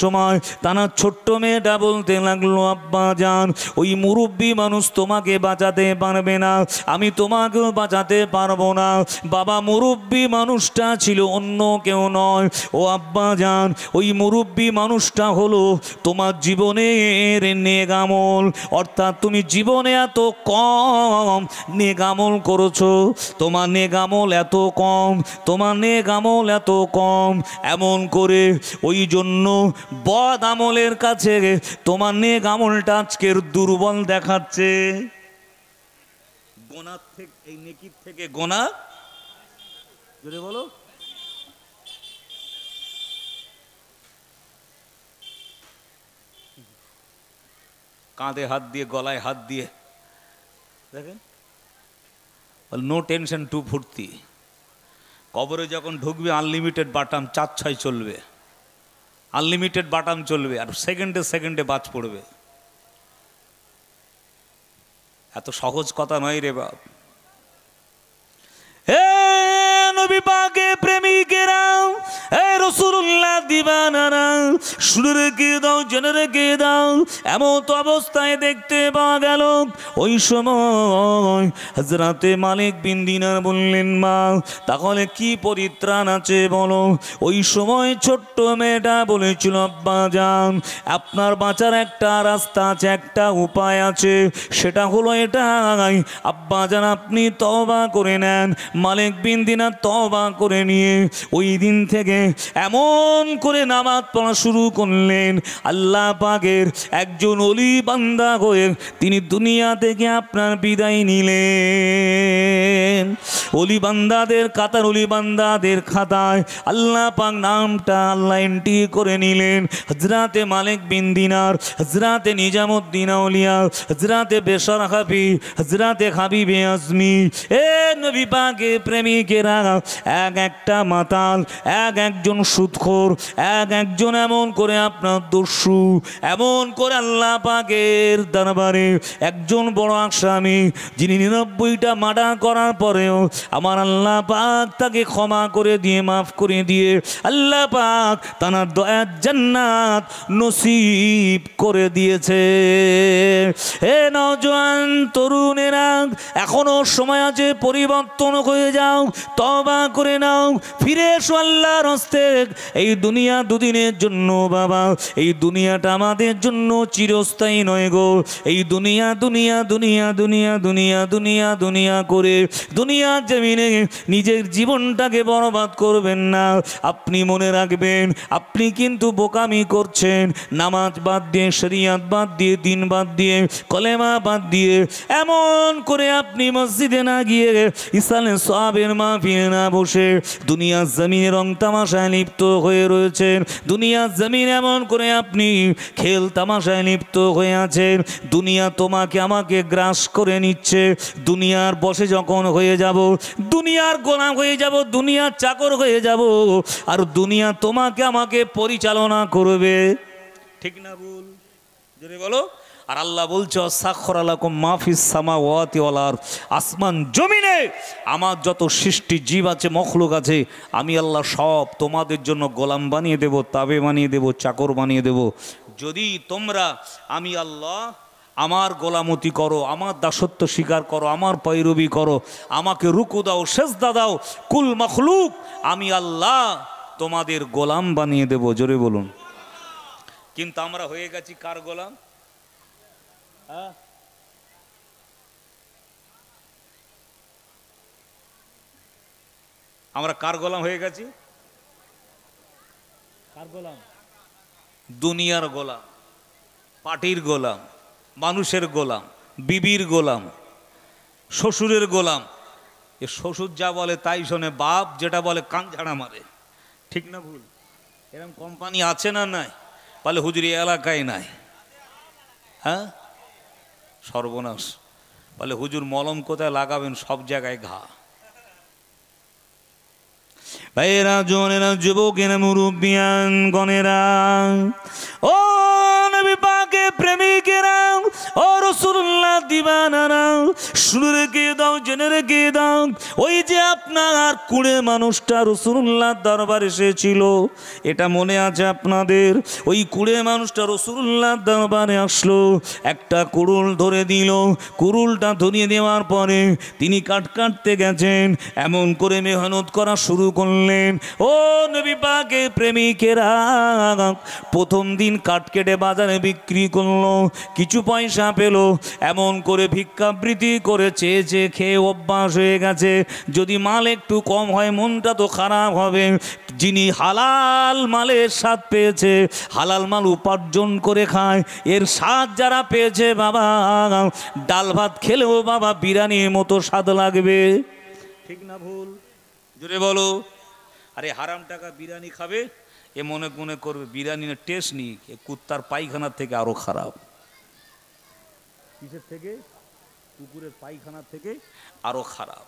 সময় তানা ছোট্ট মেয়েটা বলতে লাগলো, আব্বা জান ওই মুরব্বী মানুষ তোমাকে বাঁচাতে পারবে না, আমি তোমাকেও বাঁচাতে পারবো না। বাবা, মুরব্বী মানুষটা ছিল অন্য কেউ নয়, ও আব্বা জান ওই মুরব্বী মানুষটা হলো তোমার জীবনের নেকামল। অর্থাৎ তুমি জীবনে এত কম নেকামল করেছো, তোমার নেকামল এত কম, তোমার নেকামল এত কম। এমন করে ওই জন্য বদ আমলের কাছে তোমার নেক আমলটা আজকের দুর্বল দেখাচ্ছে। গোনার থেকে, এই নেকির থেকে গোনা, জোরে বলো। কাঁধে হাত দিয়ে, গলায় হাত দিয়ে, দেখেন নো টেনশন টু ফুর্তি। কবরে যখন ঢুকবে আনলিমিটেড বাটাম 4-6 চলবে, আনলিমিটেড বাটাম চলবে, আর সেকেন্ডে সেকেন্ডে বাজ পড়বে। এত সহজ কথা নয় রে বাপ। হে নবী পাকে প্রেমিকেরা, এ রাসূলুল্লাহ দিবানারা, শুনে রেখে দাও, জেনে রেখে দাও, এমন তো অবস্থায় দেখতে পাওয়া গেল ওই সময় হযরতে মালিক বিন দিনার বললেন, মা তাহলে কি পরিত্রাণ আছে বলো। ওই সময় ছোট্ট মেয়েটা বলেছিল, আব্বা জান আপনার বাঁচার একটা রাস্তা আছে, একটা উপায় আছে, সেটা হলো এটাই, আব্বা জান আপনি তওবা করে নেন। মালিক বিন দিনার তওবা করে নিয়ে ওই দিন থেকে এমন করে নামাজ পড়া শুরু করলেন, আল্লাহ পাকের একজন ওলি বান্দা হয়ে তিনি দুনিয়া থেকে আপনার বিদায় নিলেন। ওলি বান্দাদের কাতার, ওলি বান্দাদের খাতায় আল্লাহ পাক নামটা আল্লাহ এন্ট্রি করে নিলেন। হযরতে মালিক বিন দিনার, হযরতে নিজামউদ্দিন আউলিয়া, হযরতে বেশর হাফি, হযরতে হাবিবে আজমি, এ নবী পাকের প্রেমিকেরা, এক একটা মাতাল, এক একজন সুদখোর, এক একজন এমন করে আপনার দস্যু, এমন করে আল্লাহ পাকের দরবারে একজন বড় আসামি, যিনি ৯৯টা মার্ডার করার পরেও আমার আল্লাহ পাক তাকে ক্ষমা করে দিয়ে, মাফ করে দিয়ে আল্লাহ পাক তার দয়ার জান্নাত নসিব করে দিয়েছে। হে নওজোয়ান তরুণেরা, এখনো সময় আছে, পরিবর্তন হয়ে যাও, তওবা করে নাও, ফিরে এসো আল্লাহর হস্তে। এই দুনিয়া দুদিনের জন্য বাবা, এই দুনিয়াটা আমাদের জন্য চিরস্থায়ী নয় গো। এই দুনিয়া দুনিয়া দুনিয়া দুনিয়া দুনিয়া দুনিয়া দুনিয়া করে দুনিয়ার জমিনে নিজের জীবনটাকে বরবাদ করবেন না। আপনি মনে রাখবেন, আপনি কিন্তু বোকামি করছেন, নামাজ বাদ দিয়ে, শরিয়াত বাদ দিয়ে, দিন বাদ দিয়ে, কলেমা বাদ দিয়ে, এমন করে আপনি মসজিদে না গিয়ে, ইসলামের সওয়াবের মাহফিলে না বসে দুনিয়ার জমিনে রং তামাশায় লিপ্ত হয়ে রয়েছেন। দুনিয়ার জমিন এমন করে আপনি খেল তামাশায় লিপ্ত হয়ে আছেন। দুনিয়া তোমাকে আমাকে গ্রাস করে নিচ্ছে। দুনিয়ার বসে যখন হয়ে যাব, দুনিয়ার গোলাম হয়ে যাব, দুনিয়ার চাকর হয়ে যাব, আর দুনিয়া তোমাকে আমাকে পরিচালনা করবে। ঠিক না ভুল? জোরে বলো। আর আল্লাহ বলছে, সাখখারা লাকুম মা ফিস সামাওয়াতি ওয়াল আরদ, আসমান জমিনে আমার যত সৃষ্টি জীব আছে, মখলুক আছে, আমি আল্লাহ সব তোমাদের জন্য গোলাম বানিয়ে দেব, তাবে বানিয়ে দেব, চাকর বানিয়ে দেব, যদি তোমরা আমি আল্লাহ আমার গোলামতি করো, আমার দাসত্ব স্বীকার করো, আমার পৈরবি করো, আমাকে রুকু দাও, সেজদা দাও, কুল মখলুক আমি আল্লাহ তোমাদের গোলাম বানিয়ে দেব। জোরে বলুন। কিন্তু আমরা হয়ে গেছি কার গোলাম? আমরা কার গোলাম হয়ে গেছি? কার গোলাম? দুনিয়ার গোলাম, পার্টির গোলাম, মানুষের গোলাম, বিবির গোলাম, শ্বশুরের গোলাম। এ শ্বশুর যা বলে তাই শোনে, বাপ যেটা বলে কান ঝাড়া মারে। ঠিক না ভুল? এরকম কোম্পানি আছে না নাই? বলে হুজুরি এলাকায় নাই। হ্যাঁ, সর্বনাশ। বলে হুজুর মলম কোথায় লাগাবেন? সব জায়গায় ঘা। ভাইয়েরা, জনেরা, যুবকেরা, মুরব্বিয়ান গণেরা, ও নবী পাকের প্রেমিকেরা, ও রাসূলুল্লাহ দিবানারা, শুনে রেখে দাও, জেনে রেখে দাও, ওই যে আপনার কুড়ে মানুষটা রাসূলুল্লাহর দরবারে এসেছিল, এটা মনে আছে আপনাদের? ওই কুড়ে মানুষটা রাসূলুল্লাহর দরবারে আসলো, একটা কুড়ুল ধরে দিল। কুড়ুলটা ধরিয়ে দেওয়ার পরে তিনি কাটতে গেছেন, এমন করে মেহনত করা শুরু করলেন। ও নবী পাকের প্রেমিকেরা, প্রথম দিন কাঠ কেটে বাজারে বিক্রি করলো, কিছু পয়সা পেল, এমন করে ভিক্ষাবৃত্তি করে চেয়ে চেয়ে খেয়ে অভ্যাস হয়ে গেছে। যদি মাল একটু কম হয় মনটা তো খারাপ হবে। যিনি হালাল মালের স্বাদ পেয়েছে, হালাল মাল উপার্জন করে খায়, এর স্বাদ যারা পেয়েছে বাবা, ডাল ভাত খেলেও বাবা বিরিয়ানির মতো স্বাদ লাগবে। ঠিক না ভুল? জোরে বলো। আরে হারাম টাকা বিরিয়ানি খাবে, এ মনে মনে করবে বিরিয়ানির টেস্ট নেই, কুত্তার পায়খানার থেকে আরো খারাপ। কিসের থেকে? কুকুরের পায়খানার থেকে আরো খারাপ।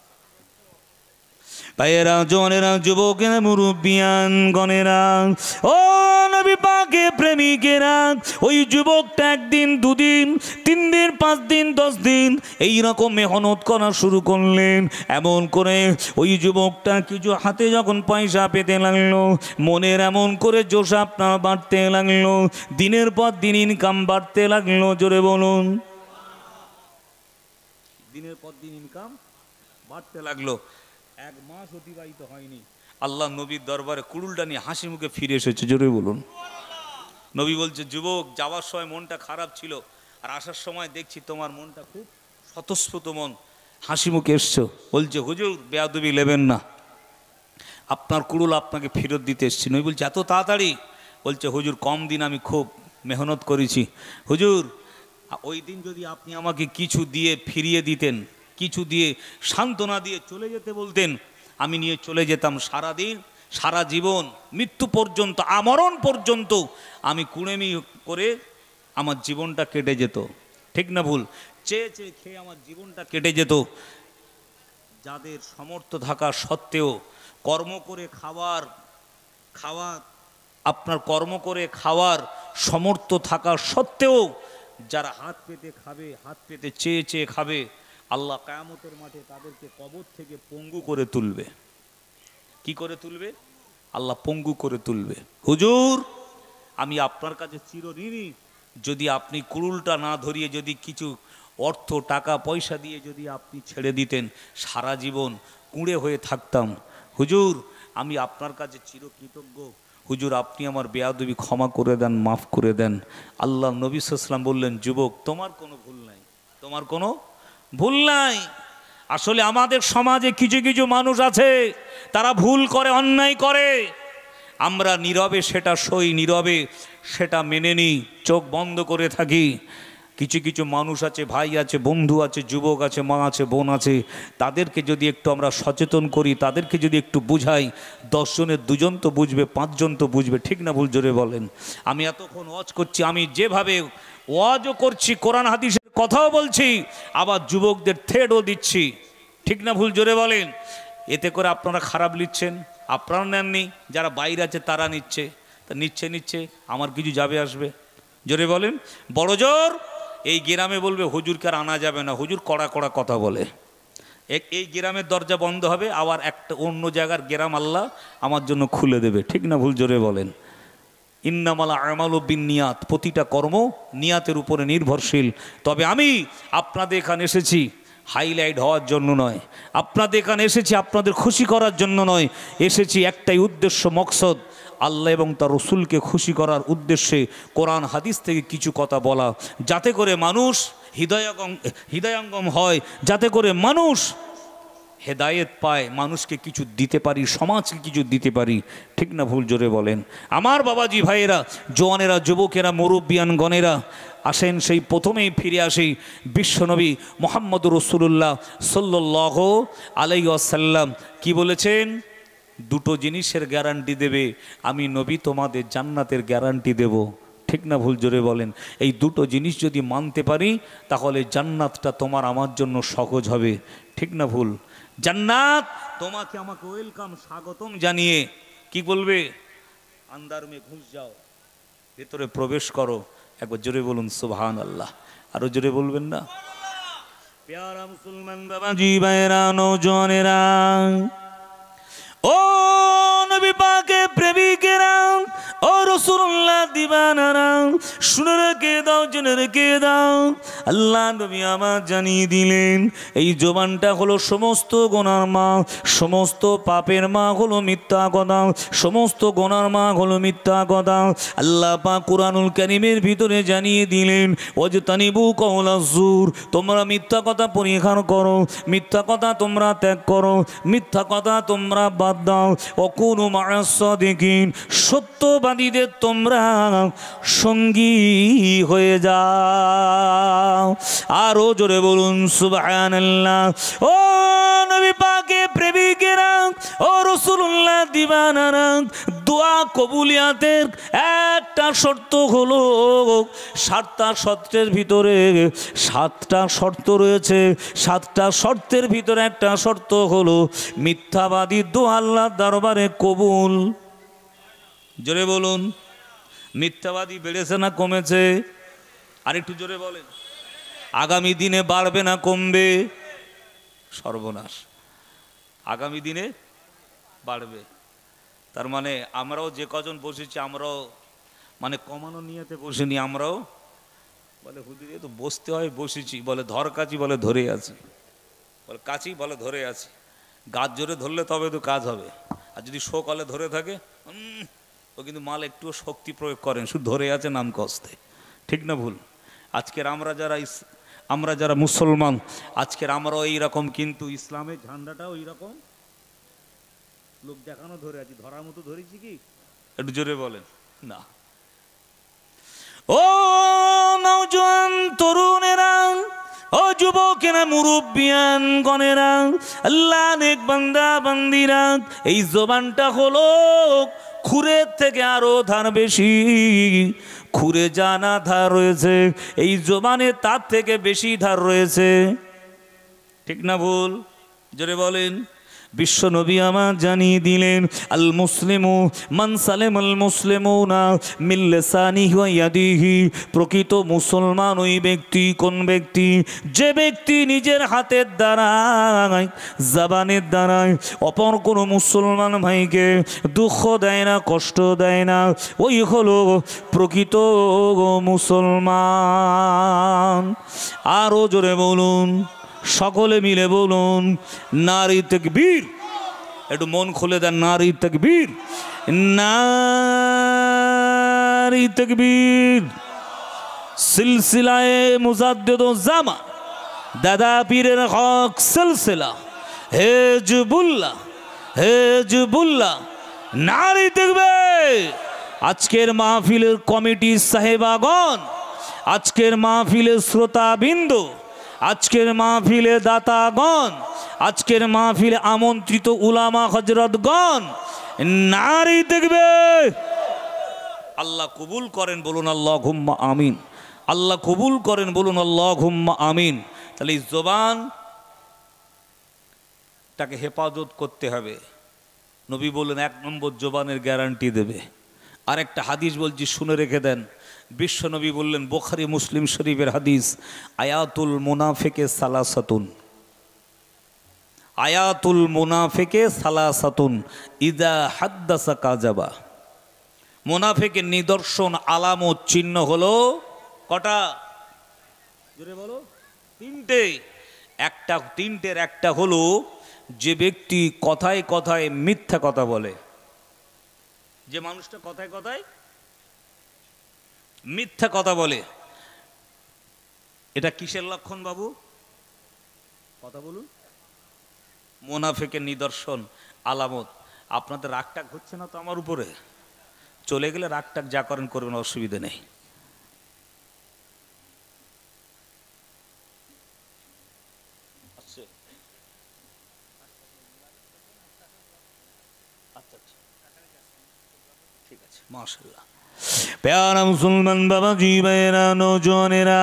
ভাইয়েরা, জনেরা, যুবকেরা, মুরব্বিয়ান গণেরা, ও নবী পাকের প্রেমিকেরা, ওই যুবকটা 1 দিন 2 দিন 3 দিন 5 দিন 10 দিন এইরকম মেহনত করা শুরু করলেন। এমন করে ওই যুবকটা কিছু হাতে যখন পয়সা পেতে লাগলো, মনের এমন করে জোশ আপনার বাড়তে লাগলো, দিনের পর দিন ইনকাম বাড়তে লাগলো। জোরে বলুন, দিনের পর দিন ইনকাম বাড়তে লাগলো। 1 মাস অতিবাহিত হয়নি, আল্লাহ নবীর দরবারে কুড়ুলটা নিয়ে হাসি মুখে ফিরে এসেছে। জোরে বলুন। নবী বলছে, যুবক, যাওয়ার সময় মনটা খারাপ ছিল, আর আসার সময় দেখছি তোমার মনটা খুব স্বতঃস্ফূর্ত মন, হাসি মুখে এসছো। বলছে, হুজুর বেয়াদবি নেবেন না, আপনার কুড়ুল আপনাকে ফেরত দিতে এসছি। নবী বলছে, এত তাড়াতাড়ি? বলছে, হুজুর কম দিন আমি খুব মেহনত করেছি। হুজুর ওই দিন যদি আপনি আমাকে কিছু দিয়ে ফিরিয়ে দিতেন, কিছু দিয়ে সান্ত্বনা দিয়ে চলে যেতে বলতেন, আমি নিয়ে চলে যেতাম। সারাদিন সারা জীবন মৃত্যু পর্যন্ত, আমরণ পর্যন্ত আমি কুড়েমি করে আমার জীবনটা কেটে যেত। ঠিক না ভুল? চেয়ে চেয়ে খেয়ে আমার জীবনটা কেটে যেত। যাদের সামর্থ্য থাকা সত্ত্বেও কর্ম করে খাওয়ার আপনার কর্ম করে খাওয়ার সামর্থ্য থাকা সত্ত্বেও যারা হাত পেতে খাবে, হাত পেতে চেয়ে চেয়ে খাবে, আল্লাহ কিয়ামতের মাঠে তাদেরকে কবর থেকে পঙ্গু করে তুলবে। কি করে তুলবে? আল্লাহ পঙ্গু করে তুলবে। হুজুর আমি আপনার কাছে চিরঋণী, যদি আপনি কুড়ুলটা না ধরিয়ে যদি কিছু অর্থ টাকা পয়সা দিয়ে যদি আপনি ছেড়ে দিতেন, সারা জীবন কুঁড়ে হয়ে থাকতাম। হুজুর আমি আপনার কাছে চিরকৃতজ্ঞ, হুজুর আপনি আমার বেয়াদবি ক্ষমা করে দেন, মাফ করে দেন। আল্লাহ নবী সাল্লাল্লাহু আলাইহি ওয়াসাল্লাম বললেন, যুবক তোমার কোনো ভুল নাই, তোমার কোনো ভুল নাই। আসলে আমাদের সমাজে কিছু কিছু মানুষ আছে, তারা ভুল করে, অন্যায় করে, আমরা নীরবে সেটা সই, নীরবে সেটা মেনে নিই, চোখ বন্ধ করে থাকি। কিছু কিছু মানুষ আছে, ভাই আছে, বন্ধু আছে, যুবক আছে, মা আছে, বোন আছে, তাদেরকে যদি একটু আমরা সচেতন করি, তাদেরকে যদি একটু বুঝাই, 10 জনের 2 জন তো বুঝবে, 5 জন তো বুঝবে। ঠিক না ভুল? জোরে বলেন। আমি এতক্ষণ ওয়াজ করছি, আমি যেভাবে ওয়াজও করছি, কোরআন হাদিসের কথাও বলছি, আবার যুবকদের থ্রেডও দিচ্ছি। ঠিক না ভুল? জোরে বলেন। এতে করে আপনারা খারাপ নিচ্ছেন, আপনারা নেননি, যারা বাইরে আছে তারা নিচ্ছে। তা নিচ্ছে আমার কিছু যাবে আসবে? জোরে বলেন। বড় জোর এই গ্রামে বলবে হুজুরকে আর আনা যাবে না, হুজুর কড়া কড়া কথা বলে। এই গ্রামের দরজা বন্ধ হবে, আবার একটা অন্য জায়গার গ্রাম আল্লাহ আমার জন্য খুলে দেবে। ঠিক না ভুল? জোরে বলেন। ইন্নামাল আমালু বিন্নিয়াত, প্রতিটা কর্ম নিয়াতের উপরে নির্ভরশীল। তবে আমি আপনাদের এখানে এসেছি হাইলাইট হওয়ার জন্য নয়, আপনাদের এখানে এসেছি আপনাদের খুশি করার জন্য নয়, এসেছি একটাই উদ্দেশ্য, মকসদ, আল্লাহ এবং তার রসুলকে খুশি করার উদ্দেশ্যে কোরআন হাদিস থেকে কিছু কথা বলা, যাতে করে মানুষ হৃদয়ঙ্গম হয়, যাতে করে মানুষ হেদায়েত পায়, মানুষকে কিছু দিতে পারি, সমাজকে কিছু দিতে পারি। ঠিক না ভুল? জোরে বলেন। আমার বাবাজি ভাইয়েরা, জওয়ানেরা, যুবকেরা, মুরব্বিয়ানগণেরা, আসেন সেই প্রথমেই ফিরে আসি বিশ্বনবী মুহাম্মদুর রাসূলুল্লাহ সাল্লাল্লাহু আলাইহি ওয়াসাল্লাম কি বলেছেন? 2টো জিনিসের গ্যারান্টি দেবে, আমি নবী তোমাদের জান্নাতের গ্যারান্টি দেব। ঠিক না ভুল? জোরে বলেন। এই 2টো জিনিস যদি মানতে পারি, তাহলে জান্নাতটা তোমার আমার জন্য সহজ হবে। ঠিক না ভুল? জান্নাত তোমাকে আমাকে ওয়েলকাম, স্বাগতম জানিয়ে কি বলবে? আন্দার মে ঘুষ যাও, ভেতরে প্রবেশ করো। একবার জোরে বলুন সুবহানাল্লাহ। আরো জোরে বলবেন না? প্যারা মুসলমান বাবাজি ভাইরা, নওজওয়ানেরা, ও নবী পাকের প্রেমিকেরা, ও রাসূলুল্লাহ দিবানারা, শুনে রেখে দাও, জেনে রেখে দাও, আল্লাহ নবী আমার জানিয়ে দিলেন, এই জবানটা হলো সমস্ত গুনার মা, সমস্ত পাপের মা হলো মিথ্যা কথা, সমস্ত গুনার মা হলো মিথ্যা কথা। আল্লাহ পাক কুরআনুল কারীমের ভিতরে জানিয়ে দিলেন, ওয়াজতানিবু কাওলাজ জুর, তোমরা মিথ্যা কথা পরিহার করো, মিথ্যা কথা তোমরা ত্যাগ করো, মিথ্যা কথা তোমরা বাদ দাও। ওয়াকুনু মা'আস সাদিকিন, সত্যবাদীদের তোমরা সঙ্গী হয়ে যাও। আরো জোরে বলুন সুবহানাল্লাহ। ও নবী পাকের প্রেমিকেরা, ও রাসূলুল্লাহ দিবানারা, দোয়া কবুলিয়াতের একটা শর্ত হলো, 7টা শর্তের ভিতরে 7টা শর্ত রয়েছে, 7টা শর্তের ভিতরে একটা শর্ত হলো মিথ্যাবাদী দোয়া আল্লাহর দরবারে কবুল। জোরে বলুন। মিথ্যাবাদী বেড়েছে না কমেছে? আর একটু জোরে বলেন। আগামী দিনে বাড়বে না কমবে? সর্বনাশ, আগামী দিনে বাড়বে। তার মানে আমরাও যে কজন বসেছি আমরাও মানে কমানো নিয়েতে বসিনি, আমরাও বলে হুদিরে তো বসতে হয় বসেছি, বলে ধর কাছি, বলে ধরে আছি, বলে কাছি, বলে ধরে আছি। গাছ জোরে ধরলে তবে তো কাজ হবে, আর যদি শোকলে ধরে থাকে ও কিন্তু মাল একটুও শক্তি প্রয়োগ করেন, শুধু ধরে আছে নাম কষ্টে। ঠিক না ভুল? আজকের আমরা যারা মুসলমান, আজকের আমরাও এইরকম, কিন্তু ইসলামের ঝান্ডাটাও এইরকম লোক দেখানো ধরে আছি। ধরার মতো ধরেছি কি? একটু জোরে বলেন না। ও নওজোয়ান তরুণেরা, ও যুবকেরা, মুরব্বিয়ান গণেরা, আল্লাহ নেক বান্দা বান্দিরা, এই জবানটা হলো খুরের থেকে আরো ধার বেশি। খুরে জানা ধার রয়েছে, এই জবানে তার থেকে বেশি ধার রয়েছে। ঠিক না ভুল? জোরে বলেন। বিশ্ব নবী আমার জানিয়ে দিলেন, আল মুসলিমু মান সালেম আল মুসলিমুনা মিন লিসানিহি ওয়া ইয়াদিহি। প্রকৃত মুসলমান ওই ব্যক্তি, কোন ব্যক্তি? যে ব্যক্তি নিজের হাতের দ্বারায়, জবানের দ্বারায় অপর কোনো মুসলমান ভাইকে দুঃখ দেয় না, কষ্ট দেয় না, ওই হলো প্রকৃত মুসলমান। আরো জোরে বলুন, সকলে মিলে বলুন নারী তাকবীর। একটু মন খুলে দেন, নারী তাকবীর, নারী তাকবীর। সিলসিলায়ে মুজাদ্দিদুজ জামান দাদা পীরের হক সিলসিলা হেজবুল্লাহ, হেজবুল্লাহ, নারী তাকবীর। আজকের মাহফিলের কমিটি সাহেবাগণ, আজকের মাহফিলের শ্রোতাবৃন্দ, আজকের মাহফিলে দাতাগণ, আজকের মাহফিলে আমন্ত্রিত উলামা হযরতগণ, নারী দেখবে। আল্লাহ কবুল করেন, বলুন আল্লাহুম্মা আমিন। আল্লাহ কবুল করেন, বলুন আল্লাহুম্মা আমিন। তাহলে এই জবানটাকে হেফাজত করতে হবে। নবী বললেন 1 নম্বর জবানের গ্যারান্টি দেবে। আরেকটা হাদিস বলছি, শুনে রেখে দেন। বিশ্বনবী বললেন, বুখারী মুসলিম শরীফের হাদিস, আয়াতুল মুনাফিকে সালাসাতুন, আয়াতুল মুনাফিকে সালাসাতুন ইদা হাদ্দাসা কাযাবা। মুনাফিকের নিদর্শন, আলামত, চিহ্ন হলো কটা? জোরে বলো। 3টে। তিনটের একটা হলো যে ব্যক্তি কথায় কথায় মিথ্যা কথা বলে। যে মানুষটা কথায় কথায় মিথ্যা কথা বলে, এটা কিসের লক্ষণ বাবু? কথা বলুন। মুনাফিকের নিদর্শন, আলামত। আপনাদের রাগটাক হচ্ছে না তো আমার উপরে? চলে গেলে রাগটাক যা করেন করবেন, অসুবিধা নেই। আচ্ছা আচ্ছা, ঠিক আছে, মাশাআল্লাহ। প্যারা মুসলমান বাবা জি ভাইয়েরা, নওজোয়ানেরা,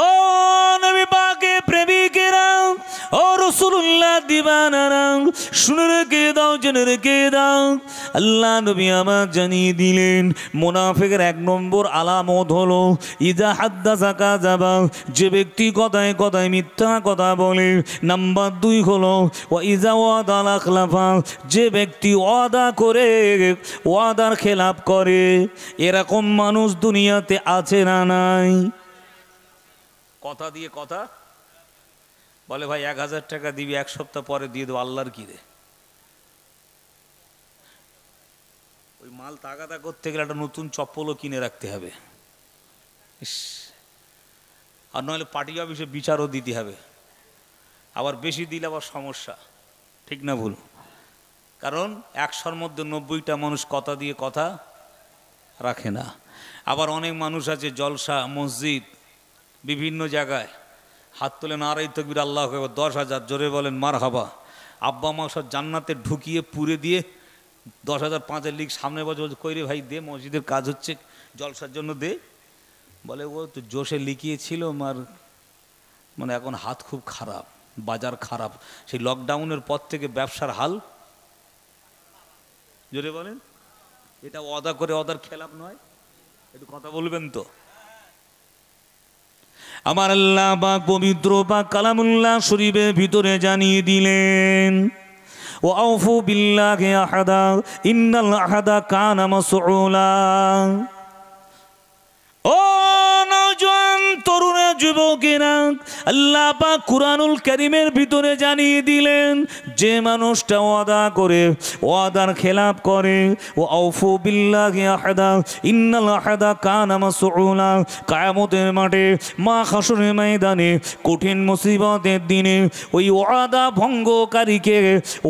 ও নবী পাকের প্রেমিকেরা, ও রাসূলুল্লাহ দিওয়ানারা, শুনে রেখে দাও, জেনে রেখে দাও। আল্লাহ নবী আমার জানিয়ে দিলেন, মুনাফিকের 1 নম্বর আলামত হলো ইজা হাদ্দাসা কাযাবা, যে ব্যক্তি কথায় কথায় মিথ্যা কথা বলে। নাম্বার 2 হলো ওয়া ইজা ওয়াদা আখলাফা, যে ব্যক্তি ওয়াদা করে ওয়াদার খেলাপ করে। এরকম মানুষ দুনিয়াতে আছে না নাই? কথা দিয়ে কথা বলে, ভাই 1000 টাকা দিবি, 1 সপ্তাহ পরে দিয়ে দেবো। আল্লাহর কি রে? ওই মাল তাগাদা করতে গেলে একটা নতুন চপ্পলও কিনে রাখতে হবে, আর নইলে পার্টি অফিসে বিচারও দিতে হবে। আবার বেশি দিলে আবার সমস্যা। ঠিক না ভুল? কারণ 100-র মধ্যে 90টা মানুষ কথা দিয়ে কথা রাখে না। আবার অনেক মানুষ আছে জলসা, মসজিদ, বিভিন্ন জায়গায় হাত তুলে নারাই তাকবীর, আল্লাহু আকবার, 10,000, জোরে বলেন মারহাবা। আব্বা মা সব জান্নাতে ঢুকিয়ে পুরে দিয়ে 10,000 5-এর লিখ সামনে বছর কইরে, ভাই দে, মসজিদের কাজ হচ্ছে, জলসার জন্য দে। বলে ও তো জোশে লিখিয়েছিল, মানে এখন হাত খুব খারাপ, বাজার খারাপ। সেই লকডাউনের পর থেকে ব্যবসার হাল, জোরে বলেন, এটা ওয়াদা করে ওয়াদার খেলাপ নয়? একটু কথা বলবেন তো। আমার আল্লাহ পাক পবিত্র পাক কালামুল্লাহ শরীফের ভিতরে জানিয়ে দিলেন, ওয়া আউফু বিল্লাহি আহাদা ইন্নাল আহাদা কানা মাসউলা। ও নওজোয়ান তরুণ যুবকেরা, আল্লাহ পাক কুরআনুল কারীমের ভিতরে জানিয়ে দিলেন, যে মানুষটা ওয়াদা করে ওয়াদার খেলাপ করে, ও আউফু বিল্লাহি আহাদা ইন্নাল আহাদা কানা মাসউলা, কিয়ামতের মাঠে মা হাশরের ময়দানে কঠিন মুসিবতের দিনে ওই ওয়াদা ভঙ্গকারীকে,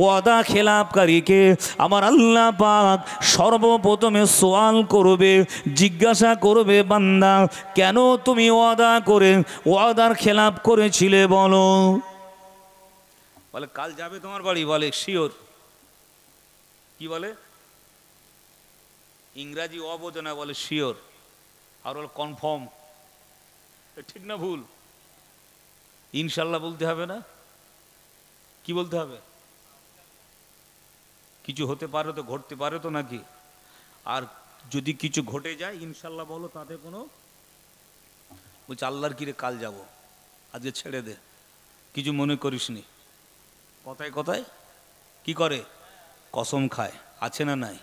ওয়াদা খেলাপকারীকে আমার আল্লাহ পাক সর্বপ্রথমে সওয়াল করবে, জিজ্ঞাসা করবে, বান্দা কেন তুমি ওয়াদা করে ওয়াদার খেলাপ করেছিলে বলো। বলে কাল যাবে তোমার বাড়ি, বলে শিওর। কি বলে? ইংরাজি অবোঝে না, বলে শিওর। আর বলে কনফার্ম। ঠিক না ভুল? ইনশাল্লাহ বলতে হবে না? কি বলতে হবে? কিছু হতে পারে তো, ঘটতে পারে তো নাকি? আর যদি কিছু ঘটে যায় ইনশাল্লাহ বলো, তাতে কোনো বলছে আল্লাহর কিরে কাল যাব, আজকে ছেড়ে দে, কিছু মনে করিস নি। কথায় কথায় কি করে? কসম খায়। আছে না নাই?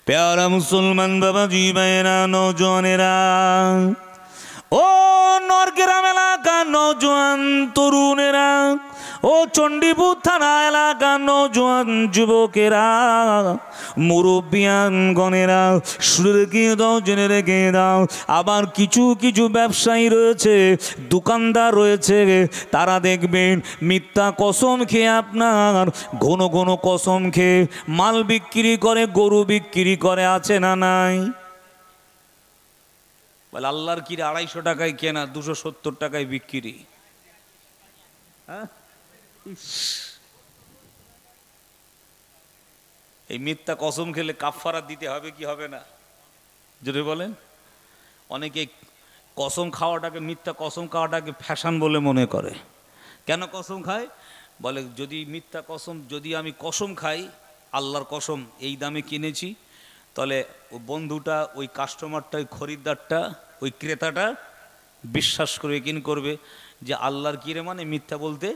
প্যারা মুসলমান বাবাজি ভাইয়েরা, নওজোয়ানেরা, ও নরগ্রাম এলাকা নওজোয়ান তরুণেরা, ও চণ্ডীপুর থানা এলাকা নওজোয়ান যুবকেরা, মুরব্বিয়ান গণেরা, শুনে রেখে দাও, জেনে রেখে দাও। আবার কিছু কিছু ব্যবসায়ী রয়েছে, দোকানদার রয়েছে, তারা দেখবেন মিথ্যা কসম খেয়ে আপনার ঘন ঘন কসম খেয়ে মাল বিক্রি করে, গরু বিক্রি করে। আছে না নাই? বলে আল্লাহর কি 250 টাকায় কেনা, 270 টাকায় বিক্রি। হ্যাঁ, এই মিথ্যা কসম খেলে কাফারা দিতে হবে কি হবে না? যদি বলেন, অনেকে কসম খাওয়াটাকে, মিথ্যা কসম খাওয়াটাকে ফ্যাশন বলে মনে করে। কেন কসম খায়? বলে যদি মিথ্যা কসম, যদি আমি কসম খাই আল্লাহর কসম এই দামে কিনেছি, তাহলে ওই বন্ধুটা, ওই কাস্টমারটা, ওই খরিদ্দারটা, ওই ক্রেতাটা বিশ্বাস করে কিন করবে যে আল্লাহর কিনে মানে মিথ্যা বলতে।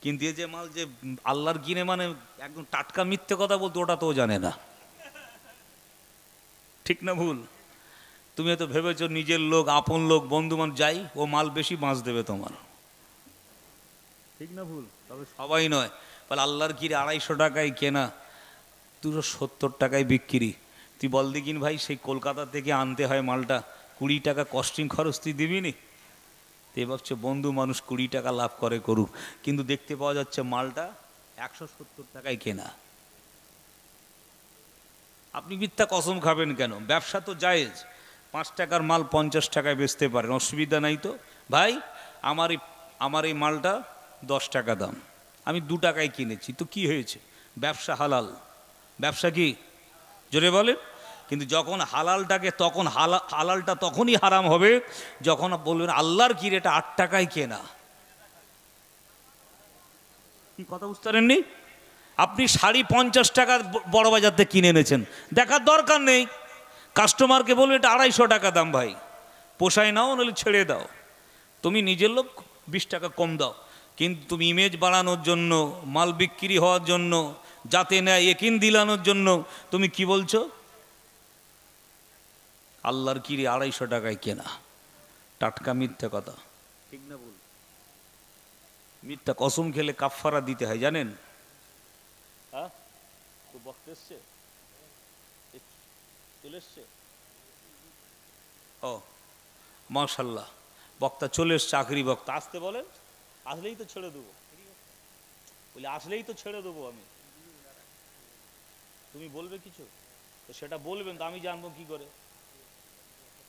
কিন্তু এই যে মাল যে আল্লাহর কিনে মানে একদম টাটকা মিথ্যে কথা বলতে, ওটা তো জানে না। ঠিক না ভুল? তুমি তো ভেবেছো নিজের লোক, আপন লোক, বন্ধু মানুষ, যাই ও মাল বেশি বাঁচ দেবে তোমার। ঠিক না ভুল? তবে সবাই নয়। বলে আল্লাহর কিরে 250 টাকায় কেনা, 270 টাকায় বিক্রি। তুই বল দিকিন ভাই, সেই কলকাতা থেকে আনতে হয় মালটা, 20 টাকা কস্টিং খরচ তুই দিবি নি? তো ভাবছে বন্ধু মানুষ 20 টাকা লাভ করে করুক, কিন্তু দেখতে পাওয়া যাচ্ছে মালটা 170 টাকায় কেনা। আপনি মিথ্যা কসম খাবেন কেন? ব্যবসা তো জায়েজ, 5 টাকার মাল 50 টাকায় বেচতে পারেন, অসুবিধা নাই তো। ভাই আমার এই মালটা 10 টাকা দাম, আমি 2 টাকায় কিনেছি, তো কি হয়েছে? ব্যবসা হালাল। ব্যবসা কি? জোরে বলেন। কিন্তু যখন হালালটাকে, তখন হালালটা তখনই হারাম হবে যখন বলবেন আল্লাহর কি এটা 8 টাকায় কেনা। কি কথা বুঝতে পারেননি? আপনি শাড়ি 50 টাকার বড় বাজার থেকে কিনে এনেছেন, দেখার দরকার নেই। কাস্টমারকে বলবে এটা 250 টাকা দাম, ভাই পোষায় নাও, নাহলে ছেড়ে দাও। তুমি নিজের লোক 20 টাকা কম দাও। কিন্তু তুমি ইমেজ বাড়ানোর জন্য, মাল বিক্রি হওয়ার জন্য, যাতে নেয় একিন দিলানোর জন্য তুমি কি বলছো? আল্লাহর কিরে 250 টাকায় কেনা, টাটকা মিথ্যা কথা। ঠিক না বল? মিথ্যা কসম খেলে কাফারা দিতে হয়, জানেন? হ্যাঁ, তো বক্তা এসছে, চলে এসছে। ও মাশাল্লাহ, বক্তা চলে এসছে, চাকরি বক্তা। আসতে বলেন, আসলেই তো ছেড়ে দেবো। বলে আসলেই তো ছেড়ে দেবো আমি। তুমি বলবে কিছু, তো সেটা বলবেন, তো আমি জানবো কি করে?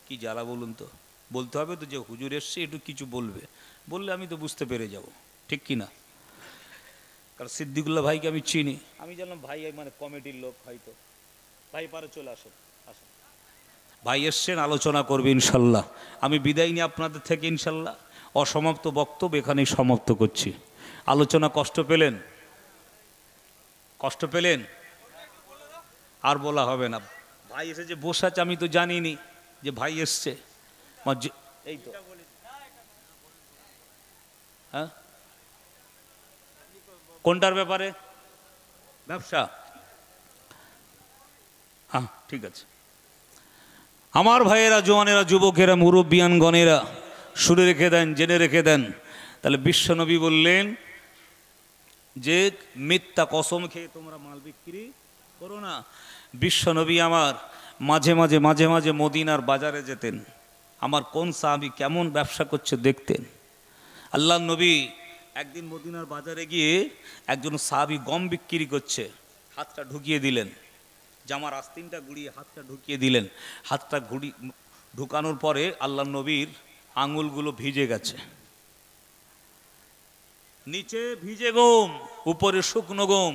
কি জ্বালা বলুন তো। বলতে হবে তো যে হুজুর এসছে, একটু কিছু বলবে, বললে আমি তো বুঝতে পেরে যাব। ঠিক কি না? কারণ সিদ্দিকুল্লাহ ভাইকে আমি চিনি, আমি জানলাম ভাই মানে কমিটির লোক হয়তো। ভাই পারে চলে আসেন, আসেন। ভাই এসছেন, আলোচনা করবে ইনশাল্লাহ। আমি বিদায় নিয়ে আপনাদের থেকে ইনশাল্লাহ অসমাপ্ত বক্তব্য এখানেই সমাপ্ত করছি। আলোচনা কষ্ট পেলেন? কষ্ট পেলেন? আর বলা হবে না। ভাই এসে যে বসে আছে আমি তো জানিনি যে ভাই এসছে। এই তো হ্যাঁ, কোনটার ব্যাপারে? ব্যবসা। হ্যাঁ ঠিক আছে। আমার ভাইয়েরা, জওয়ানেরা, যুবকেরা, মুরব্বিয়ানগণেরা শুনে রেখে দেন, জেনে রেখে দেন। তাহলে বিশ্বনবী বললেন যে মিথ্যা কসম খেয়ে তোমরা মাল বিক্রি করো না। বিশ্বনবী আমার মাঝে মাঝে মাঝে মাঝে মদিনার বাজারে যেতেন। আমার কোন সাহাবী কেমন ব্যবসা করছে দেখতেন। আল্লাহ নবী একদিন মদিনার বাজারে গিয়ে একজন সাহাবী গম বিক্রি করছে, হাতটা ঢুকিয়ে দিলেন, জামার আস্তিনটা গুড়িয়ে হাতটা ঢুকিয়ে দিলেন। হাতটা ঢুকানোর পরে আল্লাহ নবীর আঙুলগুলো ভিজে গেছে। নিচে ভিজে গম, উপরে শুকনো গম।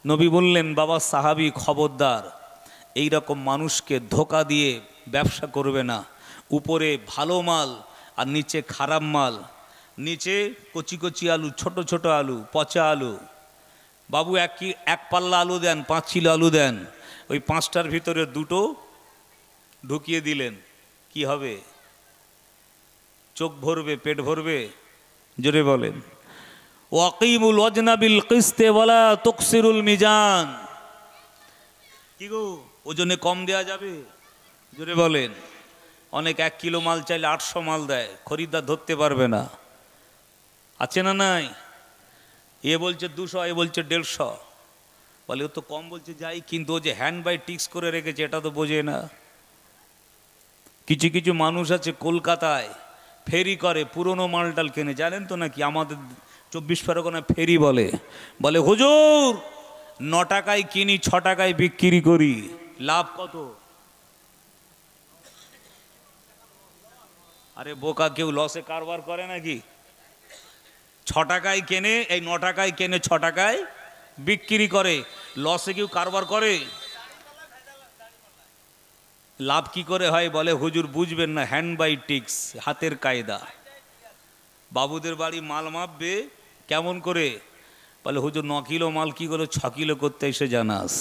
নবী বললেন, বাবা সাহাবী খবরদার, এই রকম মানুষকে ধোকা দিয়ে ব্যবসা করবে না। উপরে ভালো মাল আর নিচে খারাপ মাল। নিচে কচি কচি আলু, ছোট ছোট আলু, পচা আলু। বাবু এক পাল্লা আলু দেন, 5 কিলো আলু দেন। ওই 5টার ভিতরে 2টো ঢুকিয়ে দিলেন, কি হবে? চোখ ভরবে, পেট ভরবে? জোরে বলেন। ওয়াকিমুল ওয়াজনা বিল কিসতে ওয়ালা তুকসিরুল মিজান। কি গো, ওজনে কম দেয়া যাবে? জোরে বলেন। অনেক 1 কিলো মাল চাইলে 800 মাল দেয়, খরিদ্দার ধরতে পারবে না। আছে না নাই? এ বলছে 200, এ বলছে 150। বলে ও তো কম বলছে যাই, কিন্তু ও যে হ্যান্ড বাই টিক্স করে রেখেছে এটা তো বোঝে না। কিছু কিছু মানুষ আছে কলকাতায় ফেরি করে, পুরনো মালটাল কেনে। জানেন তো নাকি আমাদের 24 পরগনায় ফেরি বলে। বলে হুজুর 9 টাকায় কিনি, 6 টাকায় বিক্রি করি, লাভ কত? আরে বোকা, কেউ লসে কারবার করে নাকি? 6 টাকায় কেনে, এই 9 টাকায় কেনে, 6 টাকায় বিক্রি করে। লসে কেউ কারবার করে? লাভ কি করে হয়? বলে হুজুর বুঝবেন না, হ্যান্ড বাই টিক্স, হাতের কায়দা। বাবুদের বাড়ি মাল মাপবে কেমন করে? বলে হুজুর 9 কিলো মাল কি করে 6 কিলো করতে এসে জানাস।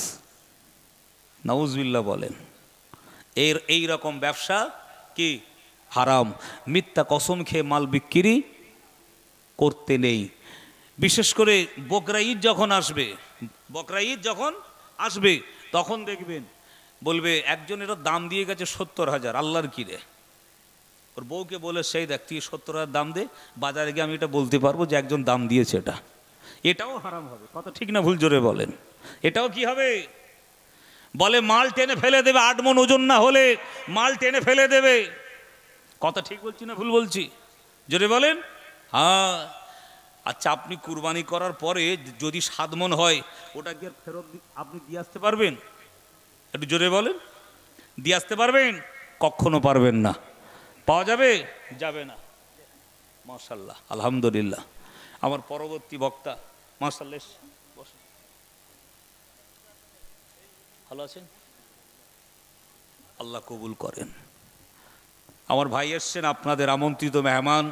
নাউজুবিল্লাহ বলেন। এই রকম ব্যবসা কি হারাম। মিথ্যা কসম খেয়ে মাল বিক্রি করতে নেই। বিশেষ করে বকরা ঈদ যখন আসবে, বকরা ঈদ যখন আসবে তখন দেখবেন বলবে একজনেরও দাম দিয়ে গেছে 70,000। আল্লাহর কি রে? ওর বউকে বলে সেই দেখ তুই 70,000 দাম দে, বাজারে গিয়ে আমি এটা বলতে পারবো যে একজন দাম দিয়েছে। এটাও হারাম হবে। কথা ঠিক না ভুল? জোরে বলেন। এটাও কি হবে? বলে মাল টেনে ফেলে দেবে, 8 মণ ওজন না হলে মাল টেনে ফেলে দেবে। কথা ঠিক বলছি না ভুল বলছি? জোরে বলেন। হ্যাঁ। আচ্ছা, আপনি কুরবানি করার পরে যদি 7 মণ হয়, ওটা কি আর ফেরত আপনি দিয়ে আসতে পারবেন? একটু জোরে বলেন। দিয়ে আসতে পারবেন? কখনো পারবেন না। পাওয়া যাবে? যাবে না। মাশাআল্লাহ, আলহামদুলিল্লাহ। আমার পরবর্তী বক্তা মাশাআল্লাহ, ভালো আছেন? আল্লাহ কবুল করেন। আমার ভাই এসছেন, আপনাদের আমন্ত্রিত মেহমান।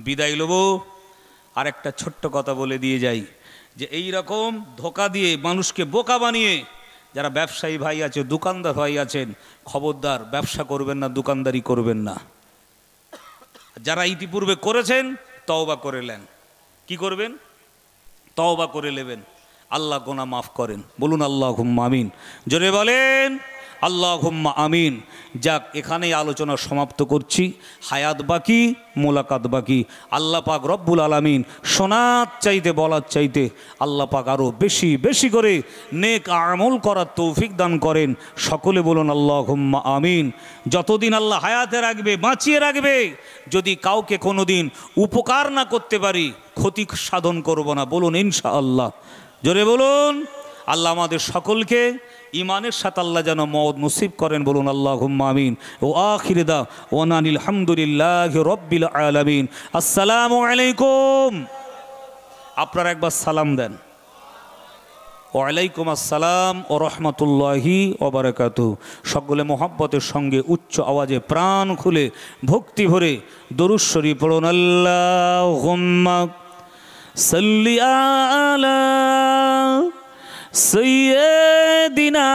বিদায় লব। আর একটা ছোট্ট কথা বলে দিয়ে যাই যে এই রকম ধোকা দিয়ে মানুষকে বোকা বানিয়ে যারা ব্যবসায়ী ভাই আছে, দোকানদার ভাই আছেন, খবরদার ব্যবসা করবেন না, দোকানদারি করবেন না। যারা ইতিপূর্বে করেছেন তওবা করে নেন। কি করবেন? তওবা করে নেবেন। আল্লাহ গুনাহ মাফ করেন। বলুন আল্লাহুম্মা আমিন। জোরে বলেন আল্লাহুম্মা আমিন। যাক, এখানেই আলোচনা সমাপ্ত করছি। হায়াত বাকি, মোলাকাত বাকি। আল্লাহ পাক রব্বুল আলামিন শোনার চাইতে বলার চাইতে আল্লাহ পাক আরও বেশি বেশি করে নেক আমল করার তৌফিক দান করেন। সকলে বলুন আল্লাহুম্মা আমিন। যতদিন আল্লাহ হায়াতে রাখবে, বাঁচিয়ে রাখবে, যদি কাউকে কোনো দিন উপকার না করতে পারি, ক্ষতি সাধন করব না। বলুন ইনশাআল্লাহ। জোরে বলুন। আল্লাহ আমাদের সকলকে ইমানের সাথে আল্লাহ যেন মওত নসিব করেন। বলুন আল্লাহুম্মা আমিন। ও আখির দাওয়ানা আলহামদুলিল্লাহি রাব্বিল আলামিন। আসসালামু আলাইকুম। আপনারা একবার সালাম দেন। ওয়ালাইকুম আসসালাম ও রহমতুল্লাহি ওয়া বারাকাতুহু। সকলে মোহাব্বতের সঙ্গে উচ্চ আওয়াজে প্রাণ খুলে ভক্তি ভরে দরুদ শরীফ পড়ুন। আল্লাহুম্মা সাল্লি আলা সাইয়্যিদিনা